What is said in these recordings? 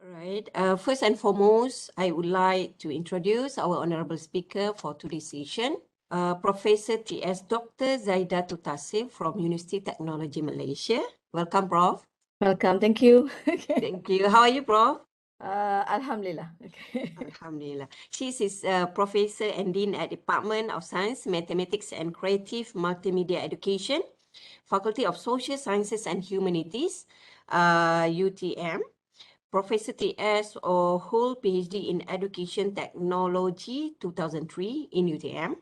All right. First and foremost, I would like to introduce our honorable speaker for today's session, Professor T.S. Dr. Zaidatun Tasir from Universiti Teknologi Malaysia. Welcome, Prof. Welcome. Thank you. Thank you. How are you, Prof? Alhamdulillah. Okay. Alhamdulillah. She is Professor and Dean at Department of Science, Mathematics and Creative Multimedia Education, Faculty of Social Sciences and Humanities, UTM. Professor T.S. hold PhD in Education Technology 2003 in UTM.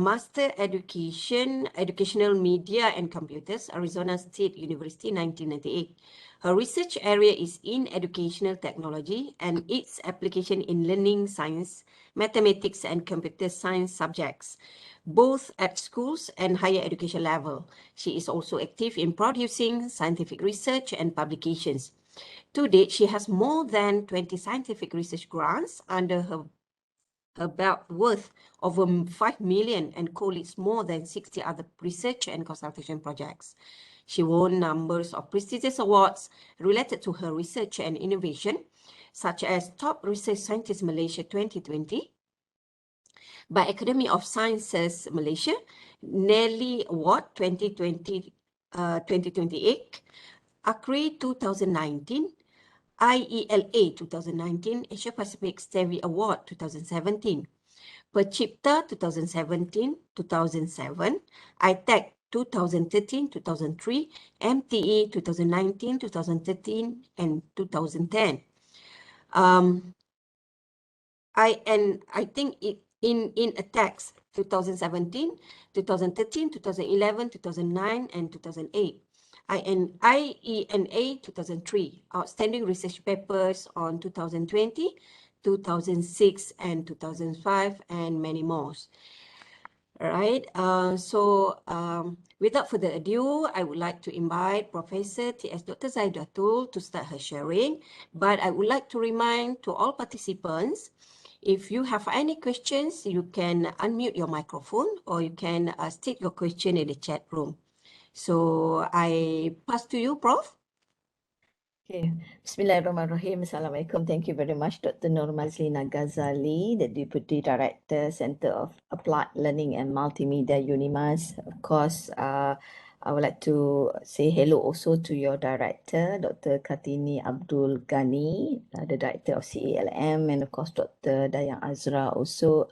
Master Education, Educational Media and Computers, Arizona State University, 1998. Her research area is in educational technology and its application in learning science, mathematics and computer science subjects, both at schools and higher education level. She is also active in producing scientific research and publications. To date, she has more than 20 scientific research grants under her belt worth over 5 million and co-leads more than 60 other research and consultation projects. She won numbers of prestigious awards related to her research and innovation, such as Top Research Scientist Malaysia 2020 by Academy of Sciences Malaysia, Nelly Award 2028, ACRE 2019, IELA 2019, Asia Pacific Stevie Award 2017, Percipta 2017-2007, ITEC 2013-2003, MTE 2019-2013, and 2010. I think in attacks 2017, 2013, 2011, 2009, and 2008. IENA 2003, Outstanding Research Papers on 2020, 2006, and 2005, and many more. All right, without further ado, I would like to invite Professor T.S. Dr. Zaidatun to start her sharing, but I would like to remind to all participants, if you have any questions, you can unmute your microphone or you can state your question in the chat room. So I pass to you, Prof. Okay. Bismillahirrahmanirrahim. Assalamualaikum. Thank you very much, Dr. Nur Mazlina Ghazali, the Deputy Director, Center of Applied Learning and Multimedia, UNIMAS. Of course, I would like to say hello also to your Director, Dr. Kartini Abdul Ghani, the Director of CALM, and of course, Dr. Dayang Azra, also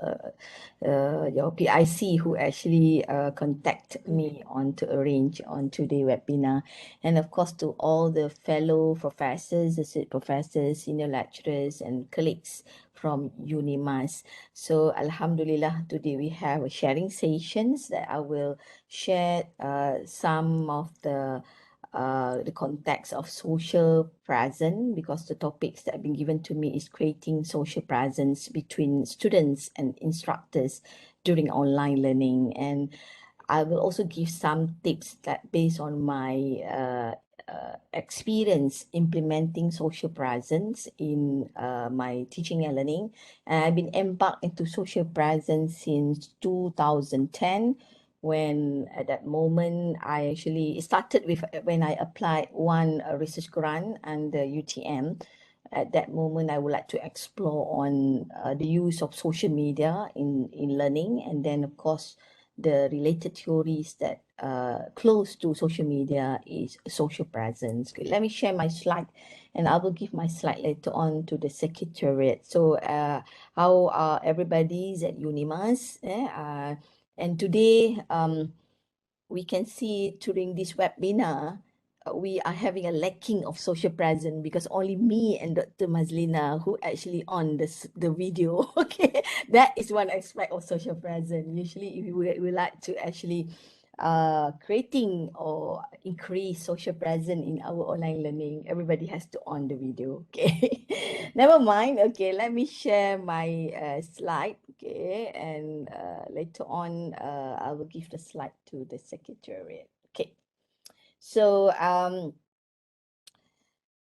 your PIC, who actually contacted me to arrange on today's webinar. And of course, to all the fellow professors, associate professors, senior lecturers, and colleagues from UNIMAS. So Alhamdulillah, today we have sharing sessions that I will share some of the context of social presence, because the topics that have been given to me is creating social presence between students and instructors during online learning. And I will also give some tips that based on my experience implementing social presence in my teaching and learning. And I've been embarked into social presence since 2010, when at that moment I actually started with when I applied one research grant under UTM. At that moment, I would like to explore on the use of social media in learning, and then of course the related theories that close to social media is social presence. Okay, let me share my slide, and I will give my slide later on to the secretariat. So how are everybody's at UNIMAS? And today we can see during this webinar, we are having a lacking of social presence because only me and Dr. Mazlina who actually on the video. Okay, that is one aspect of social presence. Usually, if we like to actually creating or increase social presence in our online learning, everybody has to on the video. Okay, never mind. Okay, let me share my slide. Okay, and later on, I will give the slide to the secretariat. Okay. So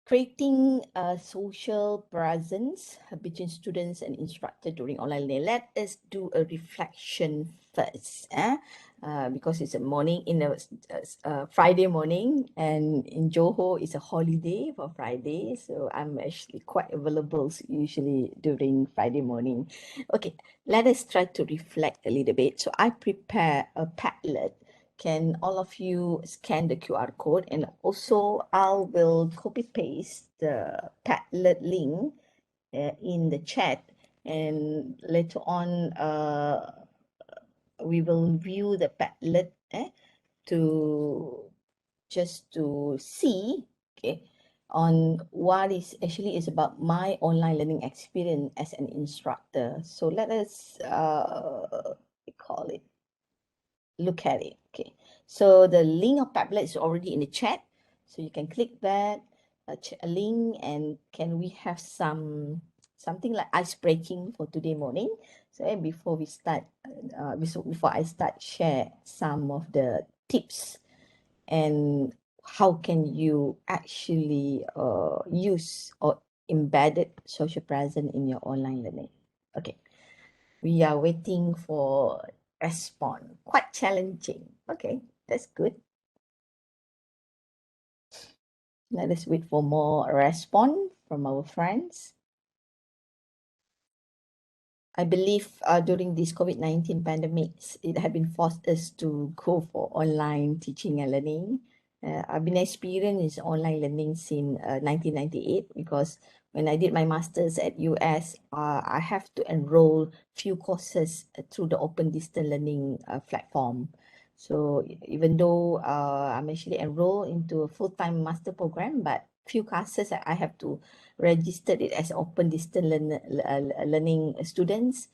creating a social presence between students and instructor during online learning. Let us do a reflection first. because it's a morning in a Friday morning, and in Johor it's a holiday for Friday, so I'm actually quite available usually during Friday morning. Okay, let us try to reflect a little bit. So I prepare a Padlet. Can all of you scan the QR code, and also I will copy paste the Padlet link in the chat, and later on we will view the Padlet to just to see, okay, on what is actually is about my online learning experience as an instructor. So let us we call it, look at it. Okay, so the link of Padlet is already in the chat, so you can click that a link, and can we have something like ice breaking for today morning? So before we start, before I start, share some of the tips and how can you actually use or embedded social presence in your online learning. Okay, we are waiting for response. Quite challenging. Okay, that's good. Let us wait for more response from our friends. I believe during this COVID-19 pandemics, it has been forced us to go for online teaching and learning. I've been experiencing online learning since 1998, because when I did my master's at US, I have to enroll few courses through the open distance learning platform. So even though I'm actually enrolled into a full-time master program, but few classes I have to registered it as open distance learning students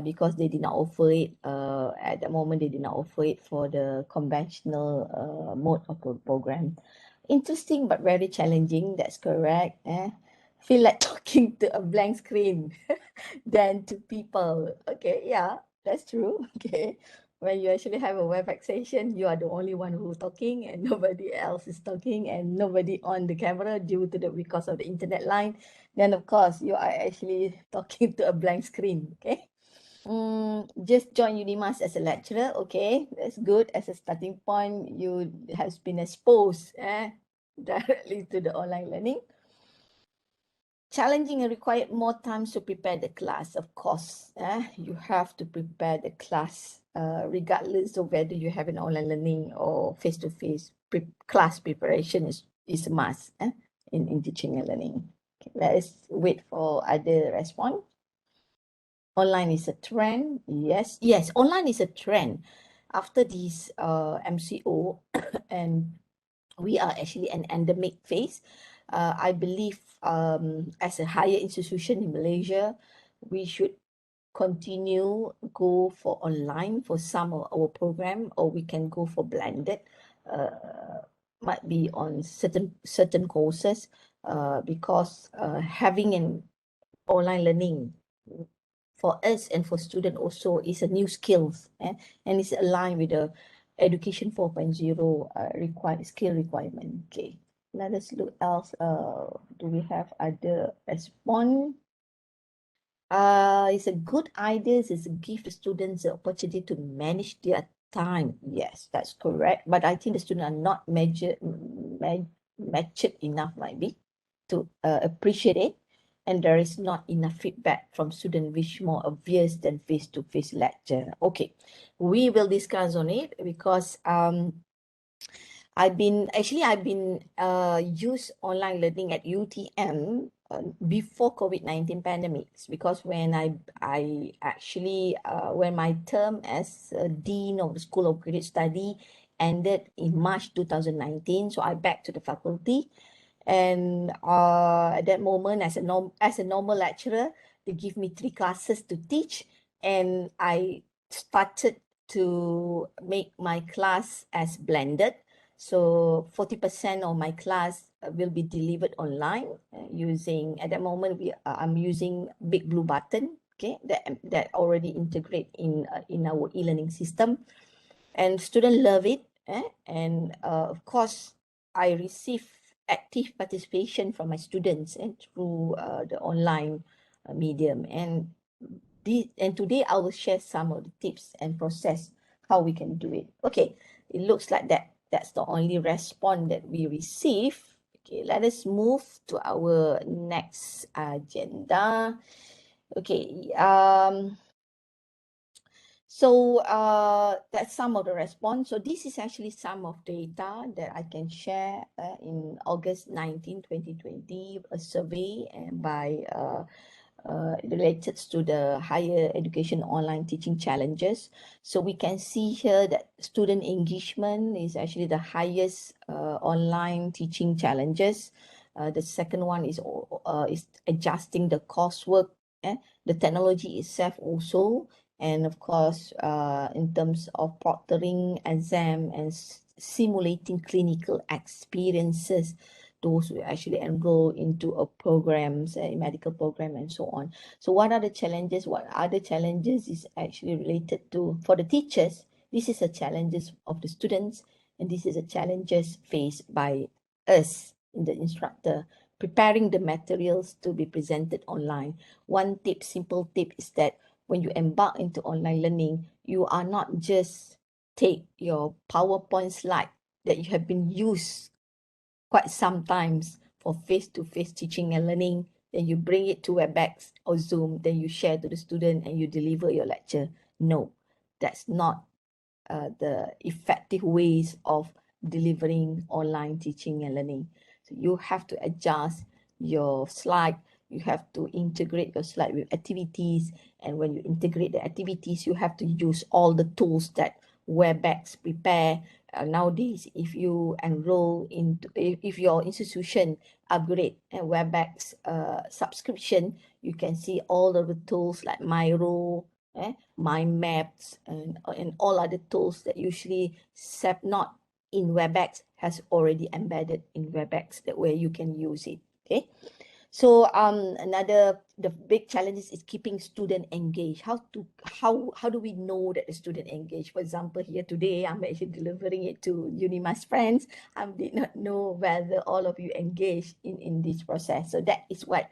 because they did not offer it at the moment. They did not offer it for the conventional mode of program. Interesting but very challenging. That's correct. Feel like talking to a blank screen than to people. Okay, yeah, that's true. Okay. When you actually have a WebEx session, you are the only one who's talking and nobody else is talking and nobody on the camera due to because of the internet line. Then of course you are actually talking to a blank screen. Okay. Just join UNIMAS as a lecturer. Okay, that's good as a starting point. You has been exposed directly to the online learning. Challenging and required more time to prepare the class. Of course, you have to prepare the class regardless of whether you have an online learning or face-to-face class preparation is a must in teaching and learning. Okay, let's wait for other response. Online is a trend. Yes, online is a trend. After this MCO and we are actually an endemic phase. I believe as a higher institution in Malaysia, we should continue go for online for some of our program, or we can go for blended. Might be on certain courses because having an online learning for us and for student also is a new skills and it's aligned with the education 4.0 skill requirement. Okay, let us look else. Do we have other response? It's a good idea. It's to give the students the opportunity to manage their time. Yes, that's correct. But I think the students are not matured enough, might be, to appreciate it. And there is not enough feedback from students, which more obvious than face-to-face lecture. Okay, we will discuss on it because I've been use online learning at UTM before COVID-19 pandemics, because when I actually when my term as Dean of the School of Graduate Study ended in March 2019, so I back to the faculty. And at that moment, as a normal lecturer, they give me 3 classes to teach, and I started to make my class as blended. So 40% of my class will be delivered online using, at that moment, I'm using Big Blue Button, okay, that already integrate in our e-learning system, and students love it. And of course, I receive active participation from my students and through the online medium. And today I will share some of the tips and process how we can do it. Okay, it looks like that's the only response that we receive. Okay, let us move to our next agenda. Okay, so that's some of the response. So this is actually some of data that I can share in August 19, 2020, a survey by related to the higher education online teaching challenges. So we can see here that student engagement is actually the highest online teaching challenges. The second one is adjusting the coursework, the technology itself also, and of course, in terms of proctoring exam and simulating clinical experiences, those who actually enroll into a programs, a medical program and so on. So what are the challenges? What are the challenges is actually related to, for the teachers, this is a challenges of the students, and this is a challenges faced by us in the instructor, preparing the materials to be presented online. One tip, simple tip is that when you embark into online learning, you are not just take your PowerPoint slide that you have been used quite sometimes for face-to-face teaching and learning, then you bring it to WebEx or Zoom, then you share to the student and you deliver your lecture. No, that's not the effective ways of delivering online teaching and learning. So you have to adjust your slide. You have to integrate your slide with activities. And when you integrate the activities, you have to use all the tools that WebEx prepare. Nowadays, if you enroll into, if your institution upgrade a WebEx subscription, you can see all of the tools like Miro, mind maps, and all other tools that usually SAP not in WebEx has already embedded in WebEx, that way you can use it. Okay. So the big challenges is keeping student engaged. How do we know that the student engaged? For example, here today I'm actually delivering it to UNIMAS friends. I did not know whether all of you engaged in this process. So that is what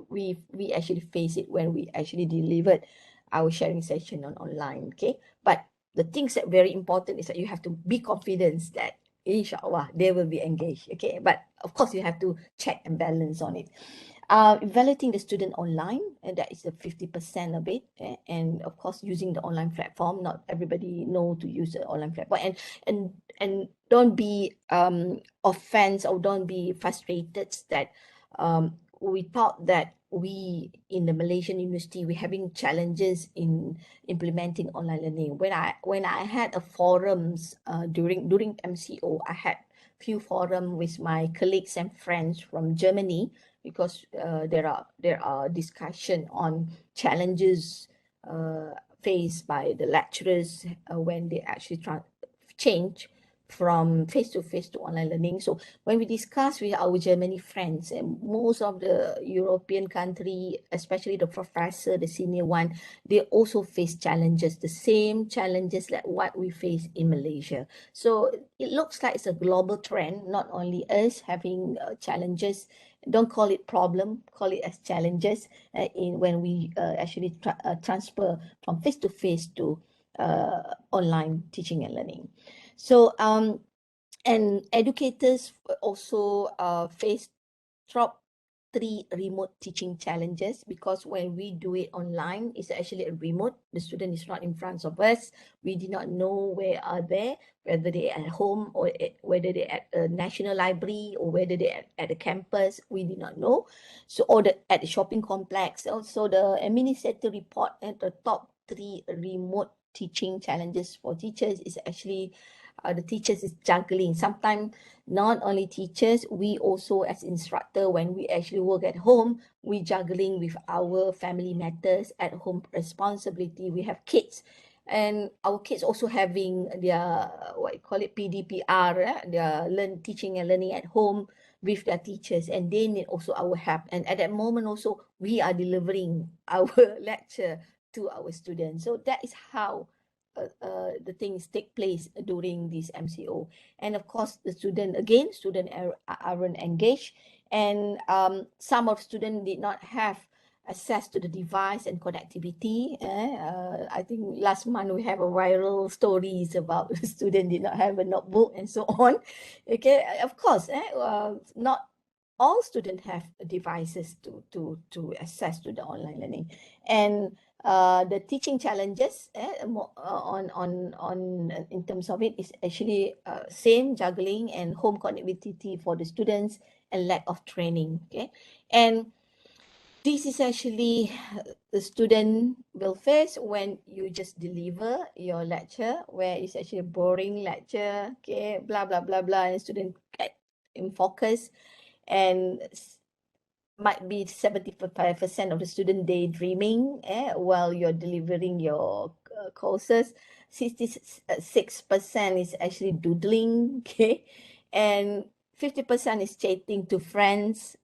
we actually face it when we actually delivered our sharing session online. Okay, but the things that very important is that you have to be confident that inshallah they will be engaged. Okay, but of course you have to check and balance on it. Evaluating the student online, and that is the 50% of it, and of course using the online platform. Not everybody know to use the online platform, and don't be offense or don't be frustrated that we thought that we in the Malaysian university we're having challenges in implementing online learning. When I had a forums during MCO, I had few forum with my colleagues and friends from Germany, because there are discussion on challenges faced by the lecturers when they actually change from face-to-face to online learning. So when we discuss with our Germany friends, and most of the European country, especially the professor, the senior one, they also face challenges, the same challenges like what we face in Malaysia. So it looks like it's a global trend, not only us having challenges. Don't call it problem, call it as challenges in when we actually transfer from face-to-face to online teaching and learning. So and educators also face top 3 remote teaching challenges, because when we do it online, it's actually a remote. The student is not in front of us. We do not know where are they, whether they're at home or whether they're at a national library or whether they're at a campus. We do not know. So, or at the shopping complex. Also, the administrator report at the top 3 remote teaching challenges for teachers is actually the teachers is juggling. Sometimes not only teachers, we also as instructor, when we actually work at home, we juggling with our family matters, at home responsibility. We have kids, and our kids also having their what you call it PDPR, their teaching and learning at home with their teachers, and they need also our help. And at that moment also, we are delivering our lecture to our students. So that is how the things take place during this MCO. And of course, the student aren't engaged, and some of students did not have access to the device and connectivity. I think last month we have a viral stories about the student did not have a notebook and so on. Okay, of course, not all students have devices to access to the online learning. And the teaching challenges in terms of it is actually same, juggling and home connectivity for the students and lack of training. Okay, and this is actually the student will face when you just deliver your lecture, where it's actually a boring lecture, okay, blah, blah, blah, blah, and student get in focus, and might be 75% of the student daydreaming while you're delivering your courses. 66% is actually doodling, okay, and 50% is chatting to friends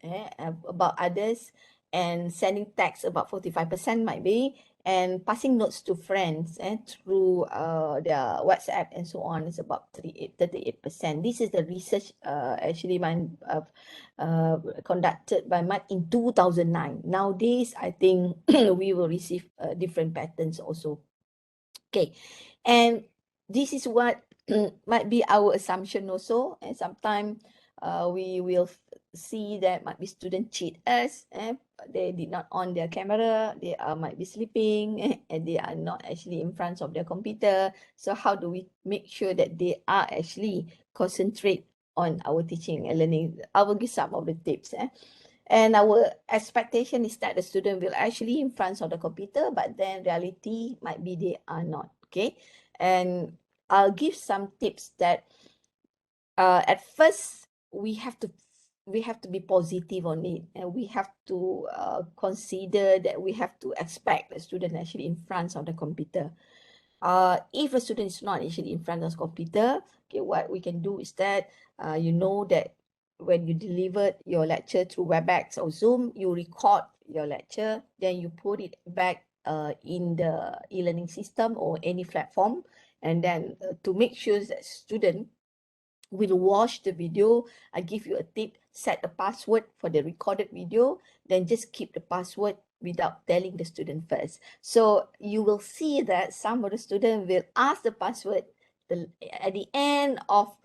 about others, and sending texts about 45% might be, and passing notes to friends through their WhatsApp and so on is about 38%. This is the research actually conducted by MAT in 2009. Nowadays, I think we will receive different patterns also. Okay, and this is what might be our assumption also, and sometimes we will see that might be student cheat us, they did not on their camera, they might be sleeping, and they are not actually in front of their computer. So how do we make sure that they are actually concentrate on our teaching and learning? I will give some of the tips. And our expectation is that the student will actually in front of the computer, but then reality might be they are not, okay? And I'll give some tips that at first we have to be positive on it, and we have to consider that we have to expect the student actually in front of the computer. If a student is not actually in front of the computer, okay, what we can do is that you know that when you delivered your lecture through WebEx or Zoom, you record your lecture, then you put it back in the e-learning system or any platform, and then to make sure that student will watch the video, I give you a tip: set a password for the recorded video, then just keep the password without telling the student first. So you will see that some of the students will ask the password at the end of,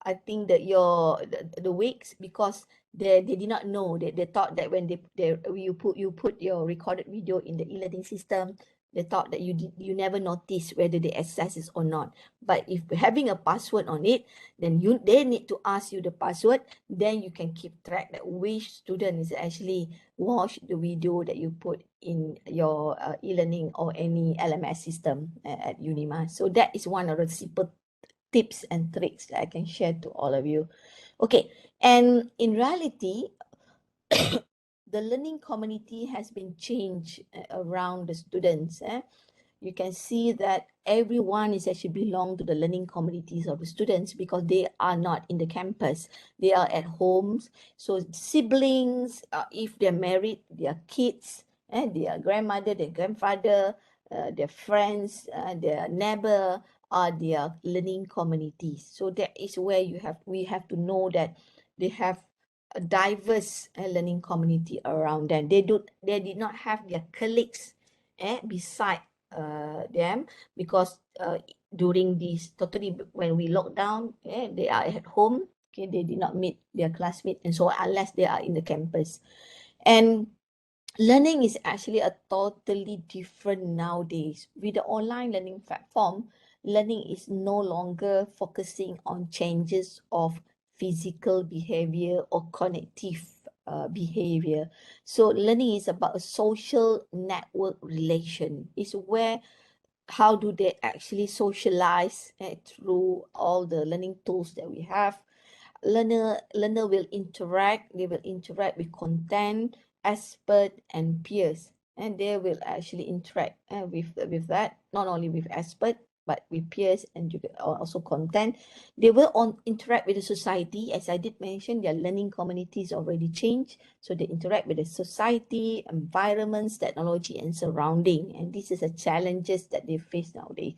I think, the weeks, because they did not know. They thought that when you put your recorded video in the e-learning system, they thought that you never notice whether they access it or not. But if having a password on it, then they need to ask you the password, then you can keep track that which student is actually watch the video that you put in your e-learning or any LMS system at UNIMAS. So that is one of the simple tips and tricks that I can share to all of you. Okay, and in reality, the learning community has been changed around the students. You can see that everyone is actually belong to the learning communities of the students, because they are not in the campus. They are at homes. So siblings, if they're married, their kids, their grandmother, their grandfather, their friends, their neighbor are their learning communities. So that is where we have to know that they have a diverse learning community around them. They did not have their colleagues beside them, because during this totally when we lock down, they are at home, okay, they did not meet their classmates and so on, unless they are in the campus. And learning is actually a totally different nowadays. With the online learning platform, learning is no longer focusing on changes of physical behavior or cognitive behavior. So learning is about a social network relation. It's where how do they actually socialize through all the learning tools that we have. Learner will interact. They will interact with content, expert, and peers, and they will actually interact with that, not only with expert but with peers and also content. They will interact with the society. As I did mention, their learning communities already changed, so they interact with the society, environments, technology, and surrounding. And this is the challenges that they face nowadays.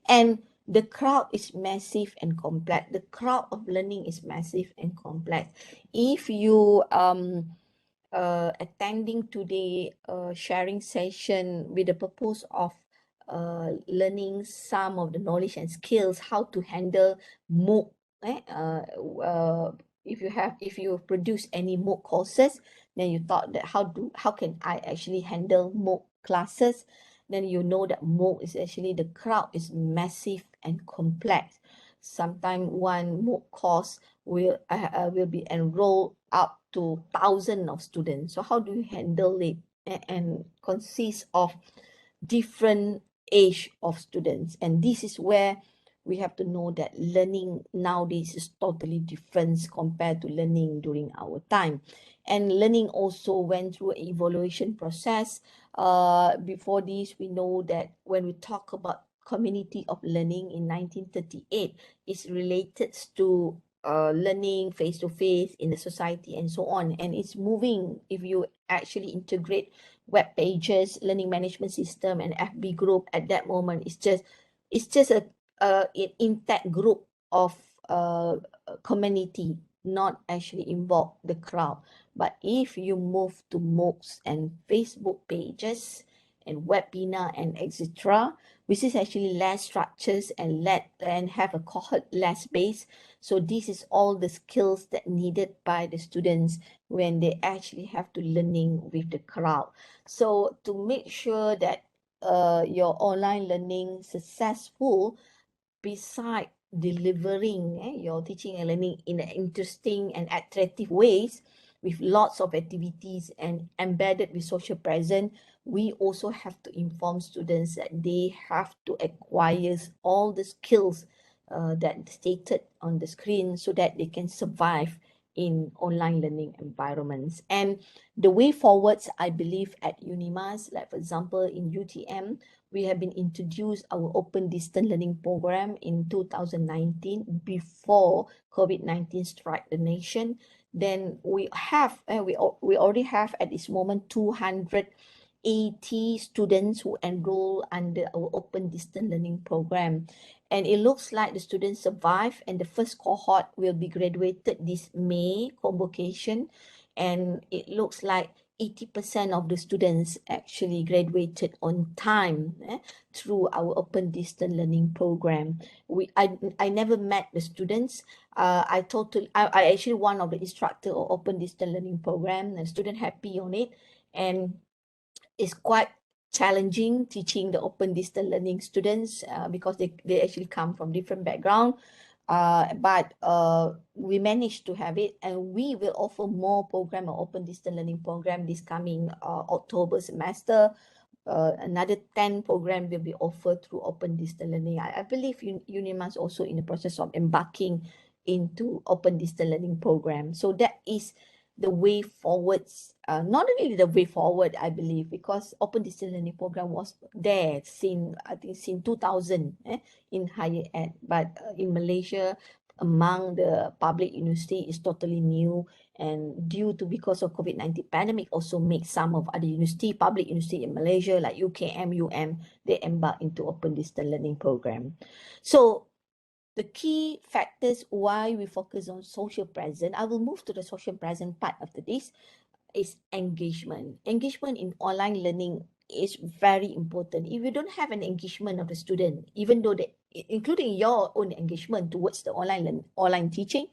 And the crowd is massive and complex. The crowd of learning is massive and complex. If you attending today sharing session with the purpose of learning some of the knowledge and skills how to handle MOOC. Eh? If you produce any MOOC courses, then you thought that how can I actually handle MOOC classes? Then you know that MOOC is actually the crowd is massive and complex. Sometimes one MOOC course will be enrolled up to thousands of students. So how do you handle it? And consists of different age of students. And this is where we have to know that learning nowadays is totally different compared to learning during our time. And learning also went through an evaluation process. Before this, we know that when we talk about community of learning in 1938, it's related to learning face-to-face in the society and so on. And it's moving if you actually integrate web pages, learning management system, and FB group at that moment. It's just an intact group of community, not actually involve the crowd. But if you move to MOOCs and Facebook pages and webinar and etc., which is actually less structures and have a cohort less base. So this is all the skills that needed by the students when they actually have to learning with the crowd. So to make sure that your online learning successful, beside delivering your teaching and learning in an interesting and attractive ways with lots of activities and embedded with social presence, we also have to inform students that they have to acquire all the skills that stated on the screen so that they can survive in online learning environments. And the way forwards, I believe, at UNIMAS, like for example in UTM, we have been introduced our open distance learning program in 2019 before COVID-19 struck the nation. Then we already have at this moment 280 students who enroll under our open distance learning program. And it looks like the students survive, and the first cohort will be graduated this May convocation. And it looks like 80% of the students actually graduated on time through our open distance learning program. I never met the students. I actually one of the instructor of open distance learning program, and student happy on it. And it's quite challenging teaching the open distance learning students because they actually come from different background. But we managed to have it, and we will offer more program of open distance learning program this coming October semester. Another 10 program will be offered through open distance learning. I believe UNIMAS also in the process of embarking into open distance learning program. So that is the way forwards, not only the way forward, I believe, because open distance learning program was there since 2000 in higher ed, but in Malaysia, among the public university is totally new, and because of COVID-19 pandemic also make some of other public university in Malaysia like UKM, they embark into open distance learning program. So the key factors why we focus on social presence, I will move to the social presence part after this, is engagement. Engagement in online learning is very important. If you don't have an engagement of the student, even though including your own engagement towards the online teaching,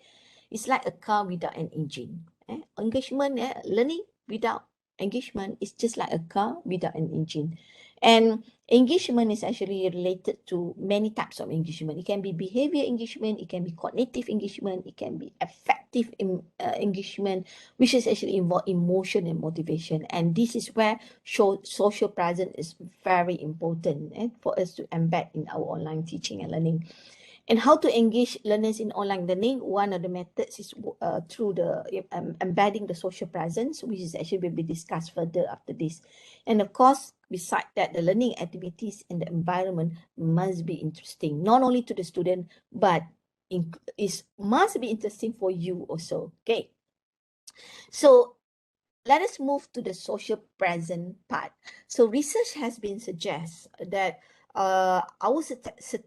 it's like a car without an engine. Engagement, learning without engagement is just like a car without an engine. And engagement is actually related to many types of engagement. It can be behavior engagement, it can be cognitive engagement, it can be affective engagement, which is actually involve emotion and motivation. And this is where social presence is very important for us to embed in our online teaching and learning. And how to engage learners in online learning, one of the methods is through the embedding the social presence, which is actually will be discussed further after this. And of course, beside that, the learning activities in the environment must be interesting, not only to the student, but it must be interesting for you also. Okay. So let us move to the social present part. So research has been suggest that our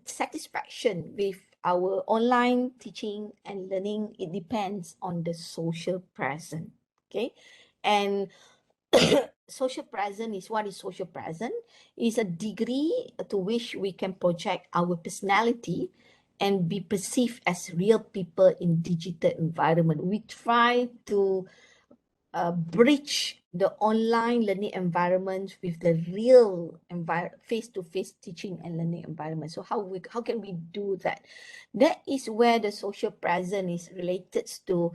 satisfaction with our online teaching and learning, it depends on the social present. Okay. And social present is, what is social present? Is a degree to which we can project our personality and be perceived as real people in digital environment. We try to bridge the online learning environment with the real face-to-face teaching and learning environment. So how can we do that? That is where the social present is related to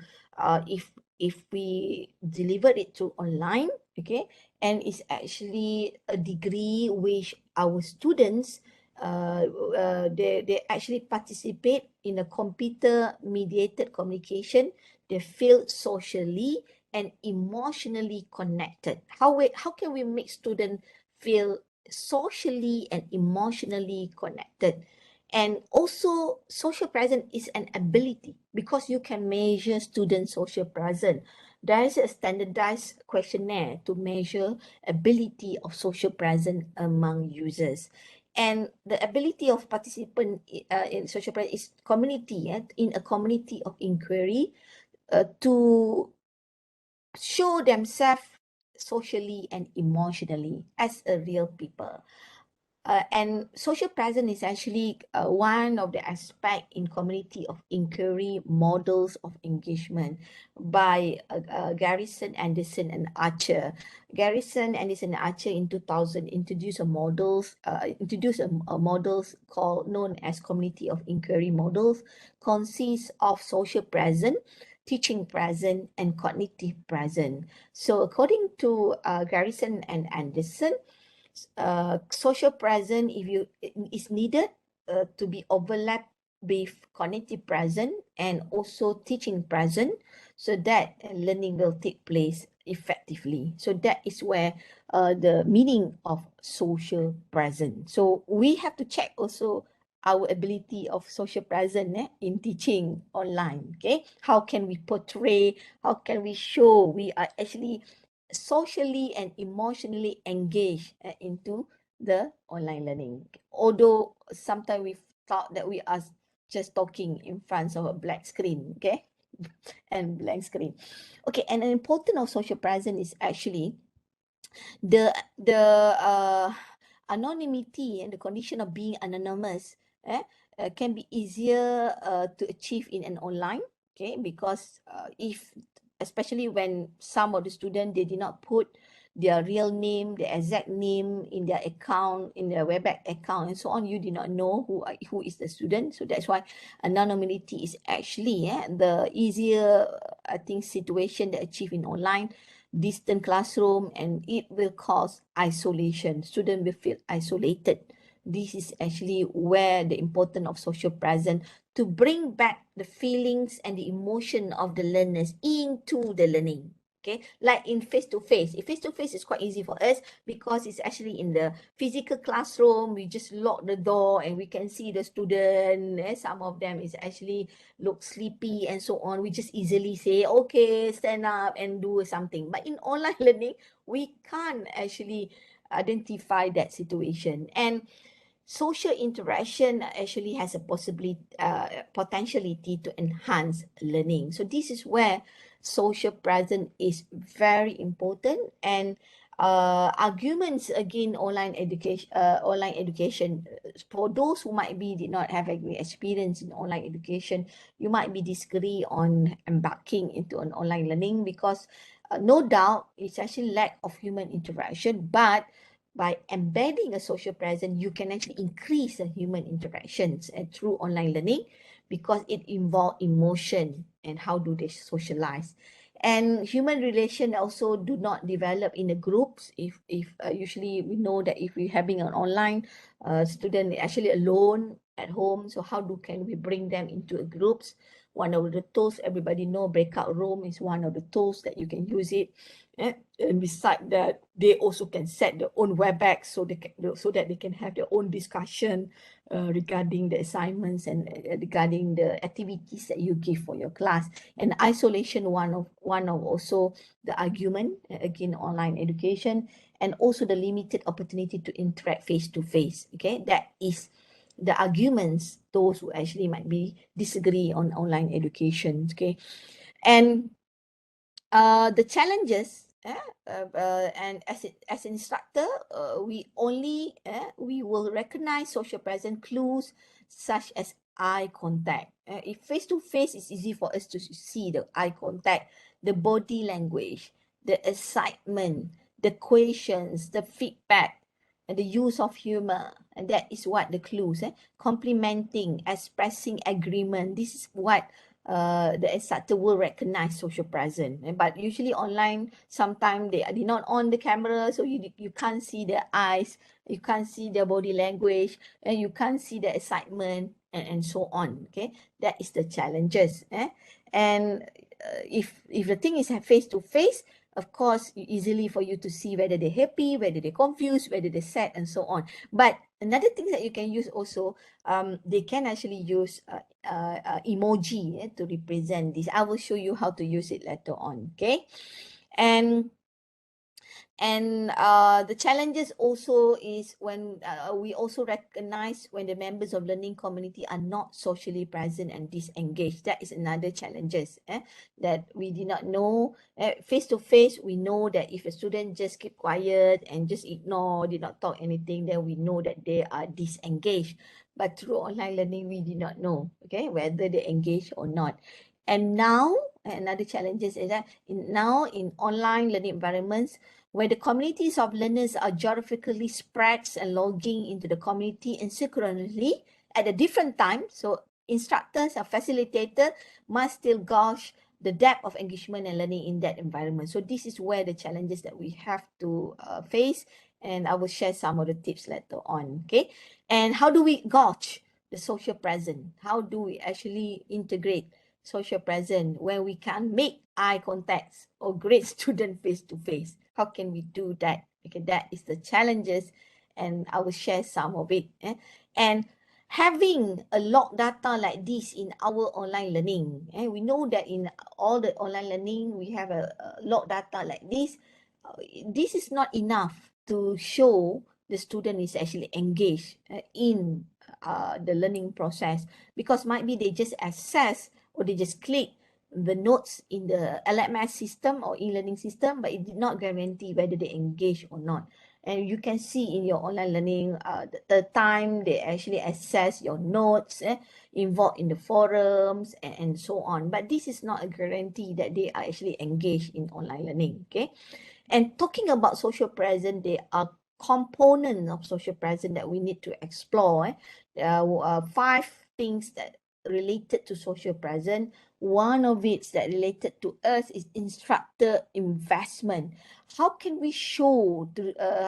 if we deliver it to online, okay, and it's actually a degree which our students they actually participate in a computer mediated communication. They feel socially and emotionally connected. How can we make students feel socially and emotionally connected? And also, social presence is an ability, because you can measure student social presence. There is a standardized questionnaire to measure ability of social presence among users. And the ability of participant in social presence is community, in a community of inquiry, to show themselves socially and emotionally as a real people. And social presence is actually one of the aspect in community of inquiry models of engagement by Garrison, Anderson, and Archer. Garrison, Anderson, and Archer in 2000 introduced a models called known as community of inquiry models, consists of social presence, teaching present, and cognitive present. So according to Garrison and Anderson, social present is needed to be overlapped with cognitive present and also teaching present, so that learning will take place effectively. So that is where the meaning of social present. So we have to check also our ability of social present in teaching online. Okay, how can we portray, how can we show we are actually socially and emotionally engaged into the online learning. Although sometimes we thought that we are just talking in front of a black screen, okay, and blank screen. Okay, and an important of social presence is actually the anonymity and the condition of being anonymous can be easier to achieve in an online, okay, because if especially when some of the students, they did not put their real name, the exact name in their account, in their WebEx account and so on, you did not know who is the student. So that's why anonymity is actually the easier I think situation that achieve in online distant classroom, and it will cause isolation. Students will feel isolated. This is actually where the importance of social presence to bring back the feelings and the emotion of the learners into the learning. Okay, like in face-to-face. Face-to-face is quite easy for us because it's actually in the physical classroom. We just lock the door and we can see the student. Some of them is actually look sleepy and so on. We just easily say, okay, stand up and do something. But in online learning, we can't actually identify that situation. And social interaction actually has a potentiality to enhance learning. So this is where social presence is very important. And arguments against online education, for those who might be did not have any experience in online education, you might be disagree on embarking into an online learning because no doubt it's actually lack of human interaction, but by embedding a social presence, you can actually increase the human interactions through online learning because it involves emotion and how do they socialize. And human relation also do not develop in the groups. If usually we know that if we're having an online student actually alone at home, so how can we bring them into groups? One of the tools everybody know, breakout room is one of the tools that you can use it. And beside that, they also can set their own WebEx so that they can have their own discussion regarding the assignments and regarding the activities that you give for your class. And isolation, one of also the argument again online education, and also the limited opportunity to interact face to face. Okay, that is the arguments those who actually might be disagree on online education. Okay, and the challenges and as an instructor, we will recognize social present clues such as eye contact. If face to face, it's easy for us to see the eye contact, the body language, the excitement, the questions, the feedback, and the use of humor. And that is what the clues, complimenting, expressing agreement. This is what the instructor will recognize social present. But usually online, sometimes they are not on the camera, so you can't see their eyes, you can't see their body language, and you can't see the excitement, and so on. Okay, that is the challenges. And if the thing is face to face, of course, easily for you to see whether they're happy, whether they're confused, whether they're sad, and so on. But another thing that you can use also, they can actually use emoji to represent this. I will show you how to use it later on. Okay, and the challenges also is when we also recognize when the members of learning community are not socially present and disengaged. That is another challenges that we did not know. Face to face, we know that if a student just keep quiet and just ignore, did not talk anything, then we know that they are disengaged. But through online learning, we did not know, okay, whether they engage or not. And now, another challenges is that now in online learning environments, where the communities of learners are geographically spread and logging into the community asynchronously at a different time. So instructors or facilitators must still gauge the depth of engagement and learning in that environment. So this is where the challenges that we have to face, and I will share some of the tips later on. Okay, and how do we gauge the social present? How do we actually integrate social present when we can't make eye contacts or grade student face to face? How can we do that? Okay, that is the challenges, and I will share some of it. And having a log data like this in our online learning, we know that in all the online learning, we have a log data like this. This is not enough to show the student is actually engaged in the learning process, because might be they just access or they just click the notes in the LMS system or e-learning system, but it did not guarantee whether they engage or not. And you can see in your online learning, the time they actually access your notes, involved in the forums, and so on. But this is not a guarantee that they are actually engaged in online learning. Okay, and talking about social presence, there are components of social presence that we need to explore. There are 5 things that related to social presence. One of it that related to us is instructor investment. How can we show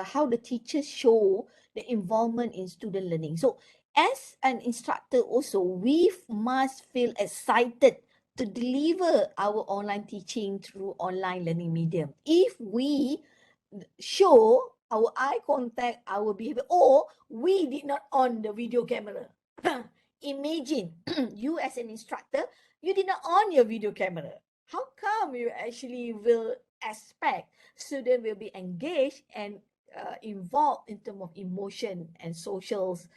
how the teachers show the involvement in student learning? So as an instructor also, we must feel excited to deliver our online teaching through online learning medium. If we show our eye contact, our behavior, or we did not on the video camera. Imagine you as an instructor, you did not on your video camera. How come you actually will expect students will be engaged and involved in terms of emotion and socially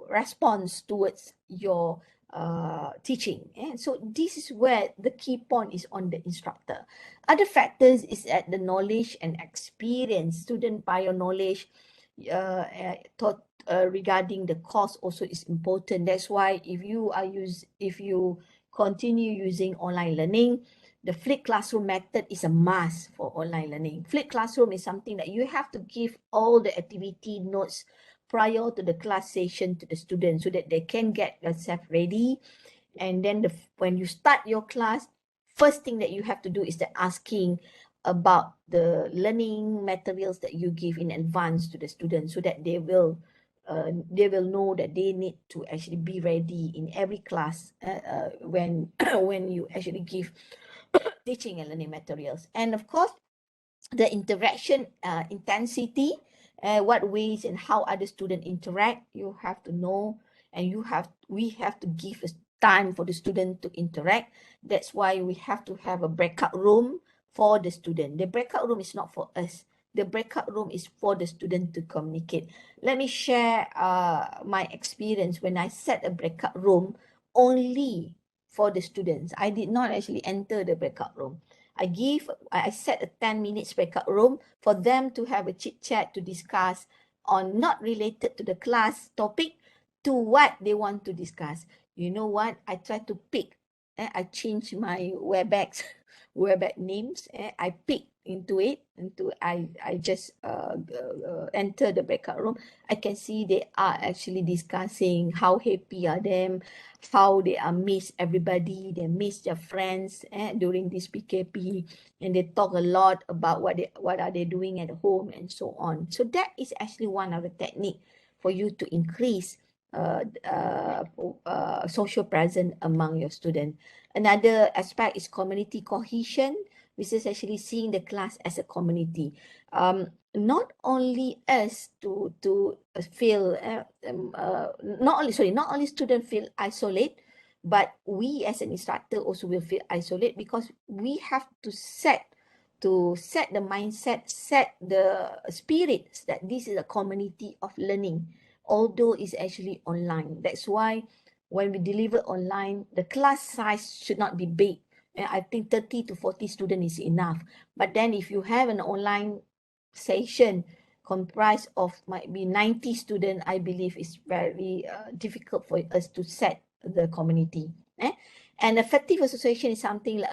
response towards your teaching? And so this is where the key point is on the instructor. Other factors is at the knowledge and experience. Student prior knowledge regarding the course also is important. That's why if you continue using online learning, the flipped classroom method is a must for online learning. Flipped classroom is something that you have to give all the activity notes prior to the class session to the students so that they can get themselves ready. And then when you start your class, first thing that you have to do is the asking about the learning materials that you give in advance to the students, so that they will know that they need to actually be ready in every class when when you actually give teaching and learning materials. And of course, the interaction intensity, what ways and how other students interact, you have to know, and we have to give time for the student to interact. That's why we have to have a breakout room for the student. The breakout room is not for us. The breakout room is for the student to communicate. Let me share my experience when I set a breakout room only for the students. I did not actually enter the breakout room. I set a 10 minutes breakout room for them to have a chit chat to discuss on not related to the class topic, to what they want to discuss. You know what? I try to pick. I change my WebEx names. I pick into it. I just enter the breakout room. I can see they are actually discussing how happy are them, how they are miss everybody, they miss their friends during this PKP, and they talk a lot about what are they doing at home and so on. So that is actually one of the technique for you to increase social presence among your students. Another aspect is community cohesion, which is actually seeing the class as a community. Not only us to feel not only students feel isolate, but we as an instructor also will feel isolate, because we have to set the mindset, set the spirits that this is a community of learning, although it's actually online. That's why when we deliver online, the class size should not be big. I think 30 to 40 students is enough. But then if you have an online session comprised of might be 90 students, I believe it's very difficult for us to set the community. And effective association is something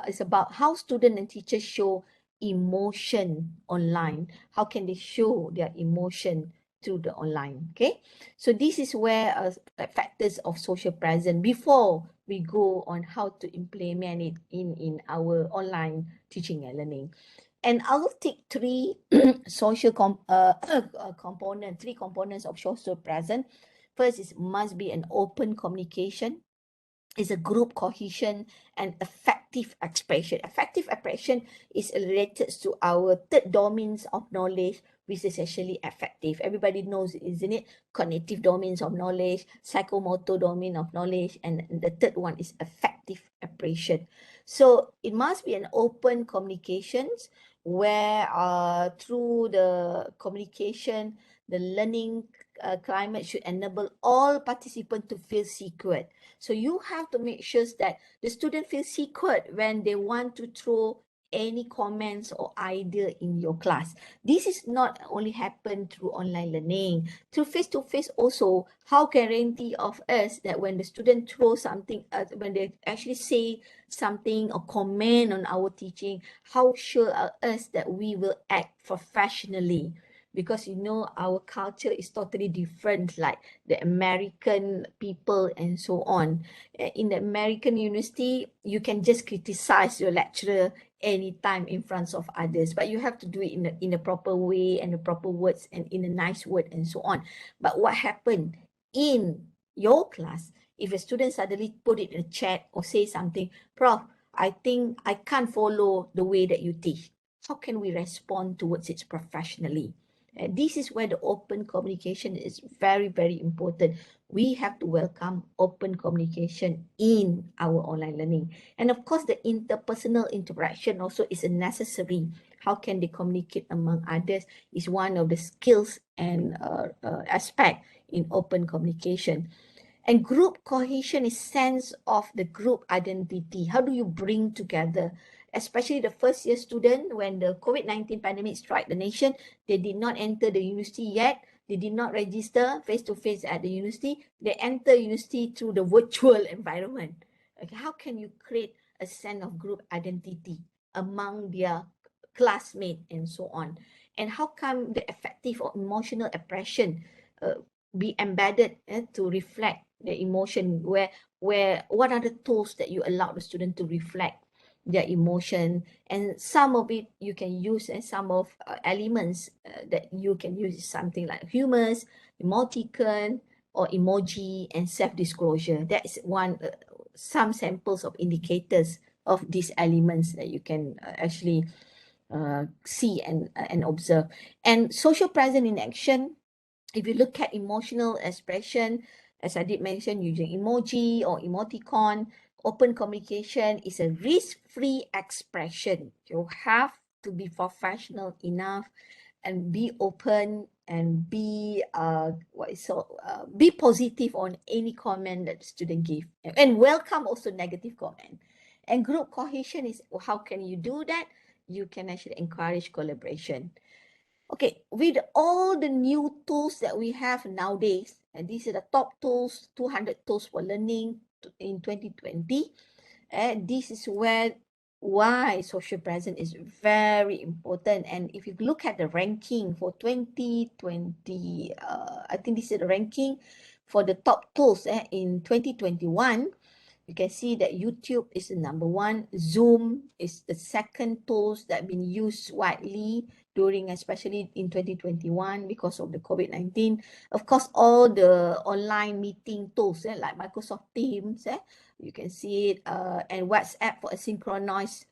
is about how students and teachers show emotion online. How can they show their emotion through the online? Okay, so this is where factors of social presence before we go on how to implement it in our online teaching and learning. And I'll take three social components, three components of social presence. First is must be an open communication, is a group cohesion, and effective expression. Effective expression is related to our third domains of knowledge, which is actually effective. Everybody knows, isn't it? Cognitive domains of knowledge, psychomotor domain of knowledge, and the third one is effective expression. So it must be an open communications where through the communication, the learning climate should enable all participants to feel secure. So you have to make sure that the student feels secure when they want to throw any comments or idea in your class. This is not only happen through online learning, through face-to-face also. How guarantee of us that when the student throw something, when they actually say something or comment on our teaching, how sure are us that we will act professionally? Because you know our culture is totally different, like the American people and so on. In the American university, you can just criticize your lecturer anytime in front of others, but you have to do it in a proper way and the proper words and in a nice word and so on. But what happened in your class, if a student suddenly put it in a chat or say something, Prof, I think I can't follow the way that you teach. How can we respond towards it professionally? This is where the open communication is very, very important. We have to welcome open communication in our online learning. And of course, the interpersonal interaction also is a necessary. How can they communicate among others is one of the skills and aspect in open communication. And group cohesion is sense of the group identity. How do you bring together, especially the first year student, when the COVID-19 pandemic struck the nation, they did not enter the university yet. They did not register face-to-face at the university. They enter university through the virtual environment. Okay, how can you create a sense of group identity among their classmates and so on? And how come the effective or emotional expression be embedded to reflect the emotion, where what are the tools that you allow the student to reflect their emotion? And some of it you can use, and some of elements that you can use is something like humors, emoticon, or emoji, and self-disclosure. That is one some samples of indicators of these elements that you can actually see and observe. And social presence in action, if you look at emotional expression, as I did mention, using emoji or emoticon, open communication is a risk-free expression. You have to be professional enough and be open and be be positive on any comment that the student give, and welcome also negative comment. And group cohesion is, how can you do that? You can actually encourage collaboration. Okay, with all the new tools that we have nowadays, and these are the top tools, 200 tools for learning in 2020, and this is why social presence is very important. And if you look at the ranking for 2020, I think this is the ranking for the top tools in 2021. You can see that YouTube is the number one. Zoom is the second tools that been used widely during, especially in 2021 because of the COVID-19. Of course, all the online meeting tools like Microsoft Teams, you can see it, and WhatsApp for a synchronized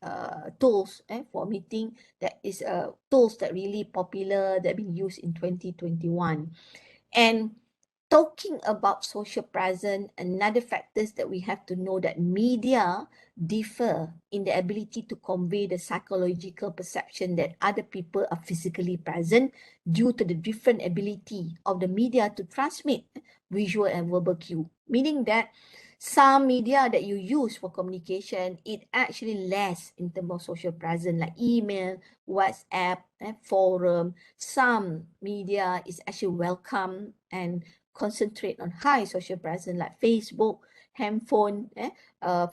tools for meeting. That is tools that really popular that been used in 2021. And talking about social presence, another factors that we have to know that media differ in the ability to convey the psychological perception that other people are physically present due to the different ability of the media to transmit visual and verbal cue. Meaning that some media that you use for communication, it actually less in terms of social presence, like email, WhatsApp, forum. Some media is actually welcome and concentrate on high social presence, like Facebook, handphone,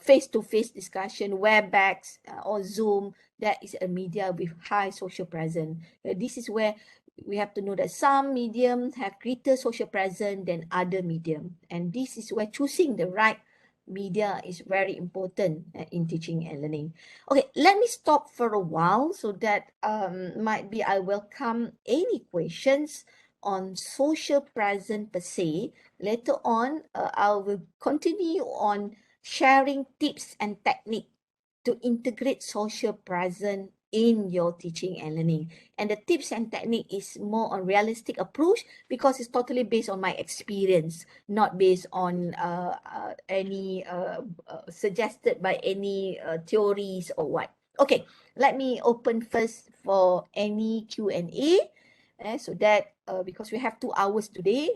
face-to-face discussion, Webex, or Zoom. That is a media with high social presence. This is where we have to know that some mediums have greater social presence than other medium. And this is where choosing the right media is very important in teaching and learning. Okay, let me stop for a while so that might be I welcome any questions on social presence per se. Later on, I will continue on sharing tips and technique to integrate social presence in your teaching and learning. And the tips and technique is more on realistic approach because it's totally based on my experience, not based on any suggested by any theories or what. Okay, let me open first for any Q&A. So that because we have 2 hours today,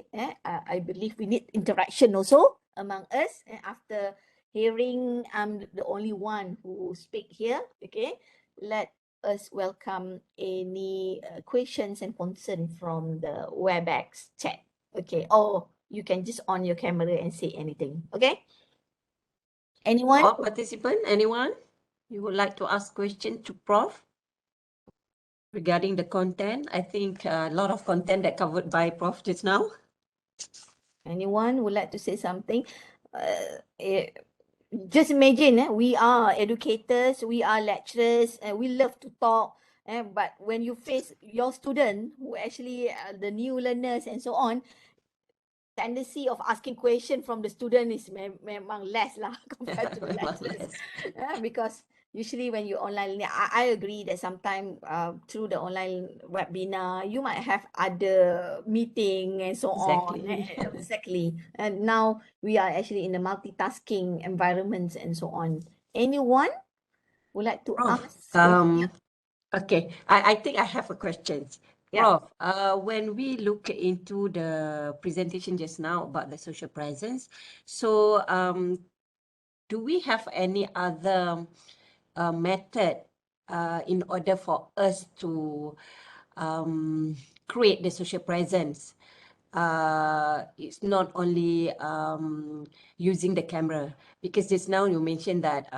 I believe we need interaction also among us. After hearing I'm the only one who speak here, okay, let us welcome any questions and concern from the Webex chat. Okay, or you can just on your camera and say anything. Okay, anyone? All participant, anyone? You would like to ask question to Prof regarding the content? I think a lot of content that covered by Prof just now. Anyone would like to say something? Just imagine, we are educators, we are lecturers, and we love to talk. But when you face your student, who actually the new learners and so on, tendency of asking question from the student is memang less lah compared to the lecturers. Because usually when you online learning, I agree that sometimes through the online webinar, you might have other meeting and so on. Exactly. And now we are actually in a multitasking environments and so on. Anyone would like to Prof, ask? okay, I think I have a question. Yeah. Prof, when we look into the presentation just now about the social presence, so do we have any other method in order for us to create the social presence? It's not only using the camera, because just now you mentioned that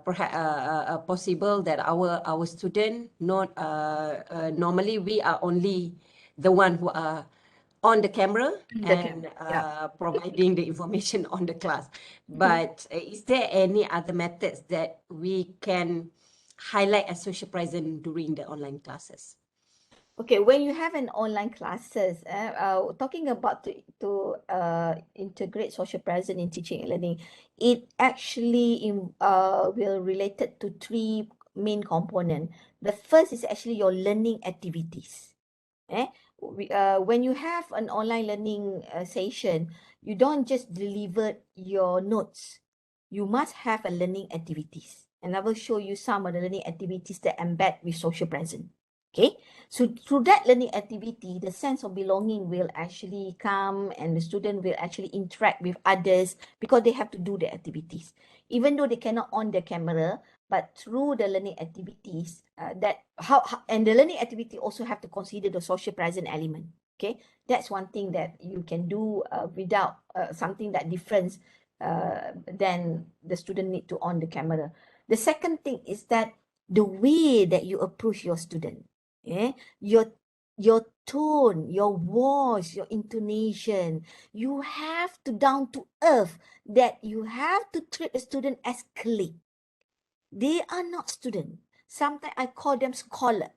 perhaps possible that our student not normally we are only the one who are on the camera and providing the information on the class. But is there any other methods that we can highlight as social presence during the online classes? Okay, when you have an online classes, talking about to integrate social presence in teaching and learning, it actually will related to 3 main component. The first is actually your learning activities. When you have an online learning session, you don't just deliver your notes. You must have a learning activities. And I will show you some of the learning activities that embed with social presence. Okay, so through that learning activity, the sense of belonging will actually come and the student will actually interact with others because they have to do the activities. Even though they cannot on the camera, but through the learning activities, and the learning activity also have to consider the social present element. Okay, that's one thing that you can do without something that different than the student need to on the camera. The second thing is that the way that you approach your student. Your tone, your voice, your intonation, you have to down to earth, that you have to treat a student as colleague. They are not student. Sometimes I call them scholar.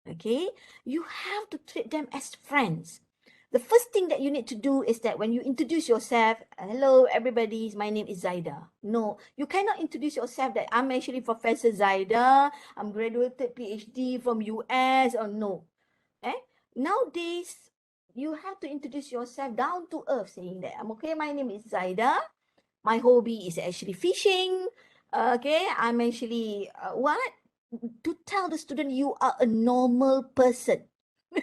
Okay, you have to treat them as friends. The first thing that you need to do is that when you introduce yourself, hello everybody, my name is Zaida. No, you cannot introduce yourself that I'm actually Professor Zaida, I'm graduated PhD from US, or no. Nowadays, you have to introduce yourself down to earth, saying that my name is Zaida. My hobby is actually fishing. Okay, I'm actually what? To tell the student you are a normal person.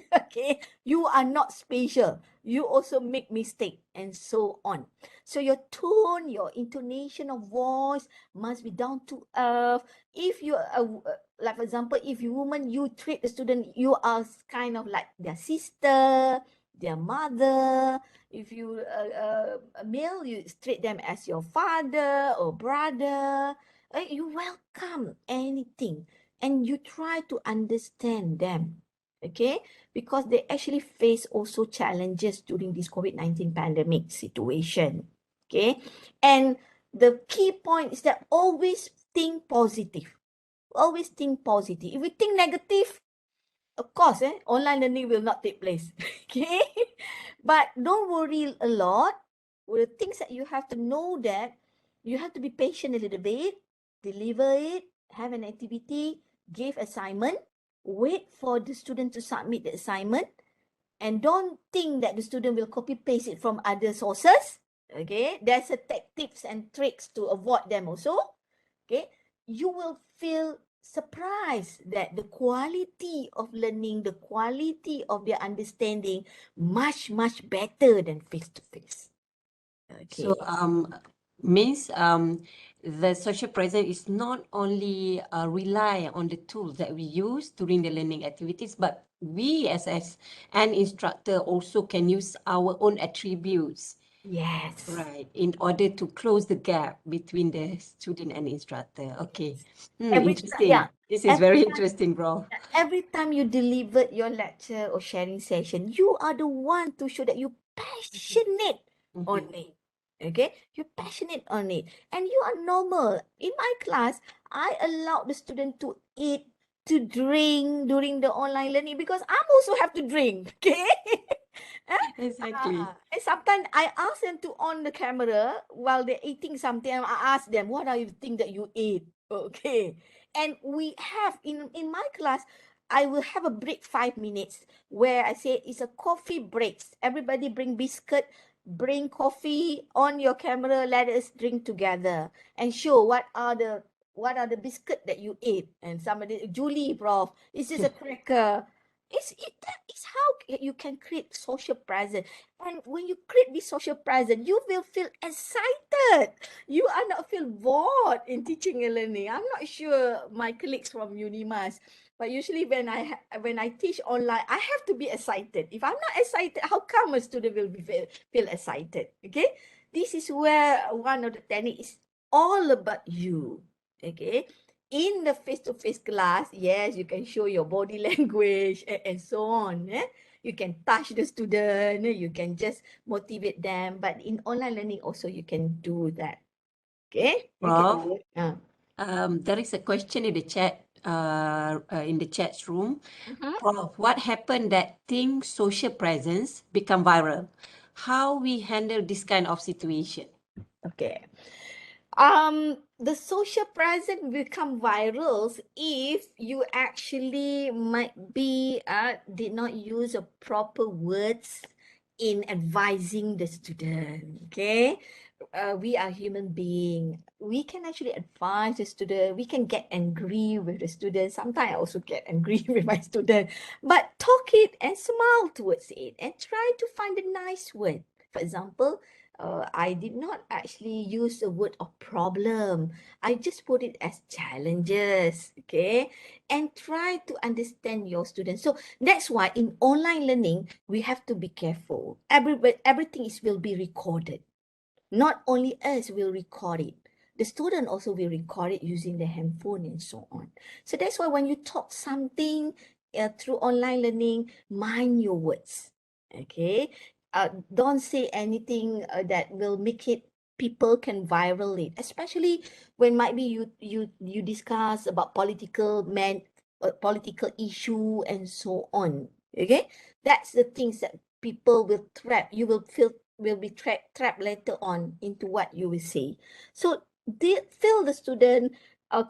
Okay, you are not special. You also make mistake and so on. So your tone, your intonation of voice must be down to earth. If you like for example, if you woman, you treat the student, you are kind of like their sister, their mother. If you a male, you treat them as your father or brother. You welcome anything and you try to understand them. Okay, because they actually face also challenges during this COVID-19 pandemic situation. Okay, and the key point is that always think positive. Always think positive. If we think negative, of course, online learning will not take place. Okay, but don't worry a lot. Well, the things that you have to know that you have to be patient a little bit, deliver it, have an activity, give assignment, wait for the student to submit the assignment, and don't think that the student will copy paste it from other sources. Okay, there's a tactics and tricks to avoid them also. Okay, you will feel surprised that the quality of learning, the quality of their understanding much better than face to face. So Okay. means the social presence is not only rely on the tools that we use during the learning activities, but we as an instructor also can use our own attributes, Yes. right, in order to close the gap between the student and instructor. Okay. Every time, yeah. Interesting. This is Every very time, interesting, bro. every time you deliver your lecture or sharing session, you are the one to show that you passionate on Mhm. it. Okay, you're passionate on it, and you are normal. In my class, I allow the student to eat, to drink during the online learning because I also have to drink. Okay. Exactly. And sometimes I ask them to on the camera while they're eating something. And I ask them, what are you think that you ate? Okay. And we have in my class, I will have a break 5 minutes where I say it's a coffee break. Everybody bring biscuit, bring coffee on your camera. Let us drink together and show what are the biscuit that you ate. And somebody, Julie, Prof, is this a cracker? That is how you can create social presence. And when you create this social presence, you will feel excited. You are not feel bored in teaching and learning. I'm not sure my colleagues from UNIMAS, but usually when I teach online, I have to be excited. If I'm not excited, how come a student will feel excited? Okay, this is where one of the techniques is all about you. Okay, in the face-to-face class, yes, you can show your body language and so on. You can touch the student, you can just motivate them. But in online learning also, you can do that. Okay, you can Prof, do it. there is a question in the chat room. Mhm. Prof, what happened that things social presence become viral? How we handle this kind of situation? Okay. The social presence become virals if you actually might be did not use a proper words in advising the student. Okay, we are human beings. We can actually advise the student. We can get angry with the student. Sometimes I also get angry with my student. But talk it and smile towards it and try to find a nice word. For example, I did not actually use the word of problem. I just put it as challenges, okay? And try to understand your students. So that's why in online learning, we have to be careful. Everything will be recorded. Not only us will record it, the student also will record it using their handphone and so on. So that's why when you talk something through online learning, mind your words, okay? Don't say anything that will make it people can viral it, especially when might be you discuss about political issue and so on. Okay, that's the things that people will trap. You will be trapped later on into what you will say. So they feel the student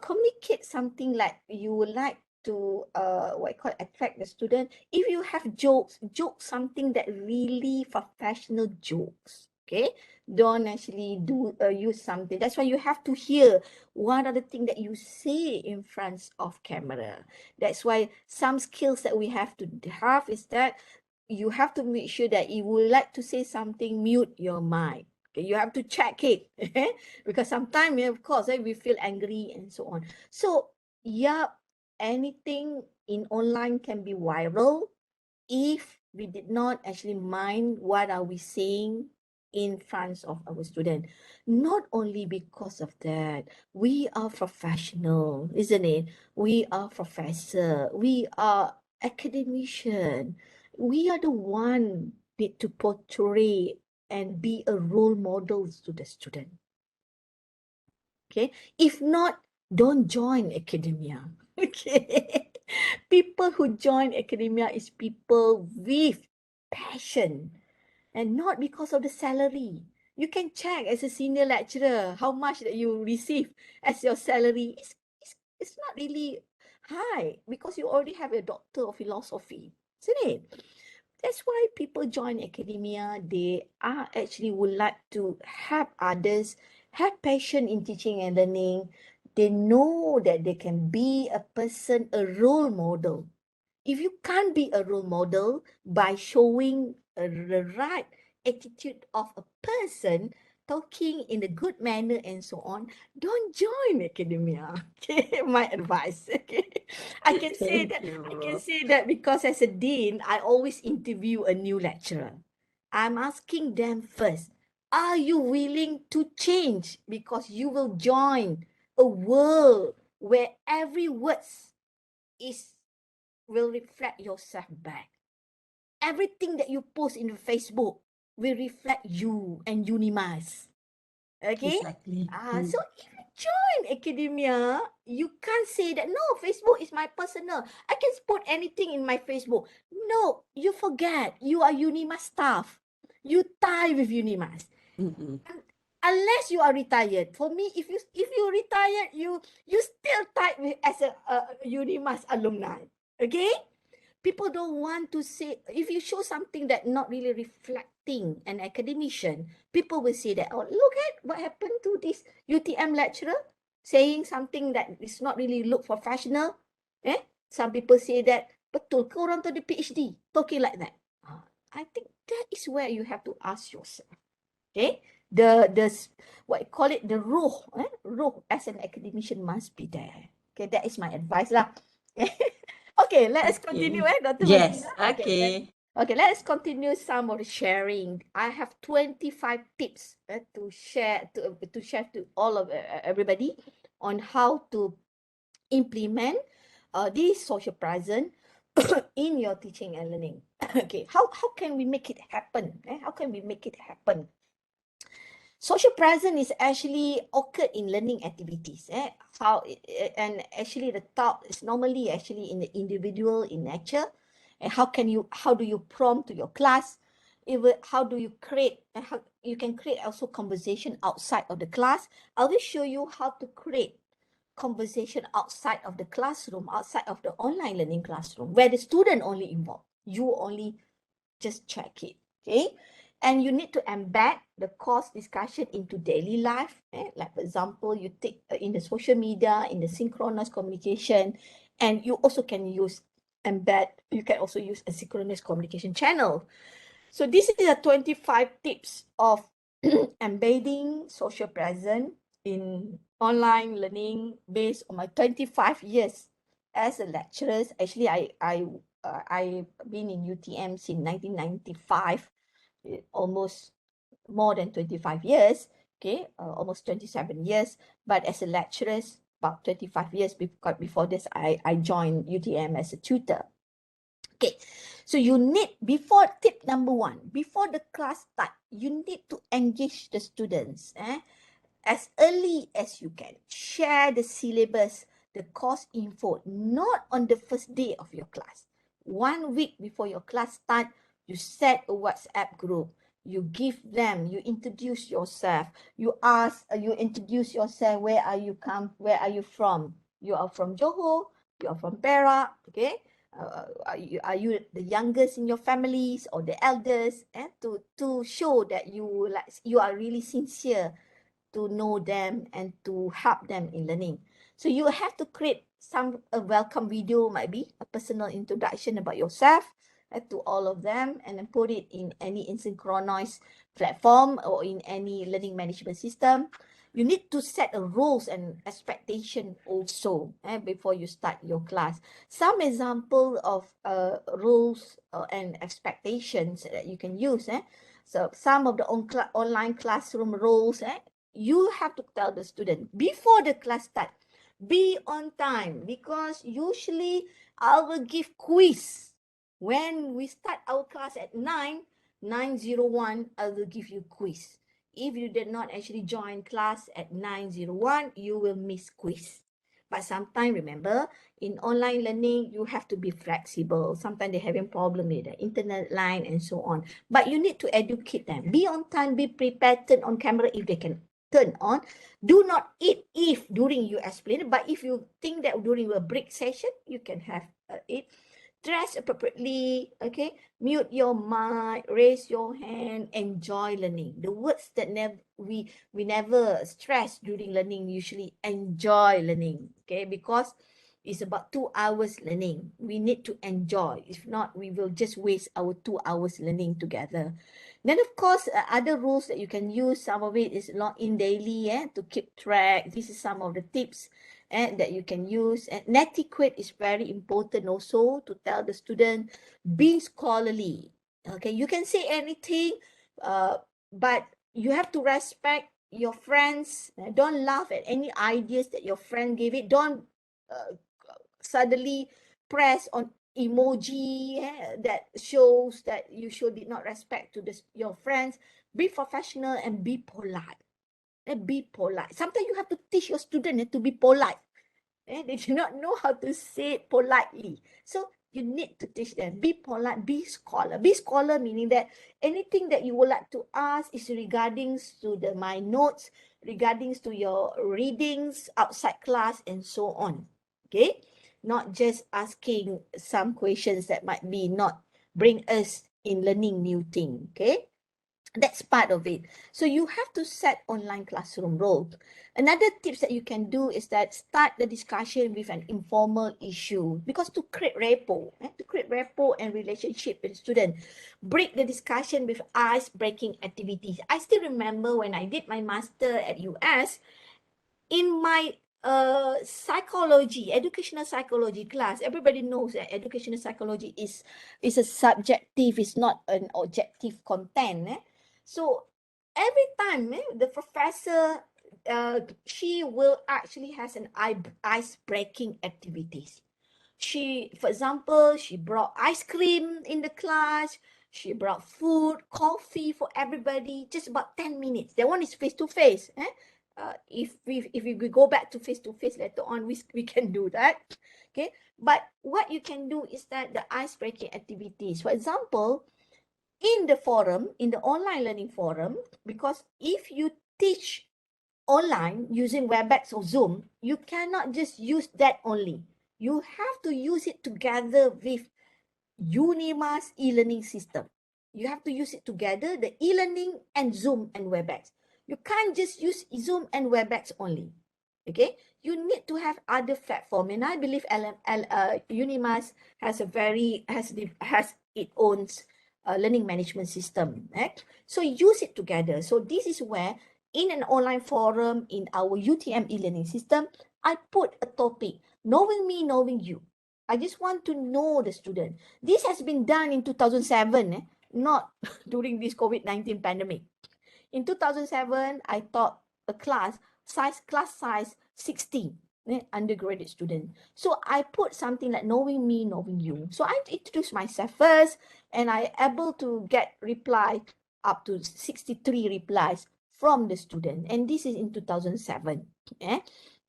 communicate something like you would like to what you call attract the student. If you have jokes something that really professional jokes, okay, don't actually do use something. That's why you have to hear what are the things that you say in front of camera. That's why some skills that we have to have is that you have to make sure that you would like to say something, mute your mic. Okay, you have to check it because sometimes, of course, we feel angry and so on. So, yeah, anything in online can be viral if we did not actually mind what are we saying in front of our student. Not only because of that, we are professional, isn't it? We are professor, we are academician. We are the one need to portray and be a role model to the student. Okay, if not, don't join academia. Okay, people who join academia is people with passion and not because of the salary. You can check as a senior lecturer how much that you receive as your salary. It's not really high because you already have a doctor of philosophy, isn't it? That's why people join academia. They are actually would like to help others, have passion in teaching and learning. They know that they can be a person, a role model. If you can't be a role model by showing the right attitude of a person, talking in a good manner and so on, don't join academia. Okay, my advice. Okay, I can say Thank that you, I can bro. say that because as a dean, I always interview a new lecturer. I'm asking them first, are you willing to change? Because you will join a world where every word is will reflect yourself back. Everything that you post in Facebook will reflect you and UNIMAS. Okay? Exactly. So if you join academia, you can't say that, no, Facebook is my personal. I can put anything in my Facebook. No, you forget. You are UNIMAS staff. You tie with UNIMAS. Mm-mm. Unless you are retired. For me, if you retired, you still tied with as a UNIMAS alumni. Okay? People don't want to say, if you show something that not really reflecting an academician, people will say that, oh, look at what happened to this UTM lecturer saying something that is not really look professional. Some people say that, betul ke orang tu ada PhD talking like that? I think that is where you have to ask yourself. Okay, the what you call it, the ruh, ruh as an academician must be there. Okay, that is my advice lah. Okay, let us continue, Okay. Dr. Yes. Mazlina. Okay. Okay, let us continue some of the sharing. I have 25 tips to share to all of everybody on how to implement this social present in your teaching and learning. Okay, how can we make it happen? How can we make it happen? Social presence is actually occurred in learning activities. And actually the thought is normally actually in the individual in nature. And how do you prompt to your class? How do you create, and how you can create also conversation outside of the class. I will show you how to create conversation outside of the classroom, outside of the online learning classroom, where the student only involved. You only just check it. Okay. And you need to embed the course discussion into daily life. Like for example, you take in the social media, in the synchronized communication, and you also can use embed. You can also use a synchronized communication channel. So this is the 25 tips of embedding social presence in online learning based on my 25 years as a lecturer. Actually, I've been in UTM since 1995, almost more than 25 years, okay, almost 27 years. But as a lecturer, about 25 years before this, I joined UTM as a tutor. Okay, so you need, before tip number 1, before the class start, you need to engage the students as early as you can. Share the syllabus, the course info, not on the first day of your class. 1 week before your class start, you set a WhatsApp group. You give them, you introduce yourself. You ask, you introduce yourself, where are you from? You are from Johor, you are from Perak, okay? Are you the youngest in your families or the elders? To show that you are really sincere to know them and to help them in learning. So you have to create a welcome video, might be a personal introduction about yourself to all of them, and then put it in any synchronized platform or in any learning management system. You need to set a rules and expectation also before you start your class. Some example of rules and expectations that you can use. So some of the online classroom rules, you have to tell the student before the class start, be on time, because usually I will give quiz. When we start our class at 9:01, I will give you quiz. If you did not actually join class at 9:01, you will miss quiz. But sometimes, remember, in online learning, you have to be flexible. Sometimes they're having problem with the internet line and so on. But you need to educate them. Be on time, be prepared, turn on camera if they can turn on. Do not eat if during you explain, but if you think that during a break session, you can have it. Dress appropriately, okay? Mute your mic, raise your hand, enjoy learning. The words that we never stress during learning, usually enjoy learning, okay? Because it's about 2 hours learning. We need to enjoy. If not, we will just waste our 2 hours learning together. Then, of course, other rules that you can use, some of it is log in daily to keep track. This is some of the tips that you can use. And etiquette is very important also, to tell the student, be scholarly. Okay, you can say anything, but you have to respect your friends. Don't laugh at any ideas that your friend gave it. Don't suddenly press on emoji that shows that you did not respect to your friends. Be professional and be polite. Be polite. Sometimes you have to teach your student to be polite. They do not know how to say it politely. So you need to teach them. Be polite, be scholar. Be scholar meaning that anything that you would like to ask is regarding to my notes, regarding to your readings outside class and so on. Okay? Not just asking some questions that might be not bring us in learning new thing. Okay? That's part of it. So you have to set online classroom role. Another tips that you can do is that start the discussion with an informal issue, because to create rapport and relationship with student, break the discussion with ice-breaking activities. I still remember when I did my master at US, in my educational psychology class, everybody knows that educational psychology is a subjective, it's not an objective content. So every time the professor, she will actually has an ice-breaking activities. For example, she brought ice cream in the class. She brought food, coffee for everybody, just about 10 minutes. That one is face-to-face. If we go back to face-to-face later on, we can do that. Okay. But what you can do is that the ice-breaking activities. For example, in the forum, in the online learning forum, because if you teach online using WebEx or Zoom, you cannot just use that only. You have to use it together with UNIMAS e-learning system. You have to use it together, the e-learning and Zoom and WebEx. You can't just use Zoom and WebEx only. Okay, you need to have other platform, and I believe UNIMAS has its own learning management system. Right? So use it together. So this is where in an online forum in our UTM e-learning system, I put a topic, knowing me, knowing you. I just want to know the student. This has been done in 2007, not during this COVID-19 pandemic. In 2007, I taught a class size 60, undergraduate student. So I put something like knowing me, knowing you. So I introduced myself first, and I able to get reply up to 63 replies from the student. And this is in 2007.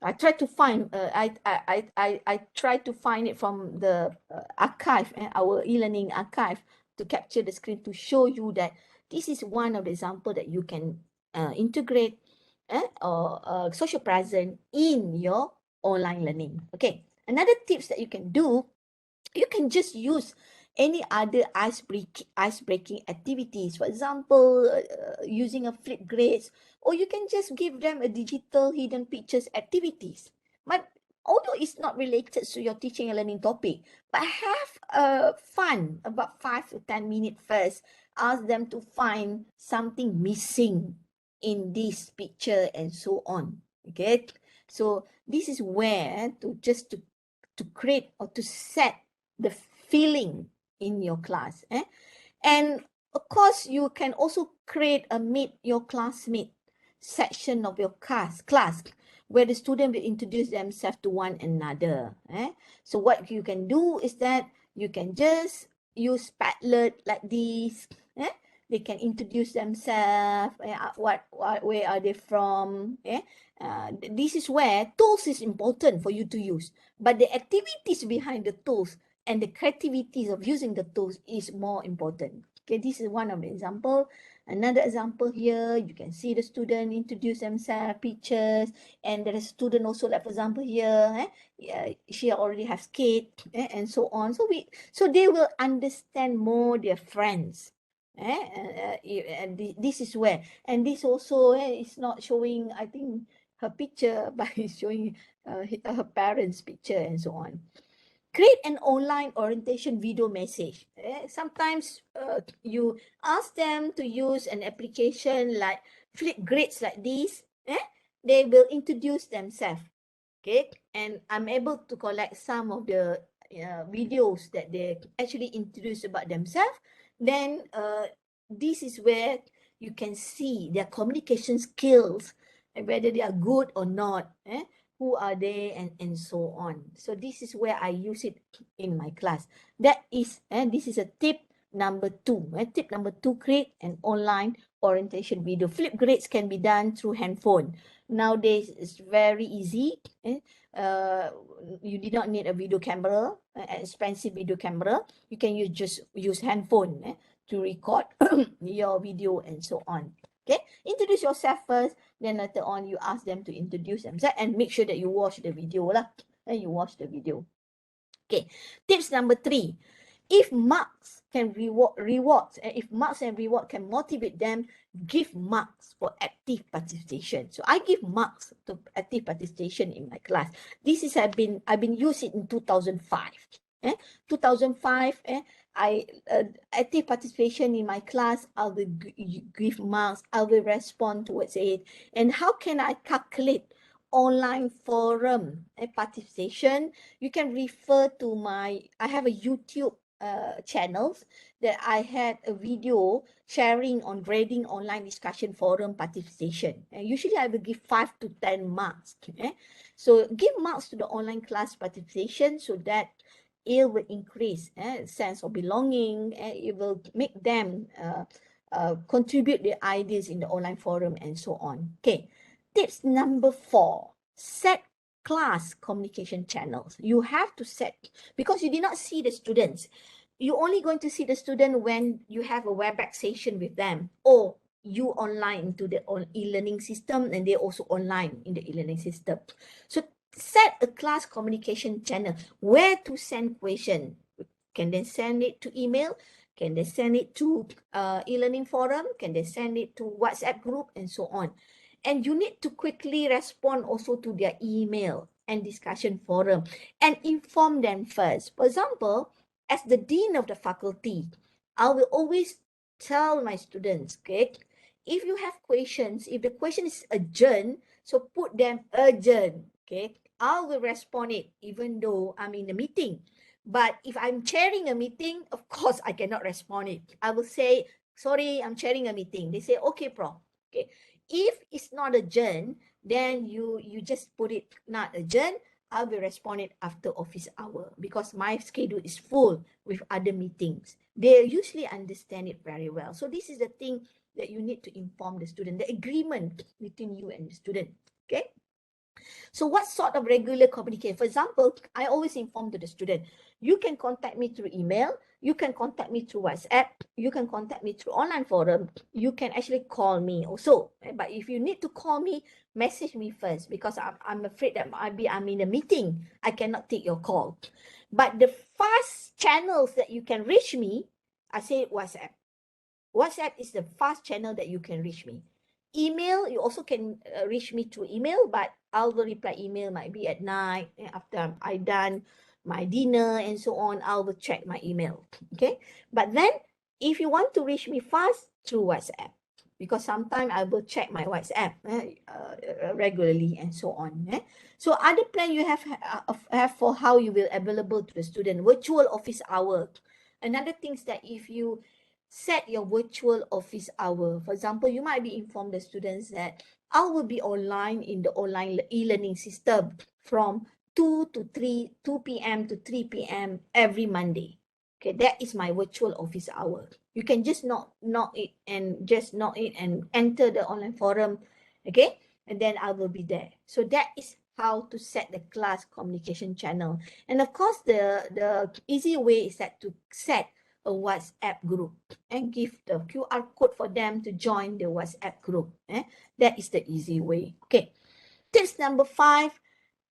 I tried to find I tried to find it from the archive, our e-learning archive, to capture the screen to show you that this is one of the example that you can integrate or social present in your online learning. Okay, another tips that you can do, you can just use any other ice-breaking activities. For example, using a flip grades, or you can just give them a digital hidden pictures activities. But although it's not related to your teaching and learning topic, but have fun about 5 to 10 minutes first. Ask them to find something missing in this picture and so on. Okay, so this is where to create or to set the feeling in your class. And of course, you can also create a meet your classmate section of your class where the student will introduce themselves to one another. So what you can do is that you can just use Padlet like this. They can introduce themselves, where are they from. This is where tools is important for you to use, but the activities behind the tools and the creativities of using the tools is more important. Okay, this is one of the example. Another example here, you can see the student introduce themselves, pictures, and there is student also, like for example here, she already has skate, and so on. So they will understand more their friends. And this is where, and this also is not showing, I think, her picture, but it's showing her parents' picture and so on. Create an online orientation video message. Sometimes you ask them to use an application like Flipgrades like this. They will introduce themselves. Okay, and I'm able to collect some of the videos that they actually introduce about themselves. Then this is where you can see their communication skills and whether they are good or not. Who are they, and so on. So this is where I use it in my class. That is, this is a tip number 2. Tip number 2, create an online orientation video. Flipgrades can be done through handphone. Nowadays, it's very easy. You did not need a video camera, expensive video camera. You can just use handphone to record your video and so on. Okay, introduce yourself first, then later on you ask them to introduce themselves, and make sure that you watch the video lah. And you watch the video. Okay, tips number 3. If marks can rewards, and if marks and reward can motivate them, give marks for active participation. So I give marks to active participation in my class. This is I've been using in 2005. 2005. Active participation in my class, I will give marks. I will respond towards it. And how can I calculate online forum participation? You can refer to I have a YouTube channels that I had a video sharing on grading online discussion forum participation. And usually I will give 5 to 10 marks. So give marks to the online class participation so that it will increase sense of belonging. It will make them contribute their ideas in the online forum and so on. Okay, tips number 4, set class communication channels. You have to set, because you did not see the students. You're only going to see the student when you have a WebEx session with them, or you online into the e-learning system, and they also online in the e-learning system. So set a class communication channel where to send question. You can then send it to email. Can they send it to e-learning forum? Can they send it to WhatsApp group and so on? And you need to quickly respond also to their email and discussion forum and inform them first. For example, as the dean of the faculty, I will always tell my students, okay, if you have questions, if the question is urgent, so put them urgent, okay? I will respond it even though I'm in a meeting. But if I'm chairing a meeting, of course, I cannot respond it. I will say, sorry, I'm chairing a meeting. They say, okay, Prof. Okay. If it's not urgent, then you just put it not urgent. I will respond it after office hour because my schedule is full with other meetings. They usually understand it very well. So this is the thing that you need to inform the student, the agreement between you and the student. Okay. So what sort of regular communication? For example, I always inform to the student, you can contact me through email, you can contact me through WhatsApp, you can contact me through online forum, you can actually call me also. But if you need to call me, message me first because I'm afraid that I'm in a meeting. I cannot take your call. But the fast channels that you can reach me, I say WhatsApp. WhatsApp is the fast channel that you can reach me. Email, you also can reach me through email, but I will reply email might be at night after I done my dinner and so on. I will check my email. Okay, but then if you want to reach me fast, through WhatsApp, because sometimes I will check my WhatsApp regularly and so on. So other plan you have for how you will available to the student, virtual office hour. Another thing is that if you set your virtual office hour. For example, you might be informed the students that I will be online in the online e-learning system from 2 p.m. to 3 p.m. every Monday. Okay, that is my virtual office hour. You can just knock it and enter the online forum. Okay, and then I will be there. So that is how to set the class communication channel. And of course, the easy way is that to set a WhatsApp group and give the QR code for them to join the WhatsApp group. That is the easy way. Okay. Tips number 5,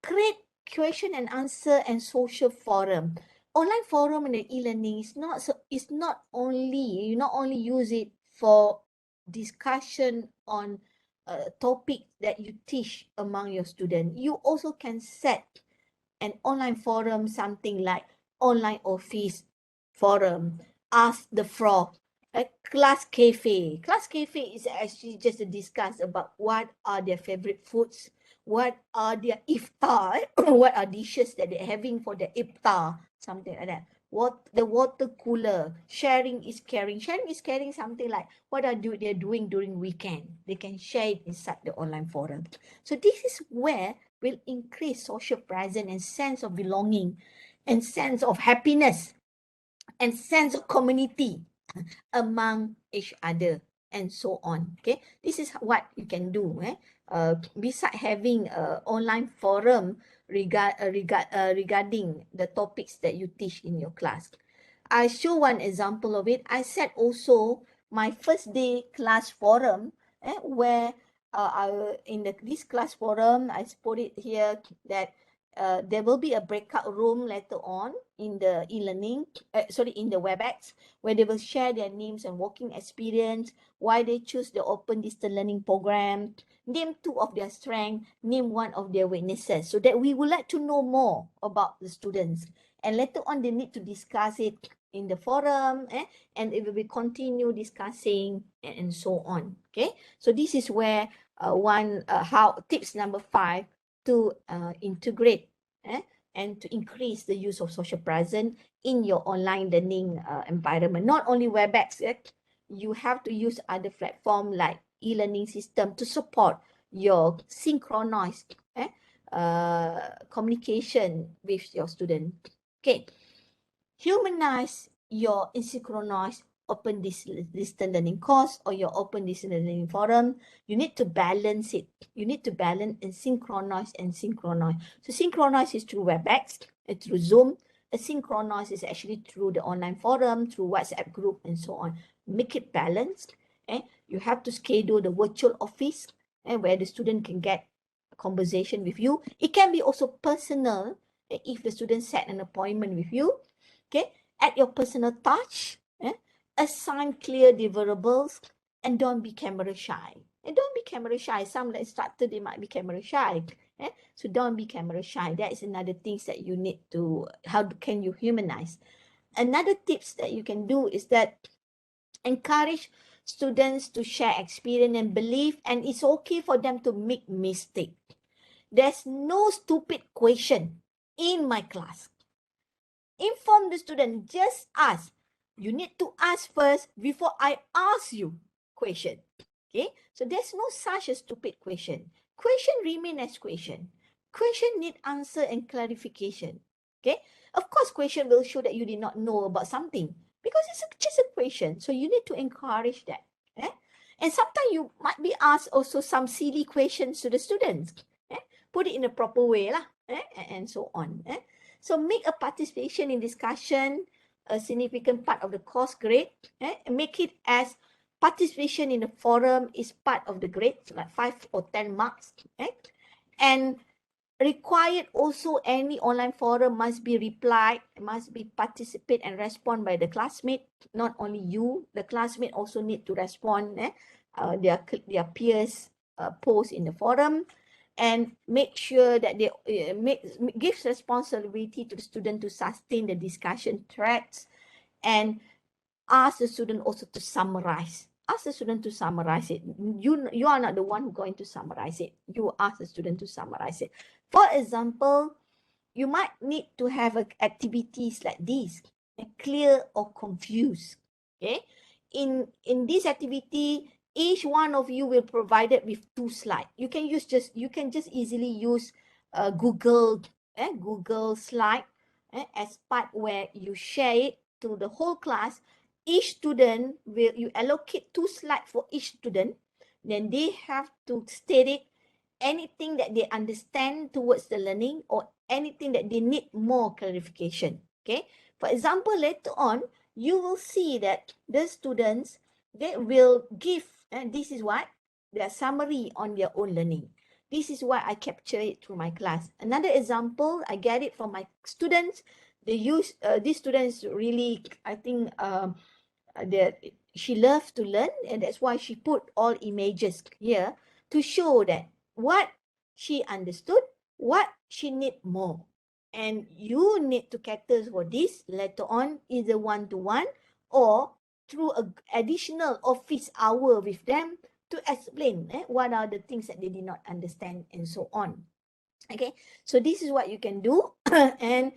create question and answer and social forum. Online forum and e-learning is not only, you not only use it for discussion on a topic that you teach among your students. You also can set an online forum, something like online office forum, ask the Prof, a class cafe. Class cafe is actually just to discuss about what are their favorite foods, what are their iftar, what are dishes that they're having for the iftar, something like that. What the water cooler, sharing is caring. Sharing is caring, something like what are they're doing during weekend. They can share it inside the online forum. So this is where will increase social presence and sense of belonging and sense of happiness and sense of community among each other and so on. Okay, this is what you can do. Beside having an online forum regarding the topics that you teach in your class. I show one example of it. I set also my first day class forum where this class forum, I put it here that there will be a breakout room later on in the e-learning, in the WebEx, where they will share their names and working experience, why they choose the open distance learning program, name 2 of their strengths, name 1 of their weaknesses, so that we would like to know more about the students. And later on, they need to discuss it in the forum, and it will be continue discussing and so on. Okay, so this is where how tips number 5 to integrate and to increase the use of social presence in your online learning environment. Not only WebEx, you have to use other platform like e-learning system to support your synchronized communication with your student. Okay, humanize your asynchronous open distance learning course or your open distance learning forum. You need to balance it. You need to balance and synchronize and synchronize. So synchronize is through WebEx, through Zoom. Asynchronous is actually through the online forum, through WhatsApp group and so on. Make it balanced. You have to schedule the virtual office where the student can get a conversation with you. It can be also personal if the student set an appointment with you. Okay, at your personal touch, assign clear deliverables, and don't be camera shy. And don't be camera shy. Some instructor, they might be camera shy. So don't be camera shy. That is another things that you need to, how can you humanize? Another tips that you can do is that encourage students to share experience and belief, and it's okay for them to make mistake. There's no stupid question in my class. Inform the student, just ask. You need to ask first before I ask you question. Okay, so there's no such a stupid question. Question remain as question. Question need answer and clarification. Okay, of course question will show that you did not know about something because it's just a question. So you need to encourage that. And sometimes you might be asked also some silly questions to the students. Put it in a proper way lah, and so on. So make a participation in discussion a significant part of the course grade. Make it as participation in the forum is part of the grade, so like 5 or 10 marks. And required also any online forum must be replied, must be participate and respond by the classmate. Not only you, the classmate also need to respond their peers post in the forum. And make sure that they gives responsibility to the student to sustain the discussion threads, and ask the student also to summarize. Ask the student to summarize it. You are not the one who's going to summarize it. You ask the student to summarize it. For example, you might need to have activities like this, clear or confused. Okay, in this activity, each one of you will provide it with 2 slides. You can just easily use Google slide as part where you share it to the whole class. Each student you allocate 2 slides for each student. Then they have to state it, anything that they understand towards the learning or anything that they need more clarification. Okay. For example, later on, you will see that the students, they will give, and this is what their summary on their own learning. This is why I capture it through my class. Another example, I get it from my students. They use, these students really, I think, she loves to learn, and that's why she put all images here to show that what she understood, what she need more. And you need to cater for this later on, either one-to-one or through an additional office hour with them to explain what are the things that they did not understand and so on. Okay, so this is what you can do. And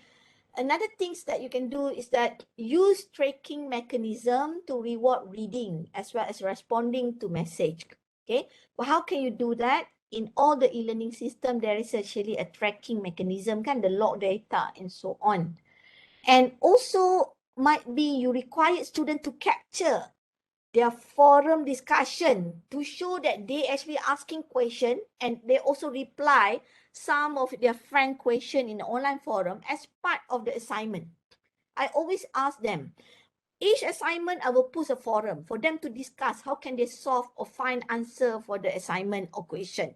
another things that you can do is that use tracking mechanism to reward reading as well as responding to message. Okay, well, how can you do that? In all the e-learning system, there is actually a tracking mechanism, kind of log data and so on. And also might be you require student to capture their forum discussion to show that they actually asking question and they also reply some of their friend question in the online forum as part of the assignment. I always ask them, each assignment I will put a forum for them to discuss how can they solve or find answer for the assignment or question.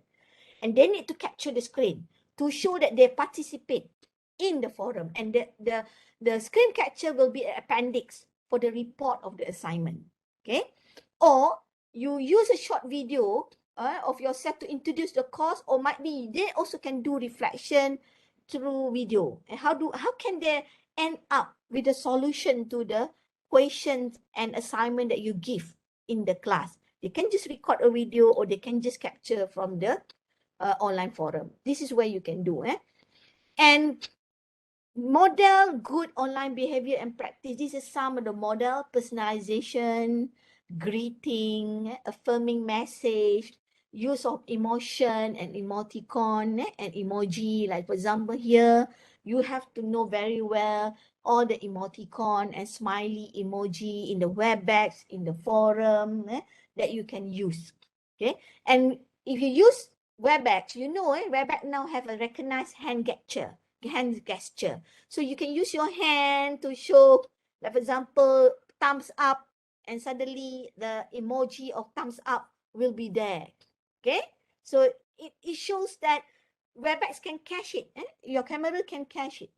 And they need to capture the screen to show that they participate in the forum, and the screen capture will be an appendix for the report of the assignment. Okay, or you use a short video of yourself to introduce the course, or might be they also can do reflection through video. And how can they end up with a solution to the questions and assignment that you give in the class? They can just record a video, or they can just capture from the online forum. This is where you can do. And model good online behavior and practice. This is some of the model: personalization, greeting, affirming message, use of emotion and emoticon and emoji. Like for example here, you have to know very well all the emoticon and smiley emoji in the WebEx, in the forum that you can use. Okay, and if you use WebEx, you know WebEx now have a recognized hand gesture. So you can use your hand to show, like for example, thumbs up, and suddenly the emoji of thumbs up will be there. Okay, so it shows that WebEx can cache it. Your camera can cache it.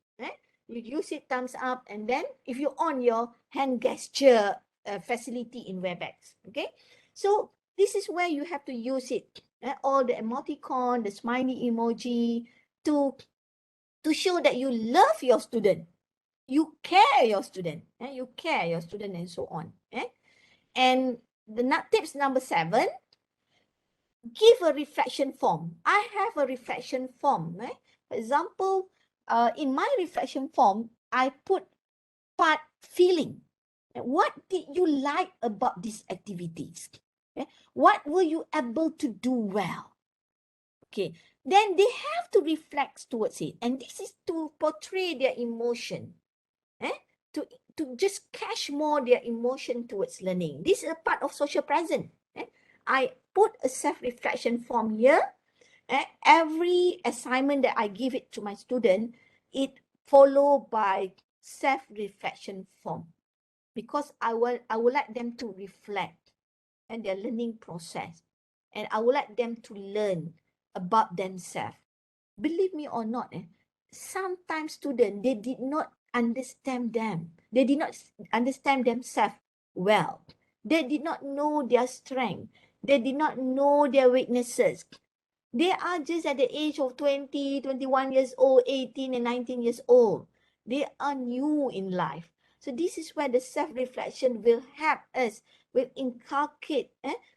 You use it thumbs up, and then if you on your hand gesture facility in WebEx. Okay, so this is where you have to use it. All the emoticon, the smiley emoji to show that you love your student, you care your student, you care your student, and so on. And the tips number 7, give a reflection form. I have a reflection form. For example, in my reflection form, I put part feeling. What did you like about these activities? What were you able to do well? Okay, then they have to reflect towards it. And this is to portray their emotion. To just catch more their emotion towards learning. This is a part of social present. I put a self-reflection form here. Every assignment that I give it to my student, it followed by self-reflection form, because I would like them to reflect and their learning process, and I would like them to learn about themselves. Believe me or not, sometimes students, they did not understand them. They did not understand themselves well. They did not know their strength. They did not know their weaknesses. They are just at the age of 20, 21 years old, 18 and 19 years old. They are new in life. So this is where the self-reflection will help us, will inculcate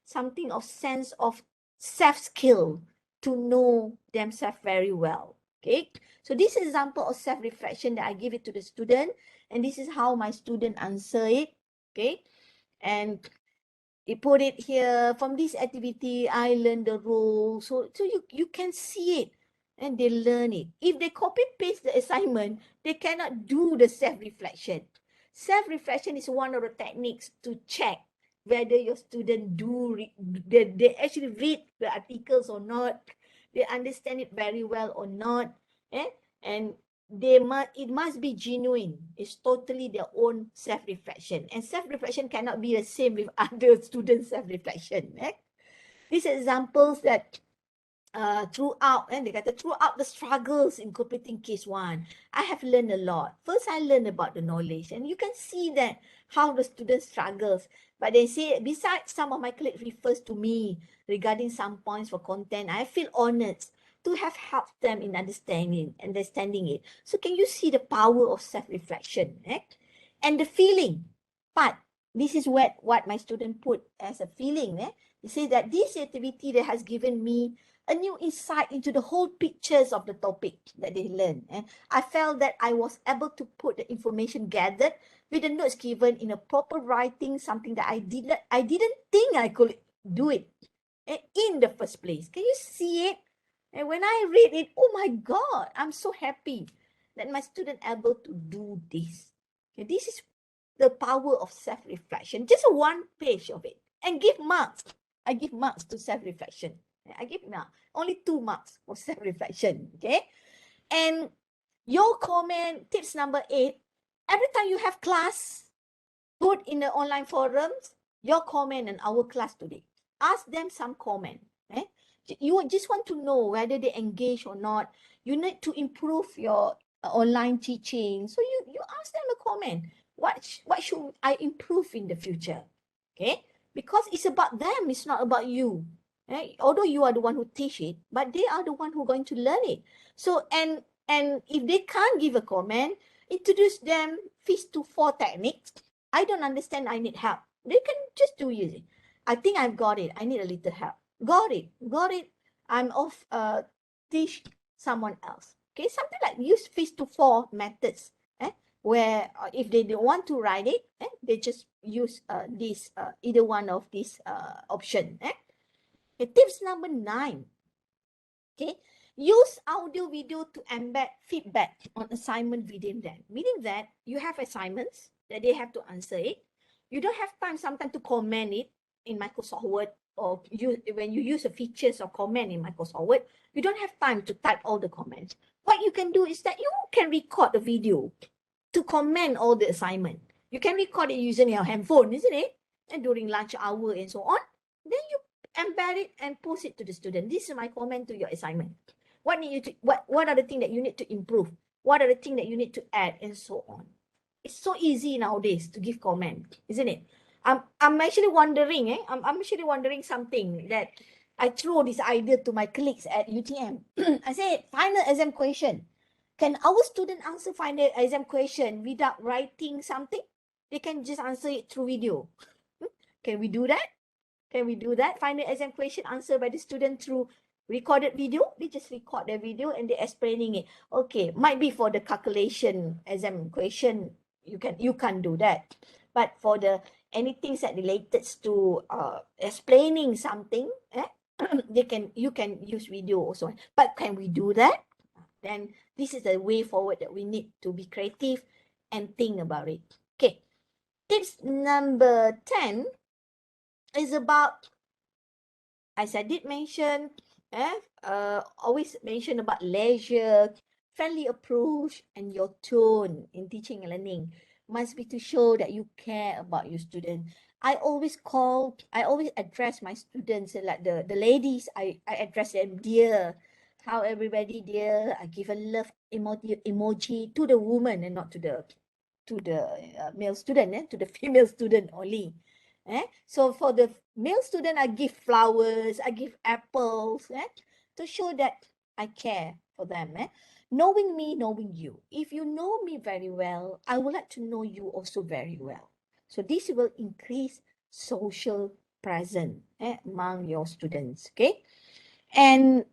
something of sense of self-skill to know themselves very well. Okay, so this example of self-reflection that I give it to the student, and this is how my student answer it. Okay, and you put it here. From this activity, I learned the role. So you can see it and they learn it. If they copy paste the assignment, they cannot do the self-reflection. Self-reflection is one of the techniques to check whether your student they actually read the articles or not, they understand it very well or not, and it must be genuine. It's totally their own self-reflection, and self-reflection cannot be the same with other students' self-reflection. These examples that throughout the struggles in completing case 1, I have learned a lot. First, I learned about the knowledge, and you can see that how the students struggles. But they say, besides, some of my colleagues refers to me regarding some points for content. I feel honored to have helped them in understanding it. So can you see the power of self-reflection? And the feeling part, this is what my student put as a feeling. They say that this activity that has given me a new insight into the whole pictures of the topic that they learned. And I felt that I was able to put the information gathered with the notes given in a proper writing, something that I didn't think I could do it in the first place. Can you see it? And when I read it, oh my God, I'm so happy that my student able to do this. Okay, this is the power of self-reflection. Just one page of it. And give marks. I give marks to self-reflection. I give only 2 marks for self-reflection. Okay. And your comment, tips number 8, every time you have class, put in the online forums your comment on our class today. Ask them some comment. You just want to know whether they engage or not. You need to improve your online teaching. So you ask them a comment. What should I improve in the future? Okay, because it's about them, it's not about you. Although you are the one who teach it, but they are the one who are going to learn it. So and if they can't give a comment, introduce them 5-4 techniques. I don't understand, I need help. They can just do it. I think I've got it, I need a little help. Got it. I'm off, teach someone else. Okay, something like use 5-4 methods. Where if they don't want to write it, they just use this either one of these option. Okay, tips number 9. Okay, use audio video to embed feedback on assignment within them. Meaning that you have assignments that they have to answer it. You don't have time sometimes to comment it in Microsoft Word, or when you use the features of comment in Microsoft Word, you don't have time to type all the comments. What you can do is that you can record the video to comment all the assignment. You can record it using your handphone, isn't it? And during lunch hour and so on. Then you embed it and post it to the student. This is my comment to your assignment. What are the things that you need to improve? What are the things that you need to add, and so on? It's so easy nowadays to give comment, isn't it? I'm actually wondering, I'm actually wondering something that I throw this idea to my colleagues at UTM. I said, final exam question. Can our student answer final exam question without writing something? They can just answer it through video. Can we do that? Can we do that? Final exam question answered by the student through recorded video. They just record their video and they're explaining it. Okay, might be for the calculation exam question, you can't do that. But for the anything that related to explaining something, you can use video also. But can we do that? Then this is the way forward that we need to be creative and think about it. Okay. Tips number 10 is about, as I did mention, always mention about leisure, friendly approach, and your tone in teaching and learning must be to show that you care about your student. I always address my students, like the ladies, I address them dear. How everybody dear, I give a love emoji to the woman and not to the male student, to the female student only. So for the male student, I give flowers, I give apples, to show that I care for them. Knowing me, knowing you. If you know me very well, I would like to know you also very well. So this will increase social presence among your students. Okay. And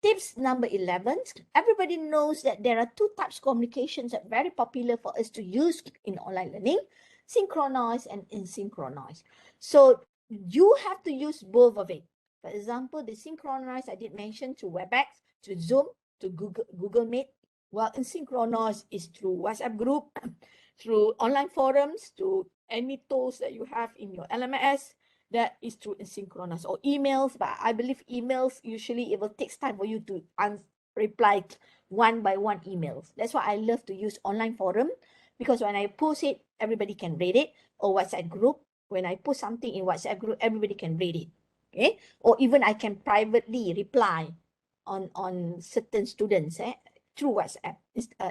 tips number 11, everybody knows that there are two types of communications that are very popular for us to use in online learning, synchronized and asynchronized. So you have to use both of it. For example, the synchronized I did mention to WebEx, to Zoom, to Google Meet, while asynchronized is through WhatsApp group, through online forums, to any tools that you have in your LMS, that is through asynchronous, or emails. But I believe emails, usually it will take time for you to reply one by one emails. That's why I love to use online forum, because when I post it, everybody can read it. Or WhatsApp group, when I post something in WhatsApp group, everybody can read it. Okay. Or even I can privately reply on certain students through WhatsApp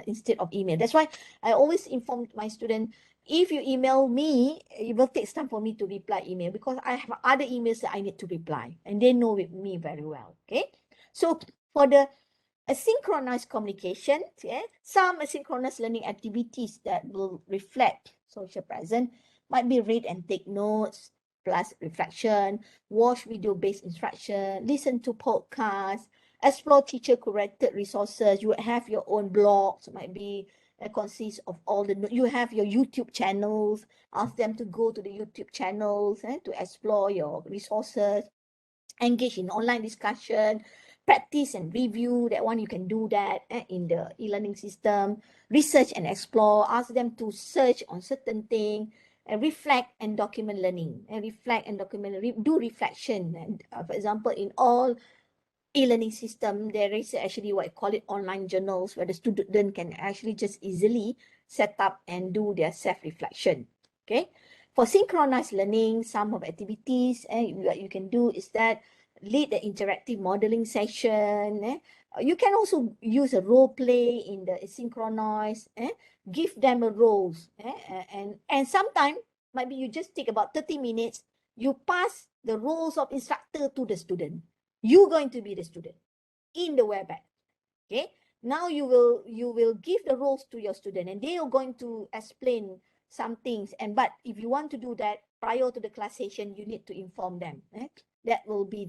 instead of email. That's why I always inform my student, if you email me, it will take time for me to reply email, because I have other emails that I need to reply, and they know me very well. Okay. So for the asynchronous communication, some asynchronous learning activities that will reflect social presence might be read and take notes, plus reflection, watch video-based instruction, listen to podcasts, explore teacher-curated resources. You have your own blogs, might be consists of all the, you have your YouTube channels, ask them to go to the YouTube channels to explore your resources, engage in online discussion, practice and review. That one you can do that in the e-learning system. Research and explore, ask them to search on certain thing, and reflect and document learning, and reflect and document, do reflection. And for example, in all e-learning system, there is actually what I call it online journals, where the student can actually just easily set up and do their self-reflection. Okay. For synchronized learning, some of activities what you can do is that lead the interactive modeling session. You can also use a role play in the synchronized. Give them a roles. And sometimes maybe you just take about 30 minutes. You pass the roles of instructor to the student. You're going to be the student in the WebEx. Okay. Now you will give the roles to your student, and they are going to explain some things. But if you want to do that prior to the class session, you need to inform them. That will be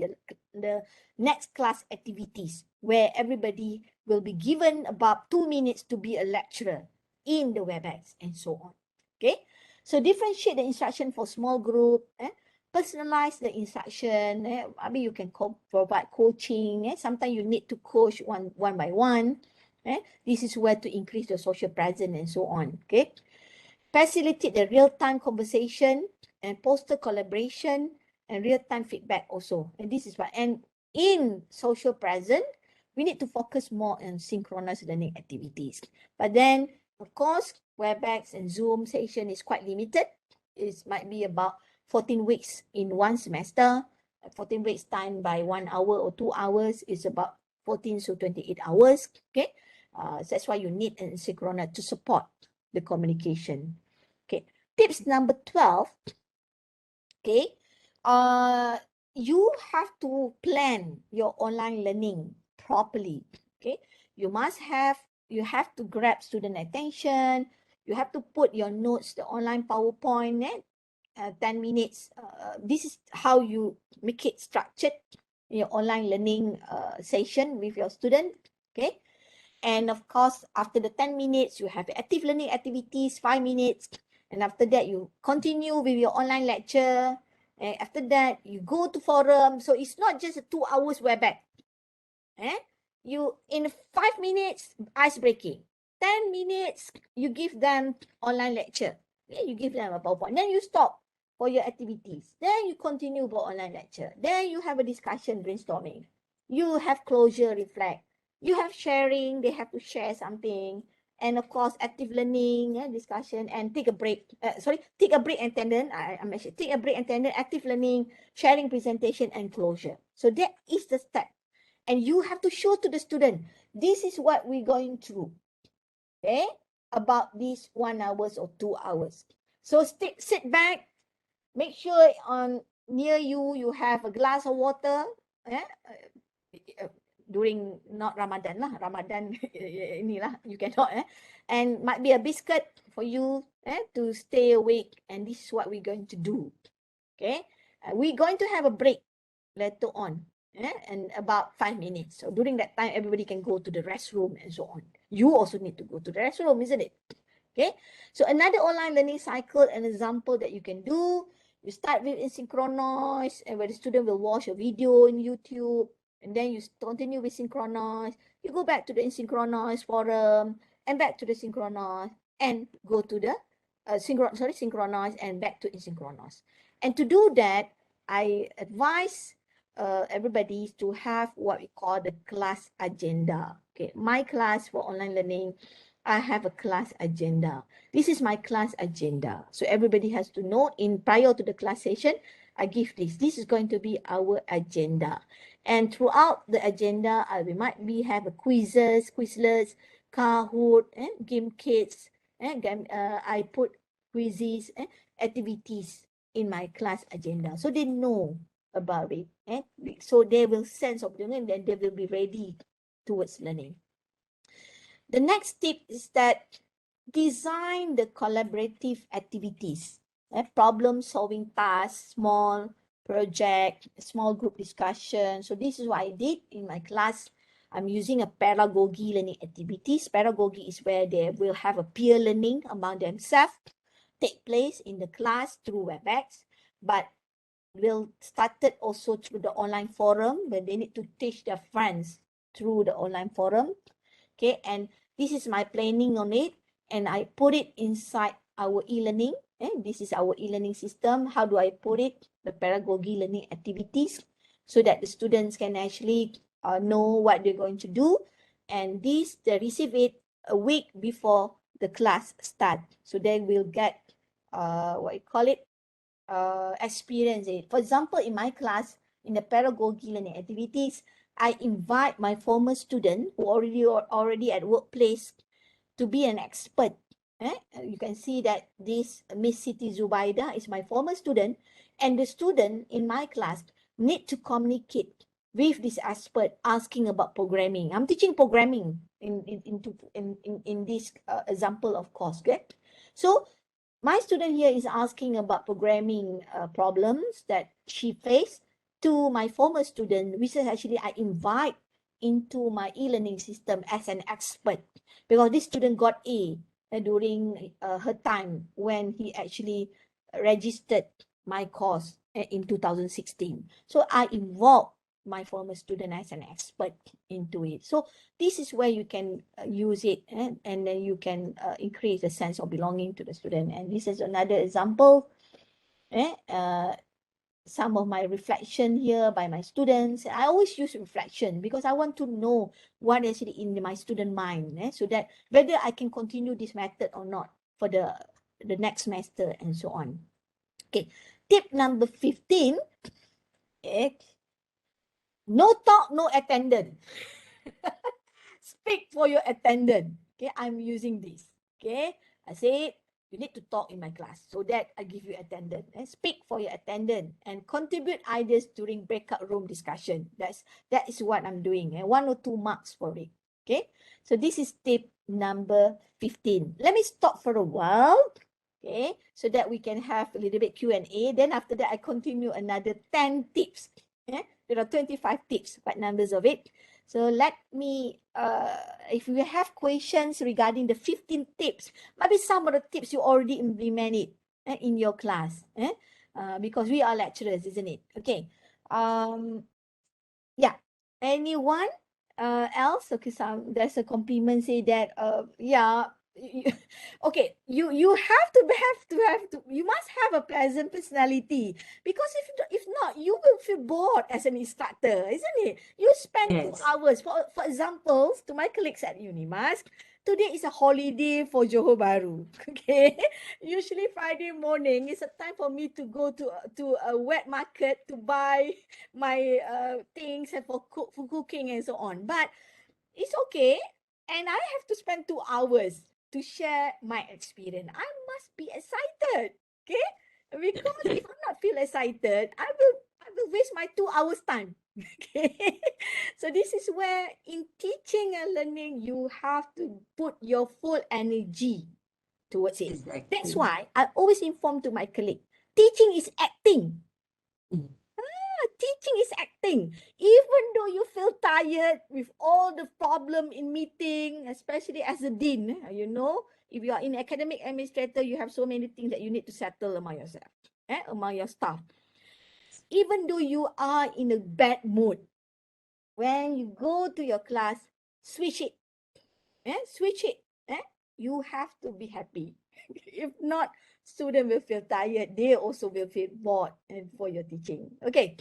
the next class activities, where everybody will be given about 2 minutes to be a lecturer in the WebEx and so on. Okay. So differentiate the instruction for small group. Personalize the instruction. I mean, you can provide coaching. Sometimes you need to coach one by one. This is where to increase the social presence and so on. Okay. Facilitate the real-time conversation and poster collaboration and real-time feedback also. And this is what, and in social presence, we need to focus more on synchronous learning activities. But then, of course, WebEx and Zoom session is quite limited. It might be about 14 weeks in one semester. 14 weeks time by 1 hour or 2 hours is about 14 to 28 hours. Okay. So that's why you need a synchronous to support the communication. Okay. Tips number 12 Okay. You have to plan your online learning properly. Okay. You have to grab student attention. You have to put your notes, the online PowerPoint, 10 minutes. This is how you make it structured, your online learning session with your student. Okay. And of course, after the 10 minutes, you have active learning activities, 5 minutes. And after that, you continue with your online lecture. And after that, you go to forum. So it's not just a 2 hours WebEx. You, in 5 minutes, ice breaking. 10 minutes, you give them online lecture. You give them a PowerPoint. Then you stop for your activities. Then you continue for online lecture. Then you have a discussion, brainstorming. You have closure, reflect. You have sharing, they have to share something. And of course, active learning, discussion, and take a break. Take a break and tendon. I mentioned, take a break and tendon, active learning, sharing, presentation, and closure. So that is the step. And you have to show to the student, this is what we're going through, okay, about these 1 hour or 2 hours. So sit back, make sure near you, you have a glass of water, during not Ramadan lah, Ramadan inilah, you cannot, and might be a biscuit for you to stay awake, and this is what we're going to do, okay. We're going to have a break later on, and about 5 minutes. So during that time, everybody can go to the restroom and so on. You also need to go to the restroom, isn't it? Okay. So another online learning cycle, an example that you can do, you start with Synchronized, and where the student will watch a video in YouTube, and then you continue with Synchronized. You go back to the Synchronized forum, and back to the Synchronized, and go to the Synchronized, and back to Asynchronized. And to do that, I advise everybody to have what we call the class agenda. Okay, my class for online learning, I have a class agenda. This is my class agenda. So everybody has to know prior to the class session, I give this. This is going to be our agenda. And throughout the agenda, we might have a quizzes, Quizlets, Kahoot, game kits. I put quizzes, activities in my class agenda. So they know about it. So they will sense of learning, and then they will be ready towards learning. The next tip is that design the collaborative activities, problem solving tasks, small project, small group discussion. So this is what I did in my class. I'm using a pedagogy learning activities. Pedagogy is where they will have a peer learning among themselves, take place in the class through WebEx, but will started also through the online forum, where they need to teach their friends through the online forum. Okay, and this is my planning on it, and I put it inside our e-learning. This is our e-learning system. How do I put it? The pedagogy learning activities, so that the students can actually know what they're going to do, and this they receive it a week before the class start, so they will get experience it. For example, in my class, in the pedagogy learning activities, I invite my former student who already at workplace to be an expert. You can see that this Miss Siti Zubaida is my former student, and the student in my class need to communicate with this expert asking about programming. I'm teaching programming in this example of course. Okay? So my student here is asking about programming problems that she faced to my former student, which is actually I invite into my e-learning system as an expert, because this student got A during her time when he actually registered my course in 2016. So I involved my former student as an expert into it. So this is where you can use it, and then you can increase the sense of belonging to the student. And this is another example. Some of my reflection here by my students. I always use reflection because I want to know what is in my student mind, so that whether I can continue this method or not for the next semester and so on. Okay, tip number 15. No talk, no attendance. Speak for your attendant. Okay, I'm using this. Okay, I say You need to talk in my class so that I give you attendance and speak for your attendance and contribute ideas during breakout room discussion. That is what I'm doing, and 1 or 2 marks for it. Okay, so this is tip number 15. Let me stop for a while, okay, so that we can have a little bit Q&A. Then after that, I continue another 10 tips. There are 25 tips, what numbers of it. So let me, if you have questions regarding the 15 tips, maybe some of the tips you already implemented in your class, because we are lecturers, isn't it? Okay. Yeah. Anyone else? Okay, there's a compliment say that yeah. Okay, you you must have a pleasant personality, because if not, you will feel bored as an instructor, isn't it? You spend 2 Yes. hours. For example, to my colleagues at UNIMAS, today is a holiday for Johor Bahru. Okay, usually Friday morning is a time for me to go to a wet market to buy my things and for cooking and so on. But it's okay, and I have to spend 2 hours to share my experience. I must be excited, okay? Because if I'm not feel excited, I will waste my 2 hours time. Okay, so this is where in teaching and learning you have to put your full energy towards it. That's Exactly. why I always inform to my colleague, teaching is acting. Mm. Teaching is acting. Even though you feel tired with all the problem in meeting, especially as a dean, if you are in academic administrator, you have so many things that you need to settle among yourself, among your staff. Even though you are in a bad mood, when you go to your class, switch it. Switch it. You have to be happy. If not, student will feel tired. They also will feel bored and for your teaching. Okay.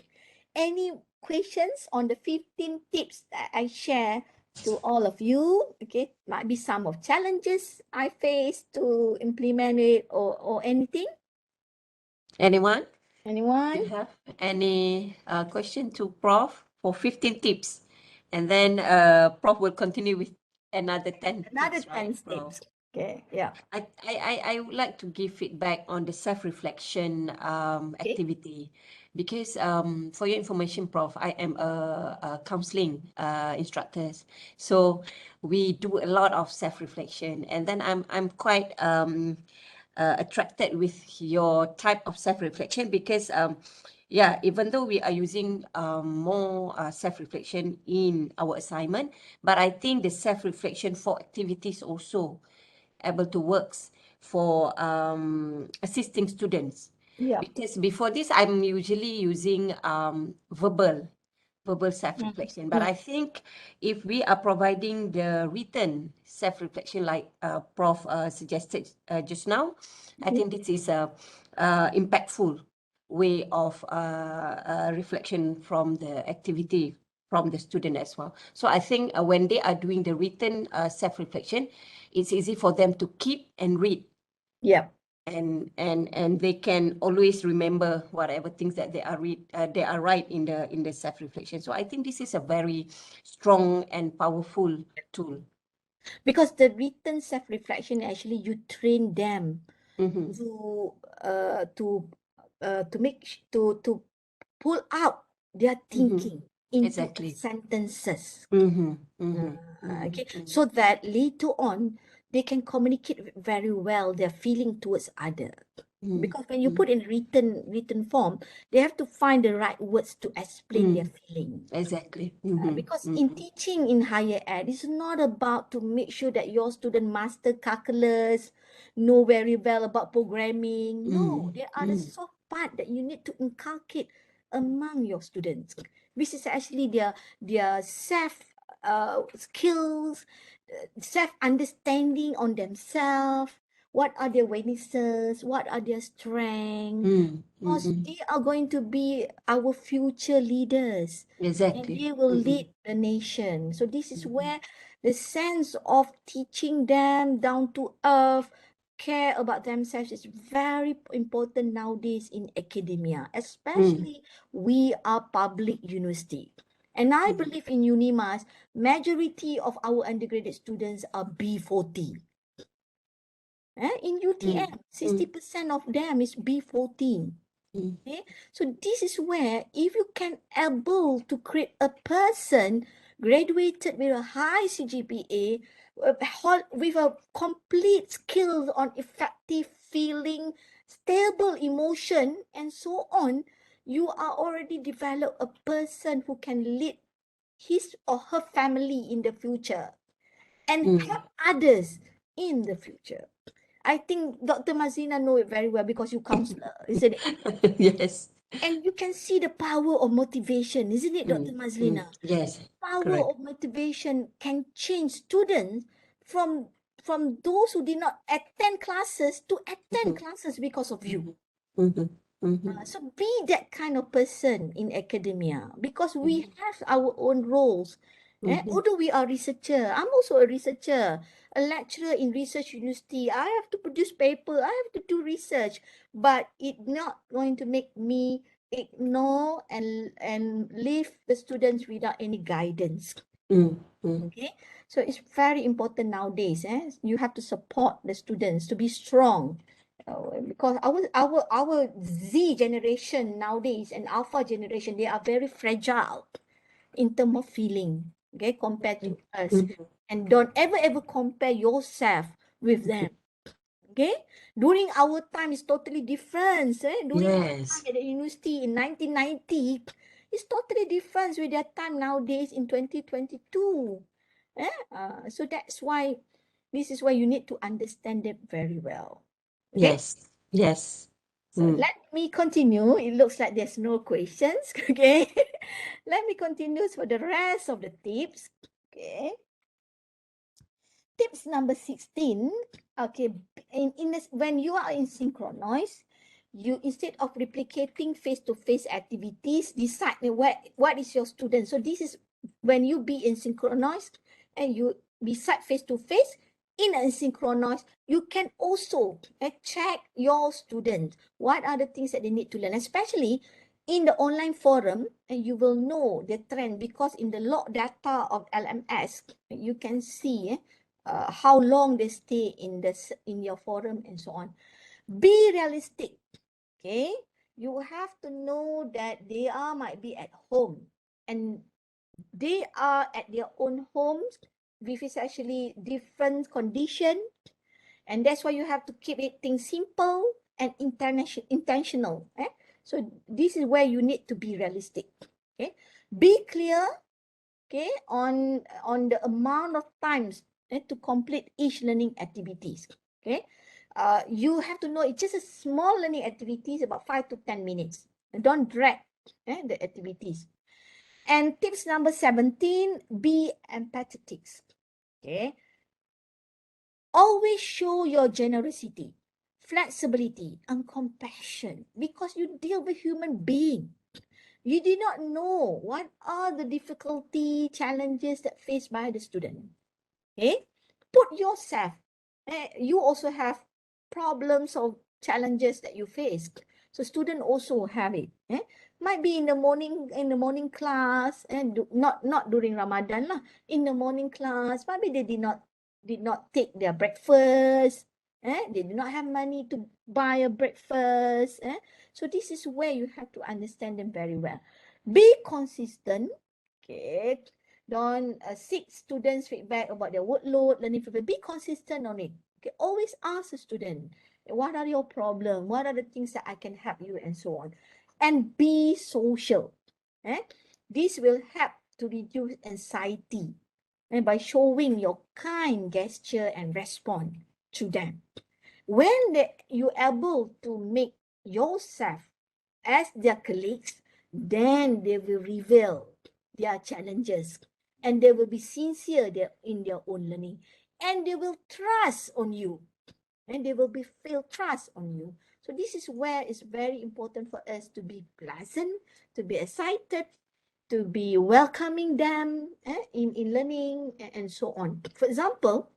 Any questions on the 15 tips that I share to all of you? Okay. Might be some of challenges I face to implement it or anything. Anyone? Anyone? You have any question to Prof for 15 tips? And then Prof will continue with another 10 Another tips, 10 right, Prof? tips. Okay. Yeah. I would like to give feedback on the self-reflection Okay. activity, because for your information, Prof, I am a counseling instructor. So we do a lot of self-reflection, and then I'm quite attracted with your type of self-reflection, because yeah, even though we are using more self-reflection in our assignment, but I think the self-reflection for activities also able to works for assisting students. Yeah. Because before this, I'm usually using verbal self-reflection. But I think if we are providing the written self-reflection, like Prof suggested just now, I think this is a impactful way of reflection from the activity from the student as well. So I think when they are doing the written self-reflection, it's easy for them to keep and read, Yeah. and they can always remember whatever things that they are right in the self-reflection. So I think this is a very strong and powerful tool. Because the written self-reflection, actually you train them Mm-hmm. to to pull out their Mm-hmm. thinking into Exactly. sentences. Mm-hmm. Mm-hmm. Mm-hmm. Okay, Mm-hmm. so that later on they can communicate very well their feeling towards other. Because when you Mm-hmm. put in written form, they have to find the right words to explain their feeling. Exactly. Mm-hmm. Because in Mm-hmm. teaching in higher ed, it's not about to make sure that your student master calculus, know very well about programming. No, there are the Mm-hmm. soft part that you need to inculcate among your students. This is actually their self skills, self understanding on themselves. What are their weaknesses? What are their strengths? Because Mm-hmm. they are going to be our future leaders and Exactly. they will Mm-hmm. lead the nation. So this is Mm-hmm. where the sense of teaching them down to earth, care about themselves is very important nowadays in academia, especially we are public university. And I believe in UNIMAS, majority of our undergraduate students are B40. In UTM, 60% of them is B14. Okay, so this is where if you can able to create a person graduated with a high CGPA, with a complete skill on effective feeling, stable emotion, and so on, you are already developed a person who can lead his or her family in the future and help others in the future. I think Dr. Mazina know it very well because you counselor, isn't it? Yes. And you can see the power of motivation, isn't it, Dr. Mazlina? Yes, Power correct. of motivation can change students from those who did not attend classes to attend classes because of you. So be that kind of person in academia because we have our own roles. Although we are researcher, I'm also a researcher, a lecturer in research university. I have to produce paper, I have to do research, but it's not going to make me ignore and leave the students without any guidance. Okay, so it's very important nowadays. You have to support the students to be strong. Because our Z generation nowadays and Alpha generation, they are very fragile in terms of feeling, okay, compared to us. And don't ever compare yourself with them. Okay, during our time is totally different. During our time Yes. at the university in 1990, it's totally different with their time nowadays in 2022. So that's why this is why you need to understand them very well. Okay, Yes. Yes. so let me continue. It looks like there's no questions. Okay, let me continue for the rest of the tips. Okay. Tips number 16, okay, when you are in synchronized, you instead of replicating face-to-face activities, decide what is your student. So this is when you be in synchronized and you beside face-to-face, in asynchronous, you can also check your students. What are the things that they need to learn, especially in the online forum, and you will know the trend because in the log data of LMS, you can see how long they stay in your forum and so on. Be realistic, okay? You have to know that they might be at home and they are at their own homes, which is actually different condition, and that's why you have to keep it things simple and intentional. So this is where you need to be realistic. Okay, be clear, okay, on the amount of times to complete each learning activities. Okay, you have to know it's just a small learning activities, about 5 to 10 minutes. Don't drag the activities. And tips number 17, be empathetic. Okay, always show your generosity, flexibility, and compassion because you deal with human being. You do not know what are the difficulty, challenges that faced by the student. Okay, put yourself. You also have problems or challenges that you face. So student also have it. Might be in the morning class, and not during Ramadan lah. In the morning class, maybe they did not take their breakfast. They do not have money to buy a breakfast. So this is where you have to understand them very well. Be consistent. Okay, don't seek students' feedback about their workload, learning feedback. Be consistent on it. Okay, always ask the student, what are your problems? What are the things that I can help you, and so on. And be social. This will help to reduce anxiety, and by showing your kind gesture and respond to them. When you're able to make yourself as their colleagues, then they will reveal their challenges and they will be sincere in their own learning, and they will trust on you, and they will be feel trust on you. So this is where it's very important for us to be pleasant, to be excited, to be welcoming them in learning and so on. For example,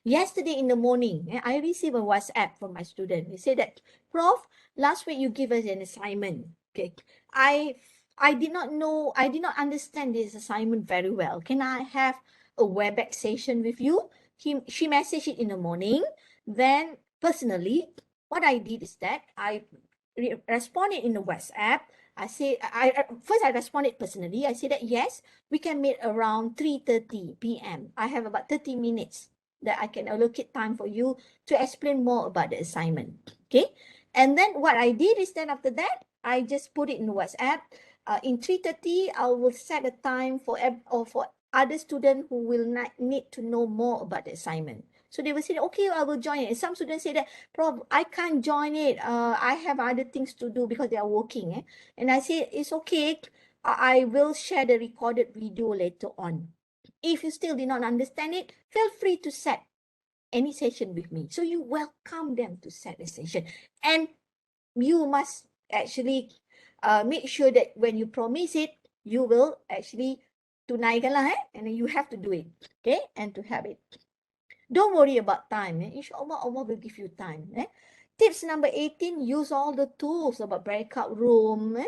yesterday in the morning, I received a WhatsApp from my student. He said that, Prof, last week you give us an assignment. Okay, I did not know, I did not understand this assignment very well. Can I have a WebEx session with you? She messaged it in the morning. Then personally, what I did is that I responded in the WhatsApp. I say, first I responded personally. I said that yes, we can meet around 3:30 p.m. I have about 30 minutes that I can allocate time for you to explain more about the assignment. Okay. And then what I did is then after that, I just put it in WhatsApp. In 3:30, I will set a time for for other students who will need to know more about the assignment. So they will say, okay, I will join it. Some students say that, Prof, I can't join it. I have other things to do because they are working. And I say, it's okay. I will share the recorded video later on. If you still did not understand it, feel free to set any session with me. So you welcome them to set a session. And you must actually make sure that when you promise it, you will actually tunaikanlah, and then you have to do it, okay, and to have it. Don't worry about time. Inshallah, Allah will give you time. Tips number 18, use all the tools about breakout room,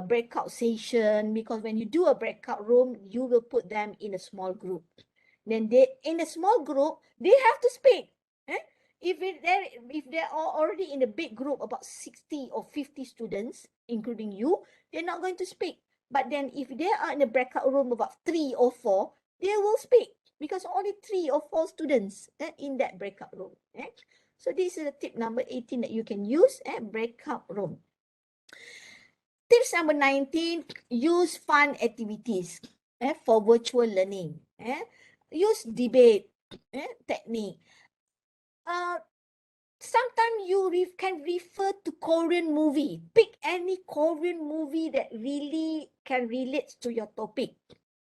breakout session, because when you do a breakout room, you will put them in a small group. Then in a small group, they have to speak. If they're already in a big group, about 60 or 50 students, including you, they're not going to speak. But then if they are in a breakout room about 3 or 4, they will speak because only 3 or 4 students in that breakout room. So this is a tip number 18 that you can use breakout room. Tips number 19, use fun activities for virtual learning. Use debate technique. Sometimes you can refer to Korean movie. Pick any Korean movie that really can relate to your topic.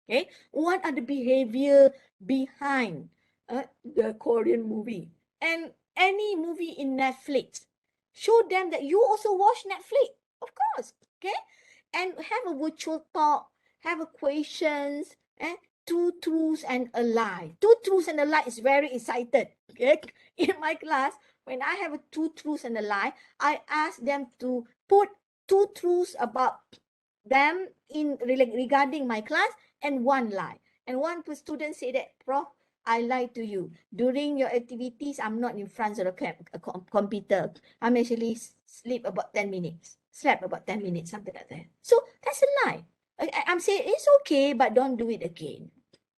Okay, what are the behavior behind the Korean movie? And any movie in Netflix, show them that you also watch Netflix, of course. Okay, and have a virtual talk, have a questions, two truths and a lie. Two truths and a lie is very excited. Okay, in my class, when I have a two truths and a lie, I ask them to put two truths about them in regarding my class and one lie. And one student say that, Prof, I lied to you. During your activities, I'm not in front of the computer. I'm actually slept about 10 minutes, something like that. So that's a lie. I'm saying it's okay, but don't do it again.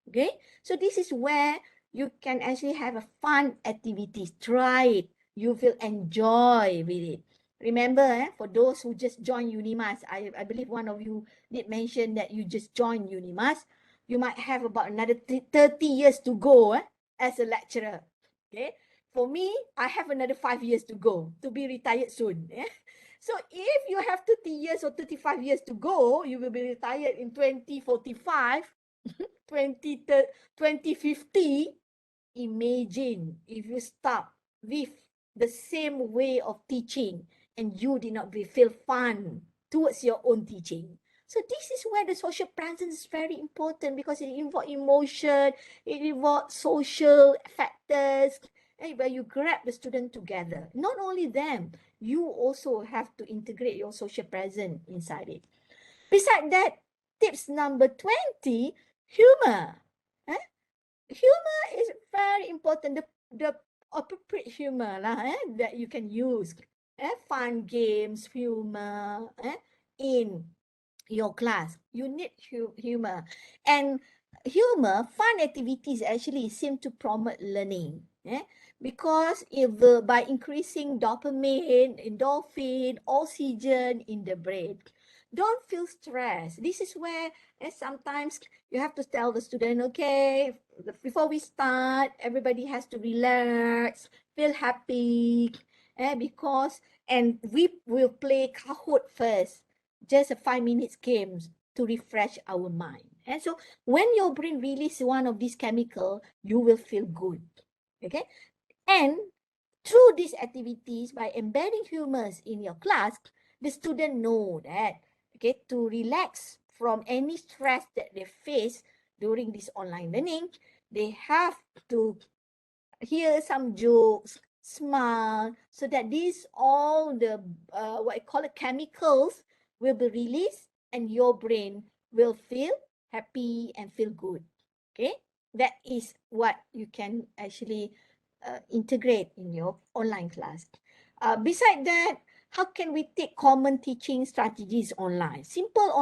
Okay? So this is where you can actually have a fun activities. Try it. You will enjoy with it. Remember, for those who just joined UNIMAS, I believe one of you did mention that you just joined UNIMAS. You might have about another 30 years to go as a lecturer. Okay? For me, I have another 5 years to go to be retired soon. So if you have 30 years or 35 years to go, you will be retired in 2045, 2050. Imagine if you start with the same way of teaching and you did not feel fun towards your own teaching. So this is where the social presence is very important because it involves emotion, it involves social factors, where you grab the student together. Not only them, you also have to integrate your social presence inside it. Besides that, tips number 20, humor. Humor is very important. The appropriate humor that you can use. Fun games, humor in your class. You need humor. And humor, fun activities actually seem to promote learning. Because by increasing dopamine, endorphin, oxygen in the brain. Don't feel stressed. This is where sometimes you have to tell the student, okay, before we start, everybody has to relax, feel happy, and we will play Kahoot first, just a 5 minutes game to refresh our mind. And so when your brain releases one of these chemicals, you will feel good. Okay, and through these activities, by embedding humors in your class, the student know that, okay, to relax from any stress that they face during this online learning, they have to hear some jokes, smile, so that these all the what I call it chemicals will be released and your brain will feel happy and feel good. Okay, that is what you can actually integrate in your online class. Beside that, how can we take common teaching strategies online? Simple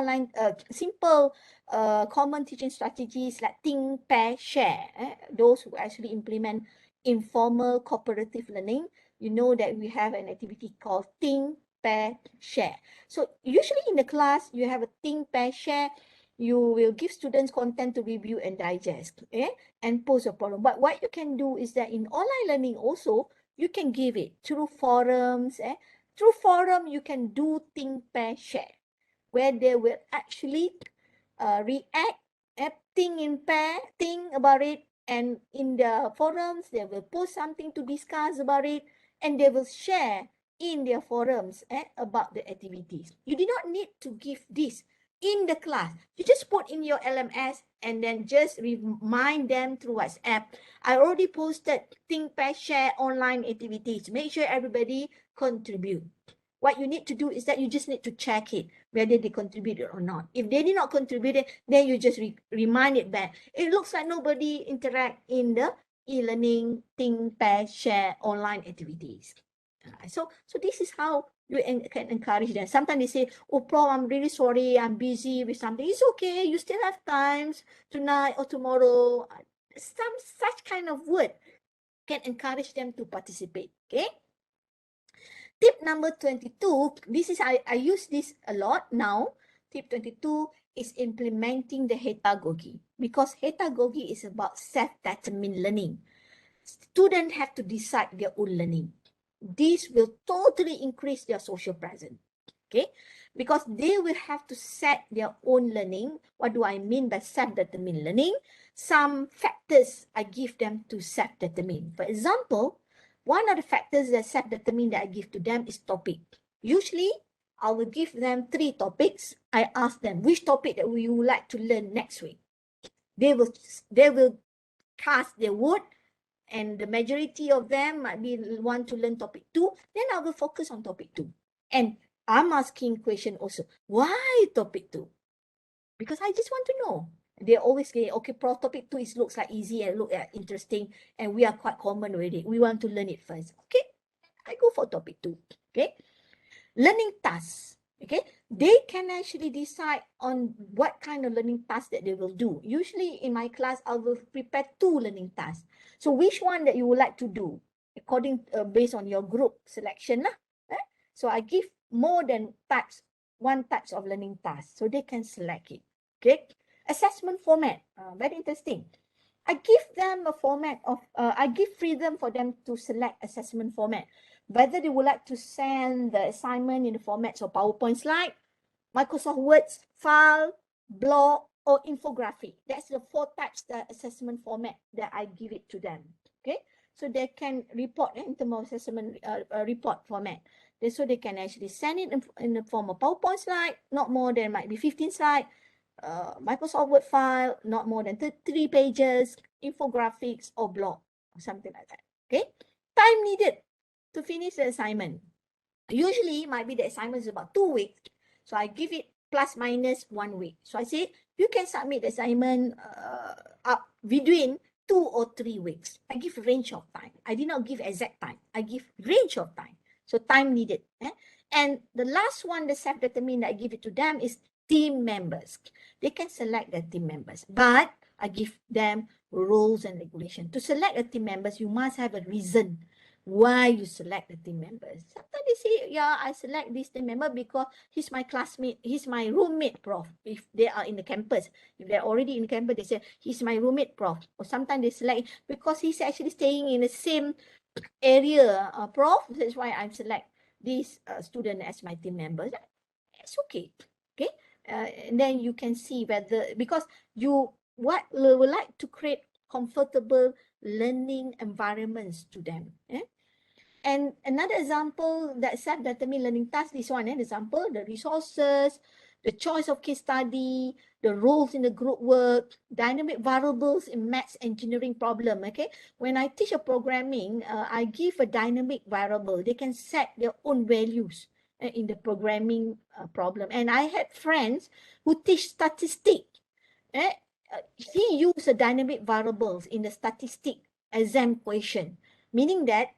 common teaching strategies like think, pair, share. Those who actually implement informal cooperative learning, you know that we have an activity called think, pair, share. So usually in the class, you have a think, pair, share. You will give students content to review and digest, and pose a problem. But what you can do is that in online learning also, you can give it through forums. Through forum, you can do think, pair, share, where they will actually react, think in pair, think about it, and in the forums, they will post something to discuss about it, and they will share in their forums about the activities. You do not need to give this in the class. You just put in your LMS and then just remind them through WhatsApp. I already posted think, pair, share online activities. Make sure everybody contribute. What you need to do is that you just need to check it, whether they contributed or not. If they did not contribute, then you just remind it back. It looks like nobody interact in the e-learning, think, pair, share online activities. So this is how you can encourage them. Sometimes they say, oh, Prof, I'm really sorry, I'm busy with something. It's okay, you still have times tonight or tomorrow. Some such kind of word can encourage them to participate, okay? Tip number 22, I use this a lot now. Tip 22 is implementing the pedagogy, because pedagogy is about self-determined learning. Students have to decide their own learning. This will totally increase their social presence, okay? Because they will have to set their own learning. What do I mean by self-determined learning? Some factors I give them to self-determine. For example, one of the factors that self-determine that I give to them is topic. Usually, I will give them 3 topics. I ask them, which topic that you would like to learn next week? They will cast their vote, and the majority of them might be want to learn topic 2. Then I will focus on topic 2. And I'm asking question also, why topic 2? Because I just want to know. They always say, okay, Prof, topic 2 looks like easy and look like interesting, and we are quite common with it. We want to learn it first. Okay, I go for topic 2. Okay, learning tasks. Okay, they can actually decide on what kind of learning tasks that they will do. Usually in my class, I will prepare 2 learning tasks. So which one that you would like to do according based on your group selection lah. So I give more than one types of learning tasks, so they can select it. Okay, assessment format, very interesting. I give them a format of, I give freedom for them to select assessment format, whether they would like to send the assignment in the formats of PowerPoint slide, Microsoft Words file, blog, or infographic. That's the 4 types the assessment format that I give it to them. Okay, so they can report in terms of assessment report format. So they can actually send it in the form of PowerPoint slide, not more than might be 15 slides, Microsoft Word file, not more than 3 pages, infographics or blog, or something like that. Okay, time needed to finish the assignment. Usually might be the assignment is about 2 weeks. So I give it plus minus 1 week. So I say you can submit the assignment up between 2 or 3 weeks. I give range of time. I did not give exact time. I give range of time. So time needed. And the last one, the self-determined that I give it to them is team members. They can select their team members, but I give them rules and regulations. To select the team members, you must have a reason why you select the team members. Sometimes they say, yeah, I select this team member because he's my classmate, he's my roommate, Prof. If they are in the campus, if they're already in the campus, they say, he's my roommate, Prof. Or sometimes they select because he's actually staying in the same area, Prof. That's why I select this student as my team member. It's okay, okay? And then you can see whether, because you would like to create comfortable learning environments to them. And another example that self-determined learning task, this one, example, the resources, the choice of case study, the roles in the group work, dynamic variables in maths engineering problem, okay? When I teach a programming, I give a dynamic variable. They can set their own values in the programming problem. And I had friends who teach statistics. He used a dynamic variables in the statistic exam question. meaning that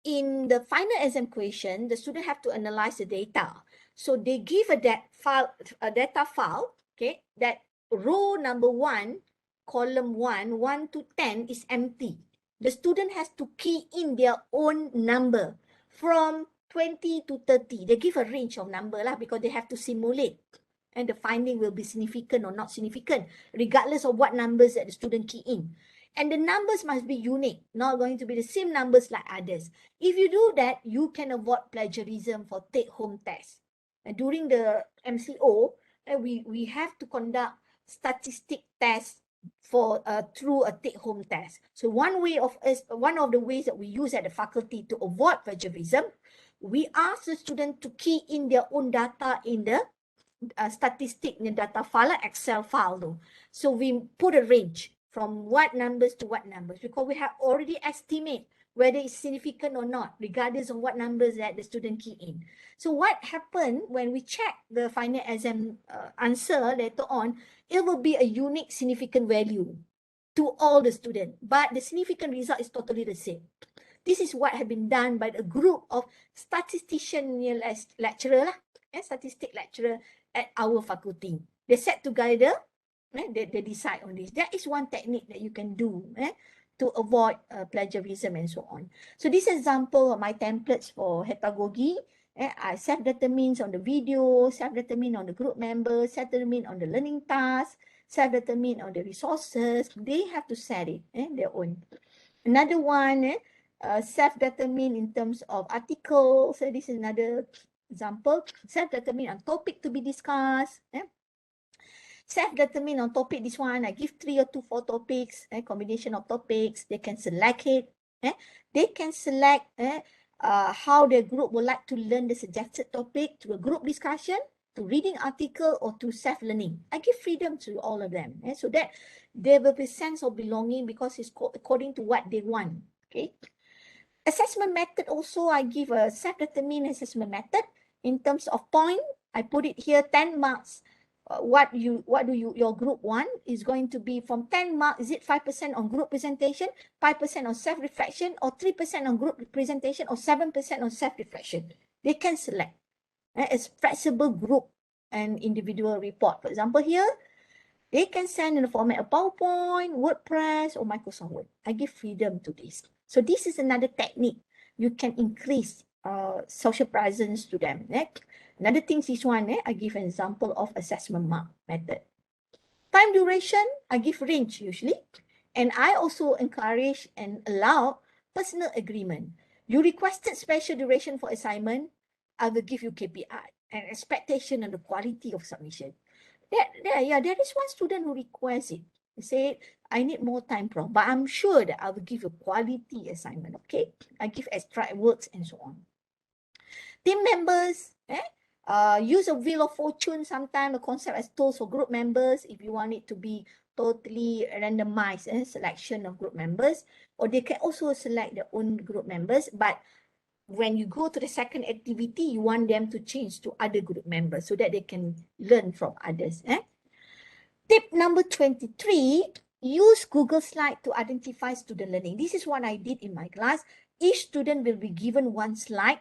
in the final exam question, the student have to analyze the data. So they give a data file, okay, that row number 1, column 1, 1 to 10 is empty. The student has to key in their own number from 20 to 30. They give a range of number lah because they have to simulate. And the finding will be significant or not significant, regardless of what numbers that the student key in. And the numbers must be unique, not going to be the same numbers like others. If you do that, you can avoid plagiarism for take-home tests. And during the MCO, we have to conduct statistic tests for through a take-home test. So one of the ways that we use at the faculty to avoid plagiarism, we ask the student to key in their own data in the statistic in the data file, Excel file though. So we put a range from what numbers to what numbers, because we have already estimate whether it's significant or not, regardless of what numbers that the student key in. So what happened when we check the final exam answer later on, it will be a unique significant value to all the students, but the significant result is totally the same. This is what has been done by a group of statistician lecturer, statistic lecturer at our faculty. They sat together, they decide on this. That is one technique that you can do to avoid plagiarism and so on. So this example of my templates for pedagogy, I self-determine on the video, self-determine on the group members, self-determine on the learning task, self-determine on the resources. They have to set it, their own. Another one, self-determine in terms of articles. So this is another example. Self-determine on topic to be discussed. Self-determine on topic, this one, I give 3 or 2, 4 topics, combination of topics. They can select it. They can select how the group would like to learn the suggested topic through a group discussion, to reading article, or to self-learning. I give freedom to all of them, so that there will be sense of belonging because it's according to what they want. Okay. Assessment method also, I give a self-determined assessment method in terms of point. I put it here 10 marks. What do your group want is going to be from 10 marks. Is it 5% on group presentation, 5% on self-reflection, or 3% on group presentation, or 7% on self-reflection? They can select. It's flexible group and individual report. For example, here, they can send in the format of PowerPoint, WordPress, or Microsoft Word. I give freedom to this. So this is another technique. You can increase social presence to them. Another thing, this one, I give an example of assessment mark method. Time duration, I give range usually. And I also encourage and allow personal agreement. You requested special duration for assignment, I will give you KPI and expectation on the quality of submission. There is one student who requests it. He said, I need more time, Prof, but I'm sure that I will give you quality assignment, okay? I give extra works and so on. Team members, use a wheel of fortune sometimes, a concept as tools for group members if you want it to be totally randomized selection of group members, or they can also select their own group members, but when you go to the second activity, you want them to change to other group members so that they can learn from others. Tip number 23, use Google Slide to identify student learning. This is what I did in my class. Each student will be given one slide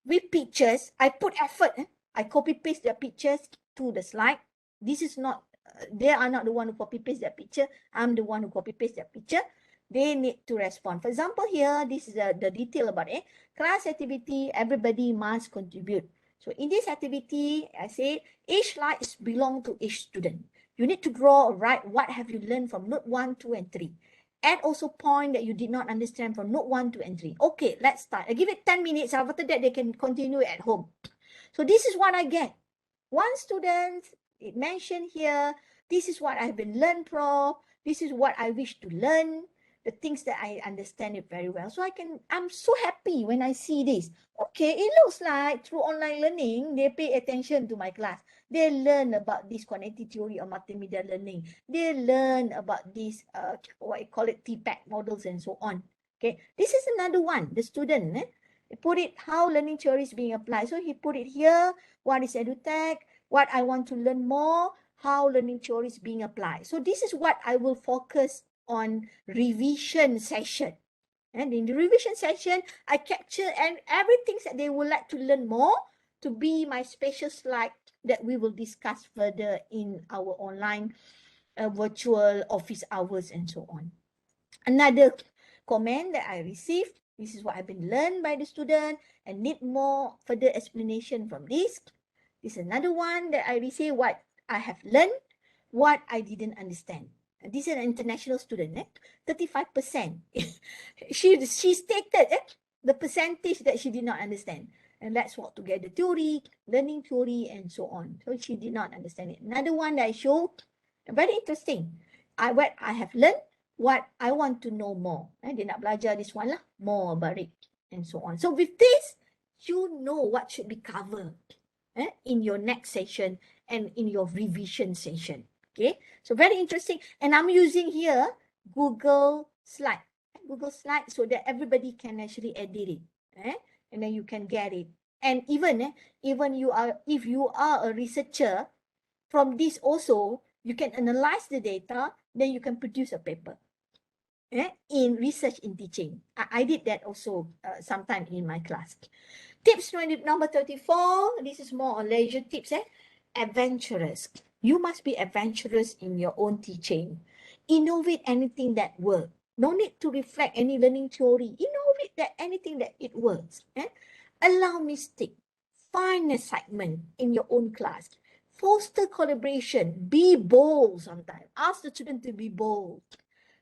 with pictures. I put effort. I copy paste their pictures to the slide. This is not, they are not the one who copy paste their picture. I'm the one who copy paste their picture. They need to respond. For example, here, this is the detail about it. Class activity, everybody must contribute. So in this activity, I say each slide is belong to each student. You need to draw or write what have you learned from note 1, 2, and 3. Add also point that you did not understand from note 1, 2, and 3. Okay, let's start. I give it 10 minutes. After that, they can continue at home. So this is what I get. One student, it mentioned here, this is what I've been learned, Prof. This is what I wish to learn. The things that I understand it very well. So I'm so happy when I see this. Okay, it looks like through online learning, they pay attention to my class. They learn about this cognitive theory of multimedia learning. They learn about this, what I call it, TPAC models and so on. Okay, this is another one, the student, he put it, how learning theory is being applied. So he put it here, what is EduTech, what I want to learn more, how learning theory is being applied. So this is what I will focus on revision session. And in the revision session, I capture and everything that they would like to learn more to be my special slide that we will discuss further in our online virtual office hours and so on. Another comment that I received, this is what I've been learned by the student and need more further explanation from this. This is another one that I received, what I have learned, what I didn't understand. And this is an international student, 35%. she stated the percentage that she did not understand. And let's walk together theory, learning theory, and so on. So she did not understand it. Another one that I showed, very interesting. What I have learned, what I want to know more. Dia nak belajar this one lah, more about it, and so on. So with this, you know what should be covered in your next session and in your revision session. Okay, so very interesting. And I'm using here Google Slide. Google Slide so that everybody can actually edit it. And then you can get it. And even if you are a researcher, from this also, you can analyze the data, then you can produce a paper in research in teaching. I did that also sometime in my class. Tips number 34, this is more on leisure tips. Adventurous. You must be adventurous in your own teaching. Innovate anything that works. No need to reflect any learning theory. Innovate anything that it works. Allow mistake. Find excitement in your own class. Foster collaboration. Be bold sometimes. Ask the student to be bold.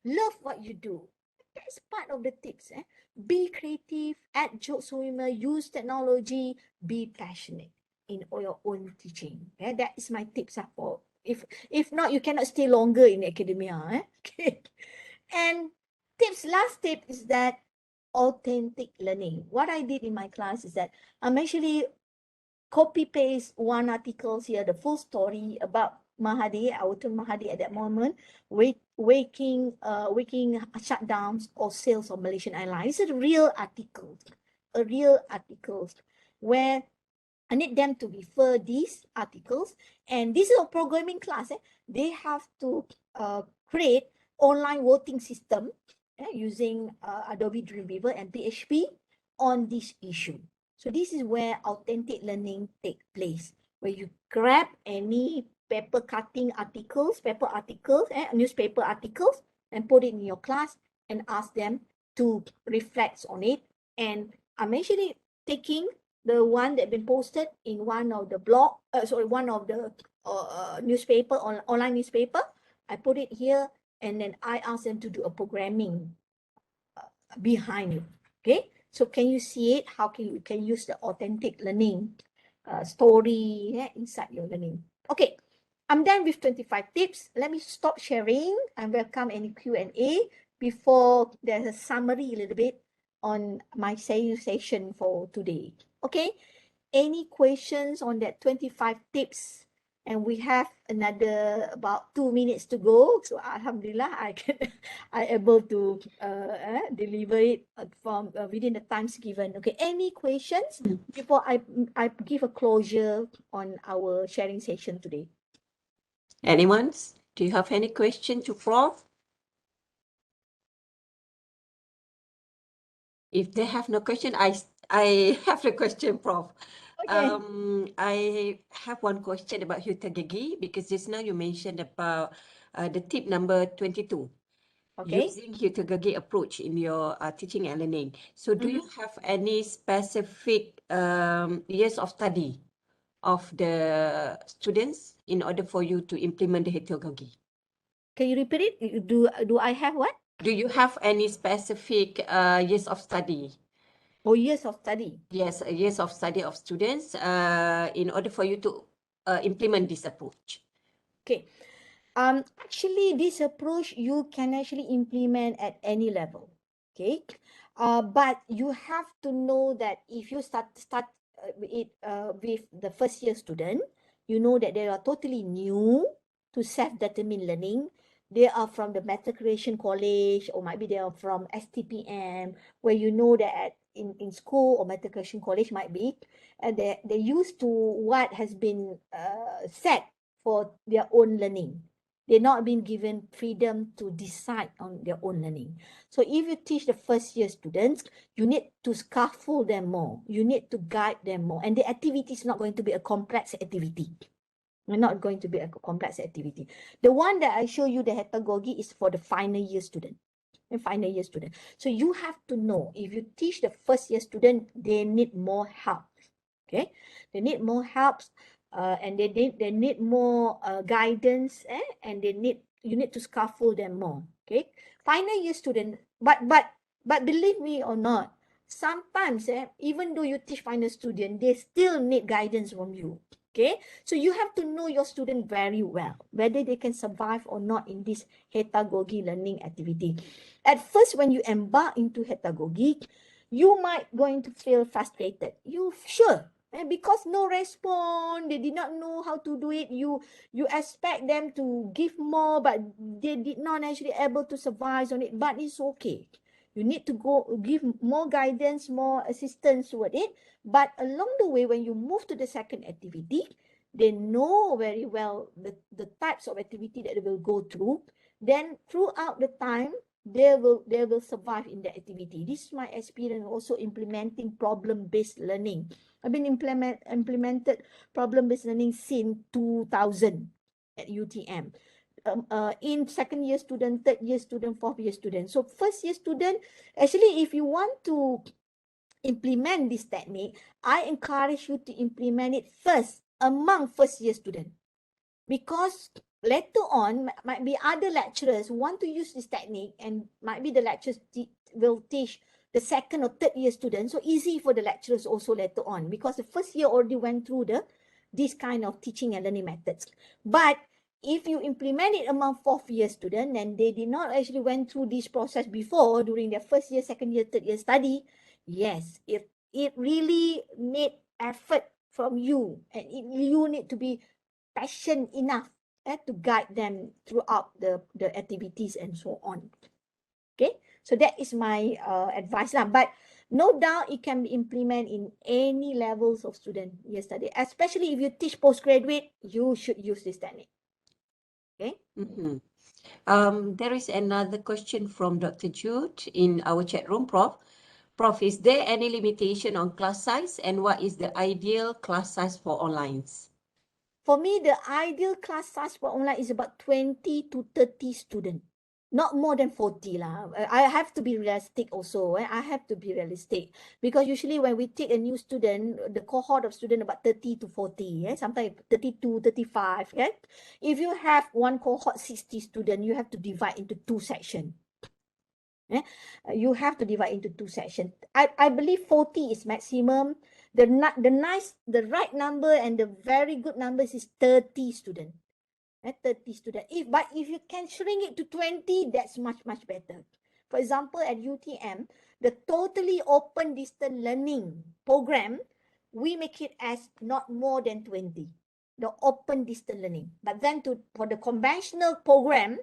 Love what you do. That's part of the tips. Be creative, add jokes, humor, use technology, be passionate in your own teaching. That is my tips for. If not, you cannot stay longer in academia. Okay. And last tip is that authentic learning. What I did in my class is that I'm actually copy paste one article here, the full story about Mahathir, Autumn Mahathir at that moment, waking shutdowns or sales of Malaysian Airlines. It's a real article where I need them to refer these articles. And this is a programming class. They have to create online voting system using Adobe Dreamweaver and PHP on this issue. So this is where authentic learning takes place, where you grab any paper articles, newspaper articles, and put it in your class and ask them to reflect on it. And I'm actually taking the one that been posted in one of the newspaper, online newspaper. I put it here, and then I ask them to do a programming behind it. Okay. So can you see it? How you can use the authentic learning story inside your learning? Okay, I'm done with 25 tips. Let me stop sharing and welcome any Q&A before there's a summary a little bit on my session for today. Okay, any questions on that 25 tips? And we have another about 2 minutes to go. So Alhamdulillah, I able to deliver it from within the times given. Okay, any questions before I give a closure on our sharing session today? Anyone? Do you have any question to Prof? If they have no question, I have a question, Prof. Okay. I have one question about Teknologi, because just now you mentioned about the tip number 22. Okay. Using Teknologi approach in your teaching and learning. So do you have any specific years of study of the students in order for you to implement the Teknologi? Can you repeat it? Do I have what? Do you have any specific years of study? Oh, years of study. Yes, years of study of students in order for you to implement this approach. Okay. Actually, this approach you can actually implement at any level. Okay. But you have to know that if you start it with the first year student, you know that they are totally new to self-determined learning. They are from the matriculation college, or maybe they are from STPM, where you know that in school or matriculation college might be, and they're used to what has been set for their own learning. They're not being given freedom to decide on their own learning. So if you teach the first year students, you need to scaffold them more. You need to guide them more. And the activity is not going to be a complex activity. Not going to be a complex activity. The one that I show you, the pedagogy, is for the final year student. And final year student. So you have to know, if you teach the first year student, they need more help. Okay, they need more help, and they need more guidance, and you need to scaffold them more. Okay, final year student, but believe me or not, sometimes even though you teach final student, they still need guidance from you. Okay, so you have to know your student very well, whether they can survive or not in this pedagogy learning activity. At first, when you embark into pedagogy, you might going to feel frustrated. You sure? Because no response, they did not know how to do it. You expect them to give more, but they did not actually able to survive on it. But it's okay. You need to go give more guidance, more assistance with it. But along the way, when you move to the second activity, they know very well the types of activity that they will go through. Then throughout the time, they will survive in the activity. This is my experience also implementing problem-based learning. I've been implemented problem-based learning since 2000 at UTM. In second year student, third year student, fourth year student. So first year student, actually, if you want to implement this technique, I encourage you to implement it first among first year student, because later on might be other lecturers who want to use this technique, and might be the lecturers will teach the second or third year students. So easy for the lecturers also later on, because the first year already went through this kind of teaching and learning methods. But if you implement it among fourth year students, and they did not actually went through this process before during their first year, second year, third year study, yes, it really need effort from you, and you need to be passionate enough to guide them throughout the activities and so on. Okay, so that is my advice lah. But no doubt it can be implemented in any levels of student year study, especially if you teach postgraduate, you should use this technique. Okay. There is another question from Dr. Jude in our chat room, Prof. Prof, is there any limitation on class size, and what is the ideal class size for online? For me, the ideal class size for online is about 20 to 30 students. Not more than 40 lah. I have to be realistic also. I have to be realistic, because usually when we take a new student, the cohort of student about 30 to 40, sometimes 32, 35. If you have one cohort 60 students, you have to divide into two sections. You have to divide into two sections. I believe 40 is maximum. The right number and the very good numbers is 30 students. 30 students. If you can shrink it to 20, that's much better. For example, at UTM, the totally open distance learning program, we make it as not more than 20. The open distance learning. But then for the conventional program,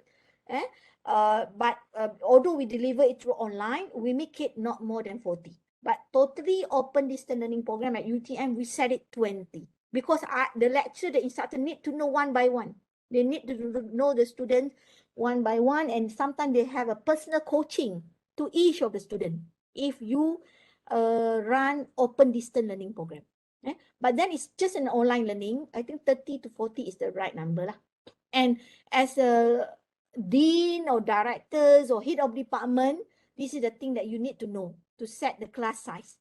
although we deliver it through online, we make it not more than 40. But totally open distance learning program at UTM, we set it 20. Because the lecturer, the instructor need to know one by one. They need to know the students one by one, and sometimes they have a personal coaching to each of the students if you run open distance learning program. But then it's just an online learning. I think 30 to 40 is the right number lah. And as a dean or directors or head of department, this is the thing that you need to know to set the class size.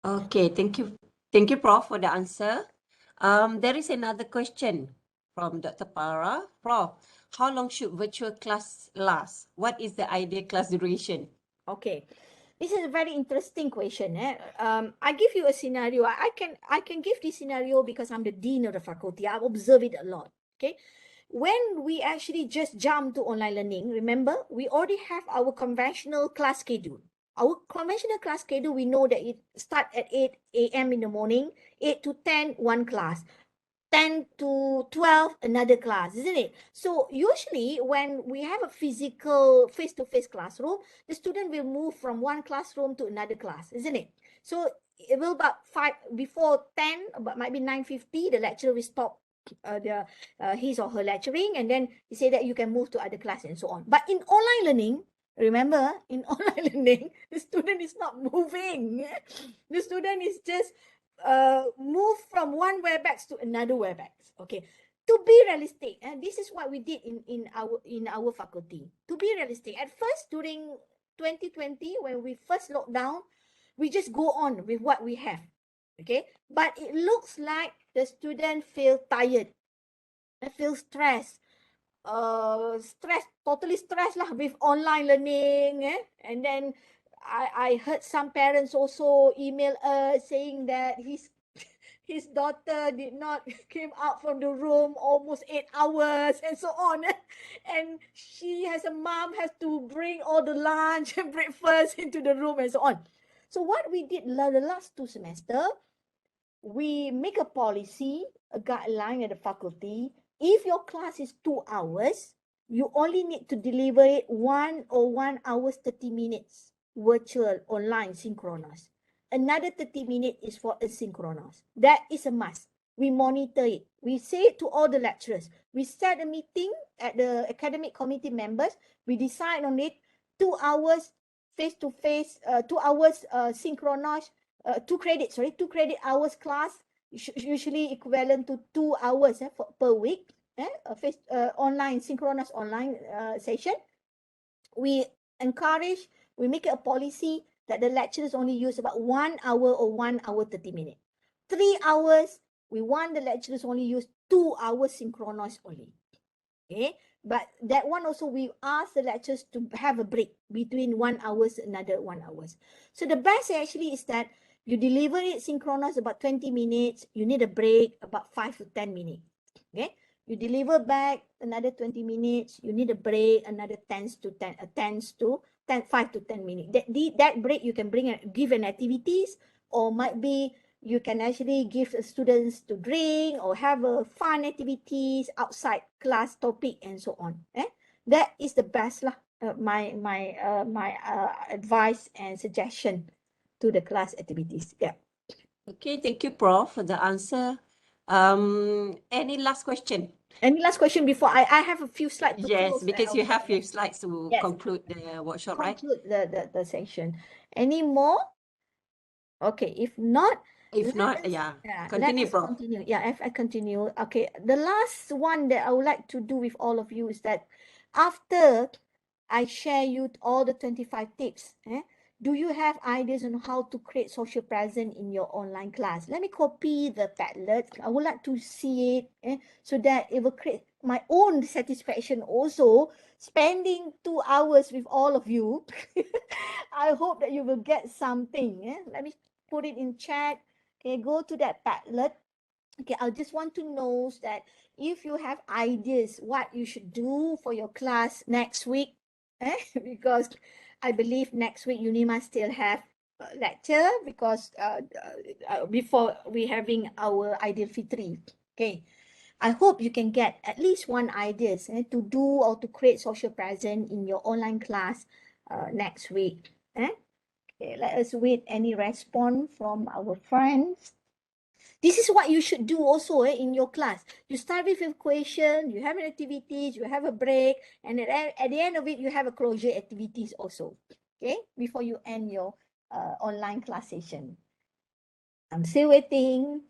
Okay, thank you. Thank you, Prof, for the answer. There is another question from Dr. Para. Prof, how long should virtual class last? What is the ideal class duration? Okay, this is a very interesting question. I give you a scenario. I can give this scenario because I'm the dean of the faculty. I've observed it a lot. Okay, when we actually just jump to online learning, remember, we already have our conventional class schedule. Our conventional class schedule, we know that it starts at 8 a.m. in the morning, 8 to 10, one class. 10 to 12, another class, isn't it? So usually when we have a physical face-to-face classroom, the student will move from one classroom to another class, isn't it? So it will about before 10, but might be 9:50, the lecturer will stop his or her lecturing, and then he said that you can move to other class and so on. But in online learning, remember, in online learning, the student is not moving. The student is just move from one WebEx to another WebEx. Okay. To be realistic, and this is what we did in our faculty. To be realistic, at first during 2020, when we first locked down, we just go on with what we have. Okay, but it looks like the student feel tired, feel stressed, totally stressed lah with online learning. And then I heard some parents also email us saying that his daughter did not came out from the room almost 8 hours and so on. And she has a mom has to bring all the lunch and breakfast into the room and so on. So what we did the last 2 semesters, we make a policy, a guideline at the faculty. If your class is 2 hours, you only need to deliver it 1 hour 30 minutes, virtual, online, synchronous. Another 30 minutes is for asynchronous. That is a must. We monitor it. We say it to all the lecturers. We set a meeting at the academic committee members. We decide on it. 2 hours face-to-face, 2 hours synchronous, 2 credit hours class, usually equivalent to 2 hours per week. Online, synchronous online session. We encourage, we make it a policy that the lecturers only use about 1 hour or 1 hour 30 minutes. 3 hours, we want the lecturers only use 2 hours synchronous only. Okay, but that one also we ask the lecturers to have a break between 1 hour another 1 hour. So the best actually is that you deliver it synchronous about 20 minutes, you need a break about 5 to 10 minutes. Okay, you deliver back another 20 minutes, you need a break another 5 to 10 minutes. That break you can give an activities, or might be you can actually give the students to drink or have a fun activities outside class topic and so on. That is the best lah. My advice and suggestion to the class activities. Yeah. Okay, thank you, Prof, for the answer. Any last question? Any last question before I have a few slides to Yes, close because you our have few slides to Yes. conclude the workshop, right? conclude the section. Any more? Okay, if not, If not, let us- yeah, let continue, us Prof. continue. Yeah, if I continue. Okay, the last one that I would like to do with all of you is that after I share you all the 25 tips, do you have ideas on how to create social presence in your online class? Let me copy the Padlet. I would like to see it so that it will create my own satisfaction also, spending 2 hours with all of you. I hope that you will get something. Let me put it in chat. Okay, go to that Padlet. Okay, I just want to know that if you have ideas what you should do for your class next week, because I believe next week UNIMAS still have a lecture because before we having our Ideal Fitri. Okay, I hope you can get at least one ideas to do or to create social presence in your online class next week. Okay, let us wait any response from our friends. This is what you should do also in your class. You start with a Cohesion, you have an activities, you have a break, and at the end of it, you have a closure activities also. Okay, before you end your online class session. I'm still waiting.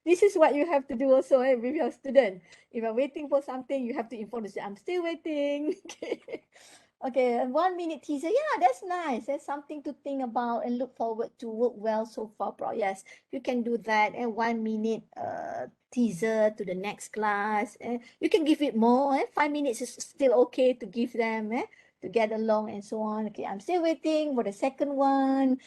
This is what you have to do also with your student. If you're waiting for something, you have to inform the student, I'm still waiting. Okay, 1 minute teaser. Yeah, that's nice. That's something to think about and look forward to work well so far. Yes, you can do that. And 1 minute teaser to the next class. You can give it more. 5 minutes is still okay to give them to get along and so on. Okay, I'm still waiting for the second one.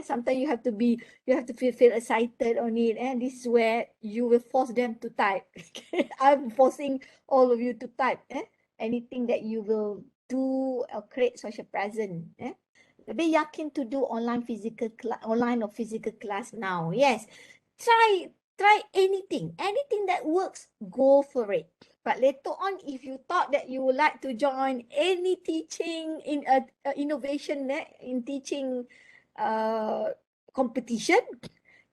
Sometimes you have to feel excited on it. And this is where you will force them to type. Okay, I'm forcing all of you to type. Anything that you will do or create social presence. Lebih yakin to do online or physical class now. Yes, try anything that works, go for it. But later on, if you thought that you would like to join any teaching in innovation in teaching competition,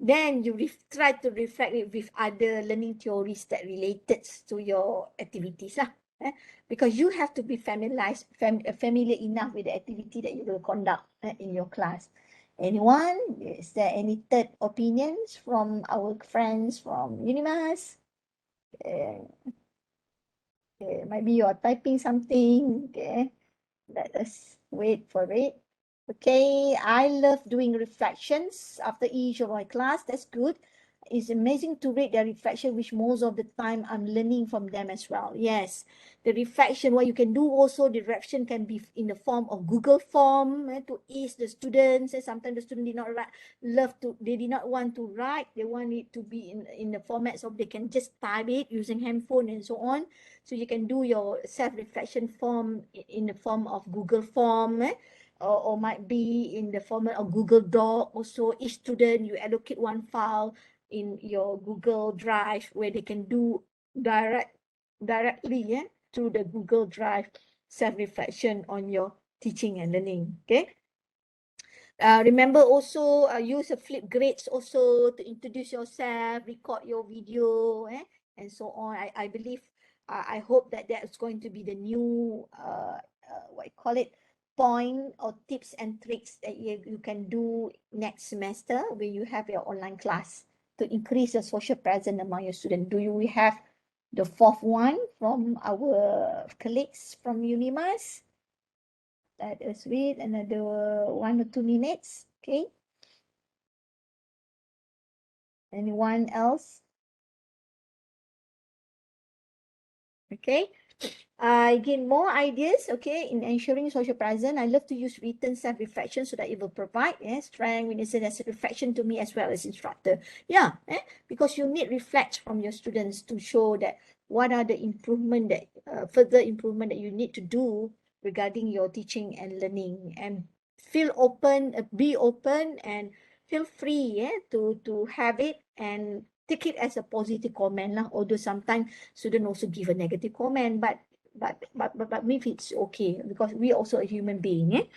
then you try to reflect it with other learning theories that related to your activities lah. Because you have to be familiar enough with the activity that you will conduct in your class. Anyone? Is there any third opinions from our friends from UNIMAS? Maybe you are typing something. Okay, let us wait for it. Okay, I love doing reflections after each of my class. That's good. It's amazing to read their reflection, which most of the time I'm learning from them as well. Yes, the reflection, what you can do also, the reflection can be in the form of Google form to ease the students. And sometimes the student did not they did not want to write. They want it to be in the formats of they can just type it using handphone and so on. So you can do your self-reflection form in the form of Google form. Or might be in the format of Google Doc. Also, each student, you allocate one file in your Google Drive where they can do directly through the Google Drive self-reflection on your teaching and learning. Okay. Remember also use a flip grades also to introduce yourself, record your video, and so on. I believe, I hope that that's going to be the new what you call it, point or tips and tricks that you can do next semester when you have your online class to increase the social presence among your students. We have the fourth one from our colleagues from UNIMAS? Let us wait another 1 or 2 minutes. Okay. Anyone else? Okay. I gain more ideas, okay, in ensuring social presence. I love to use written self-reflection so that it will provide strength, witness, as a reflection to me as well as instructor. Yeah, because you need reflect from your students to show that what are the improvement that further improvement that you need to do regarding your teaching and learning. And feel open, be open, and feel free to have it and take it as a positive comment lah. Although sometimes students also give a negative comment, but maybe it's okay because we also a human being.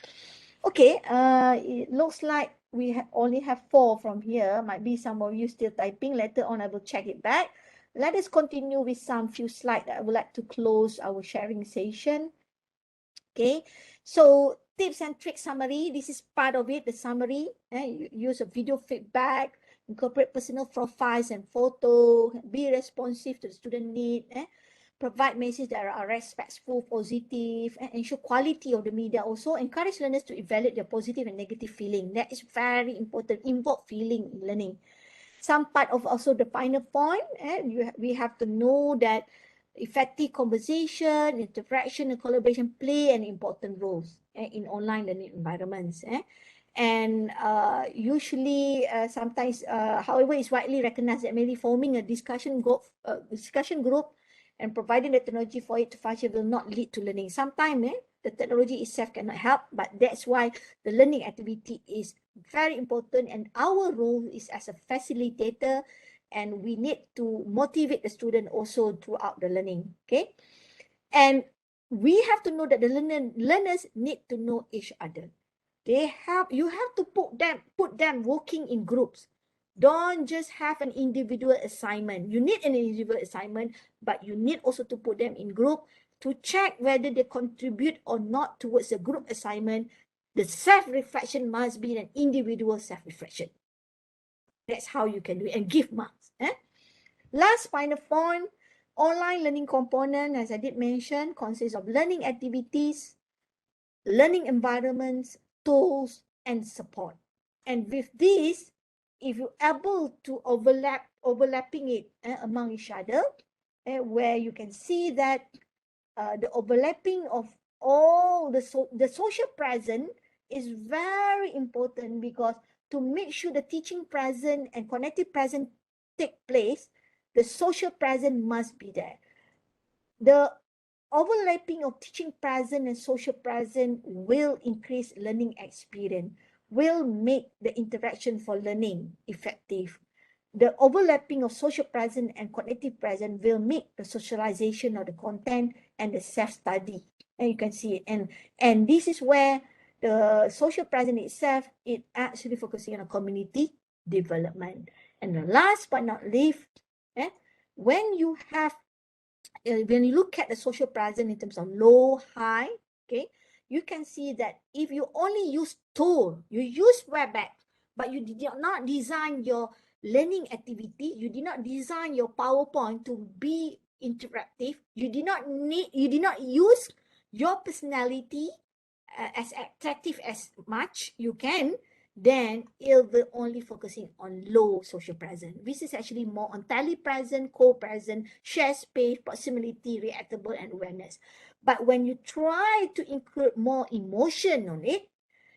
Okay, it looks like we only have 4 from here. Might be some of you still typing. Later on, I will check it back. Let us continue with some few slides that I would like to close our sharing session. Okay, so tips and tricks summary. This is part of it, the summary. Use a video feedback, incorporate personal profiles and photo, be responsive to the student need, provide messages that are respectful, positive, and ensure quality of the media. Also, encourage learners to evaluate their positive and negative feeling. That is very important. Involve feeling in learning. Some part of also the final point, we have to know that effective conversation, interaction, and collaboration play an important role in online learning environments. And usually, sometimes, however, it's widely recognized that merely forming a discussion group and providing the technology for it to function will not lead to learning. Sometimes the technology itself cannot help, but that's why the learning activity is very important, and our role is as a facilitator, and we need to motivate the student also throughout the learning. Okay, and we have to know that the learners need to know each other. You have to put them working in groups. Don't just have an individual assignment. You need an individual assignment, but you need also to put them in group to check whether they contribute or not towards the group assignment. The self-reflection must be an individual self-reflection. That's how you can do it and give marks. Last final point, online learning component, as I did mention, consists of learning activities, learning environments, tools, and support. And with this, if you're able to overlapping it among each other, where you can see that the overlapping of all the social present is very important, because to make sure the teaching present and connected present take place, the social present must be there. The overlapping of teaching present and social present will increase learning experience, will make the interaction for learning effective. The overlapping of social present and cognitive present will make the socialization of the content and the self-study. And you can see it. And this is where the social present itself, it actually focusing on a community development. And the last but not least, when you look at the social present in terms of low, high, okay, you can see that if you only use tool, you use WebEx, but you did not design your learning activity, you did not design your PowerPoint to be interactive, you did not use your personality as attractive as much you can, then it will only focusing on low social present. This is actually more on telepresent, co-present, share space, proximity, reactable, and awareness. But when you try to include more emotion on it,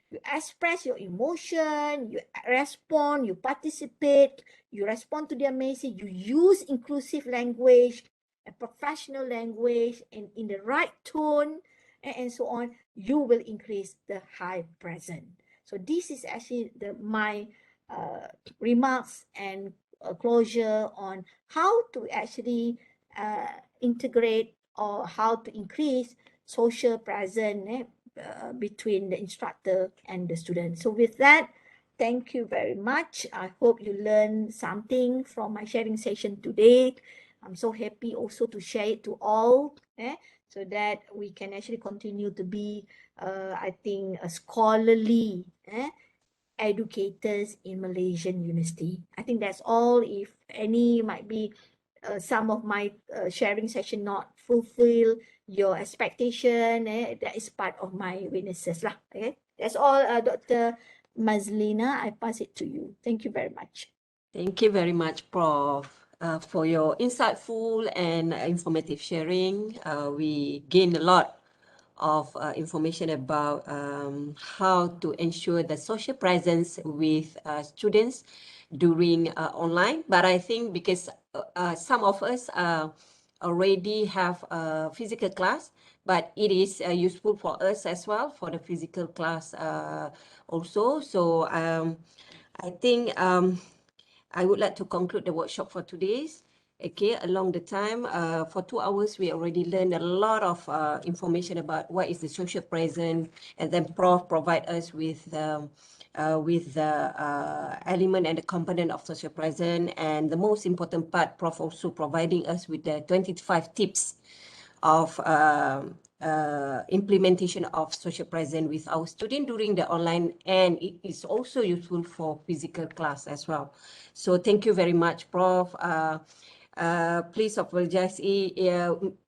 you express your emotion, you respond, you participate, you respond to their message, you use inclusive language, a professional language, and in the right tone, and so on, you will increase the high present. So this is actually my remarks and closure on how to actually integrate or how to increase social present between the instructor and the student. So with that, thank you very much. I hope you learned something from my sharing session today. I'm so happy also to share it to all, so that we can actually continue to be, I think, a scholarly educators in Malaysian university. I think that's all. If any might be some of my sharing session not fulfill your expectation, that is part of my witnesses lah. Okay, that's all. Dr. Mazlina, I pass it to you. Thank you very much. Thank you very much, Prof, for your insightful and informative sharing. We gained a lot of information about how to ensure the social presence with students during online. But I think because some of us already have a physical class, but it is useful for us as well for the physical class also. So I think I would like to conclude the workshop for today's. Okay, along the time, for 2 hours, we already learned a lot of information about what is the social present, and then Prof provide us with the element and the component of social present, and the most important part, Prof also providing us with the 25 tips of implementation of social present with our student during the online, and it is also useful for physical class as well. So thank you very much, Prof. Please apologize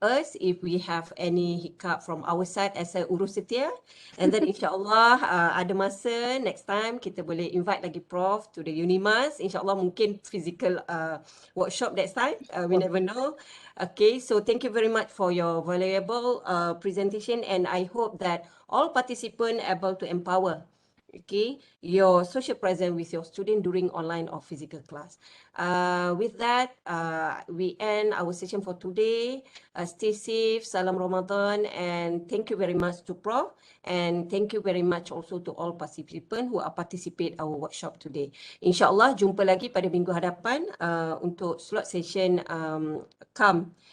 us if we have any hiccup from our side as a urus setia. And then insyaAllah ada masa next time kita boleh invite lagi Prof to the UNIMAS. InsyaAllah mungkin physical workshop next time. We never know. Okay, so thank you very much for your valuable presentation, and I hope that all participants are able to empower your social presence with your student during online or physical class. With that, we end our session for today. Stay safe, salam Ramadan, and thank you very much to Prof, and thank you very much also to all participants who are participate our workshop today. InsyaAllah jumpa lagi pada minggu hadapan untuk slot session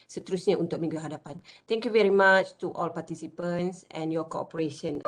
seterusnya untuk minggu hadapan. Thank you very much to all participants and your cooperation.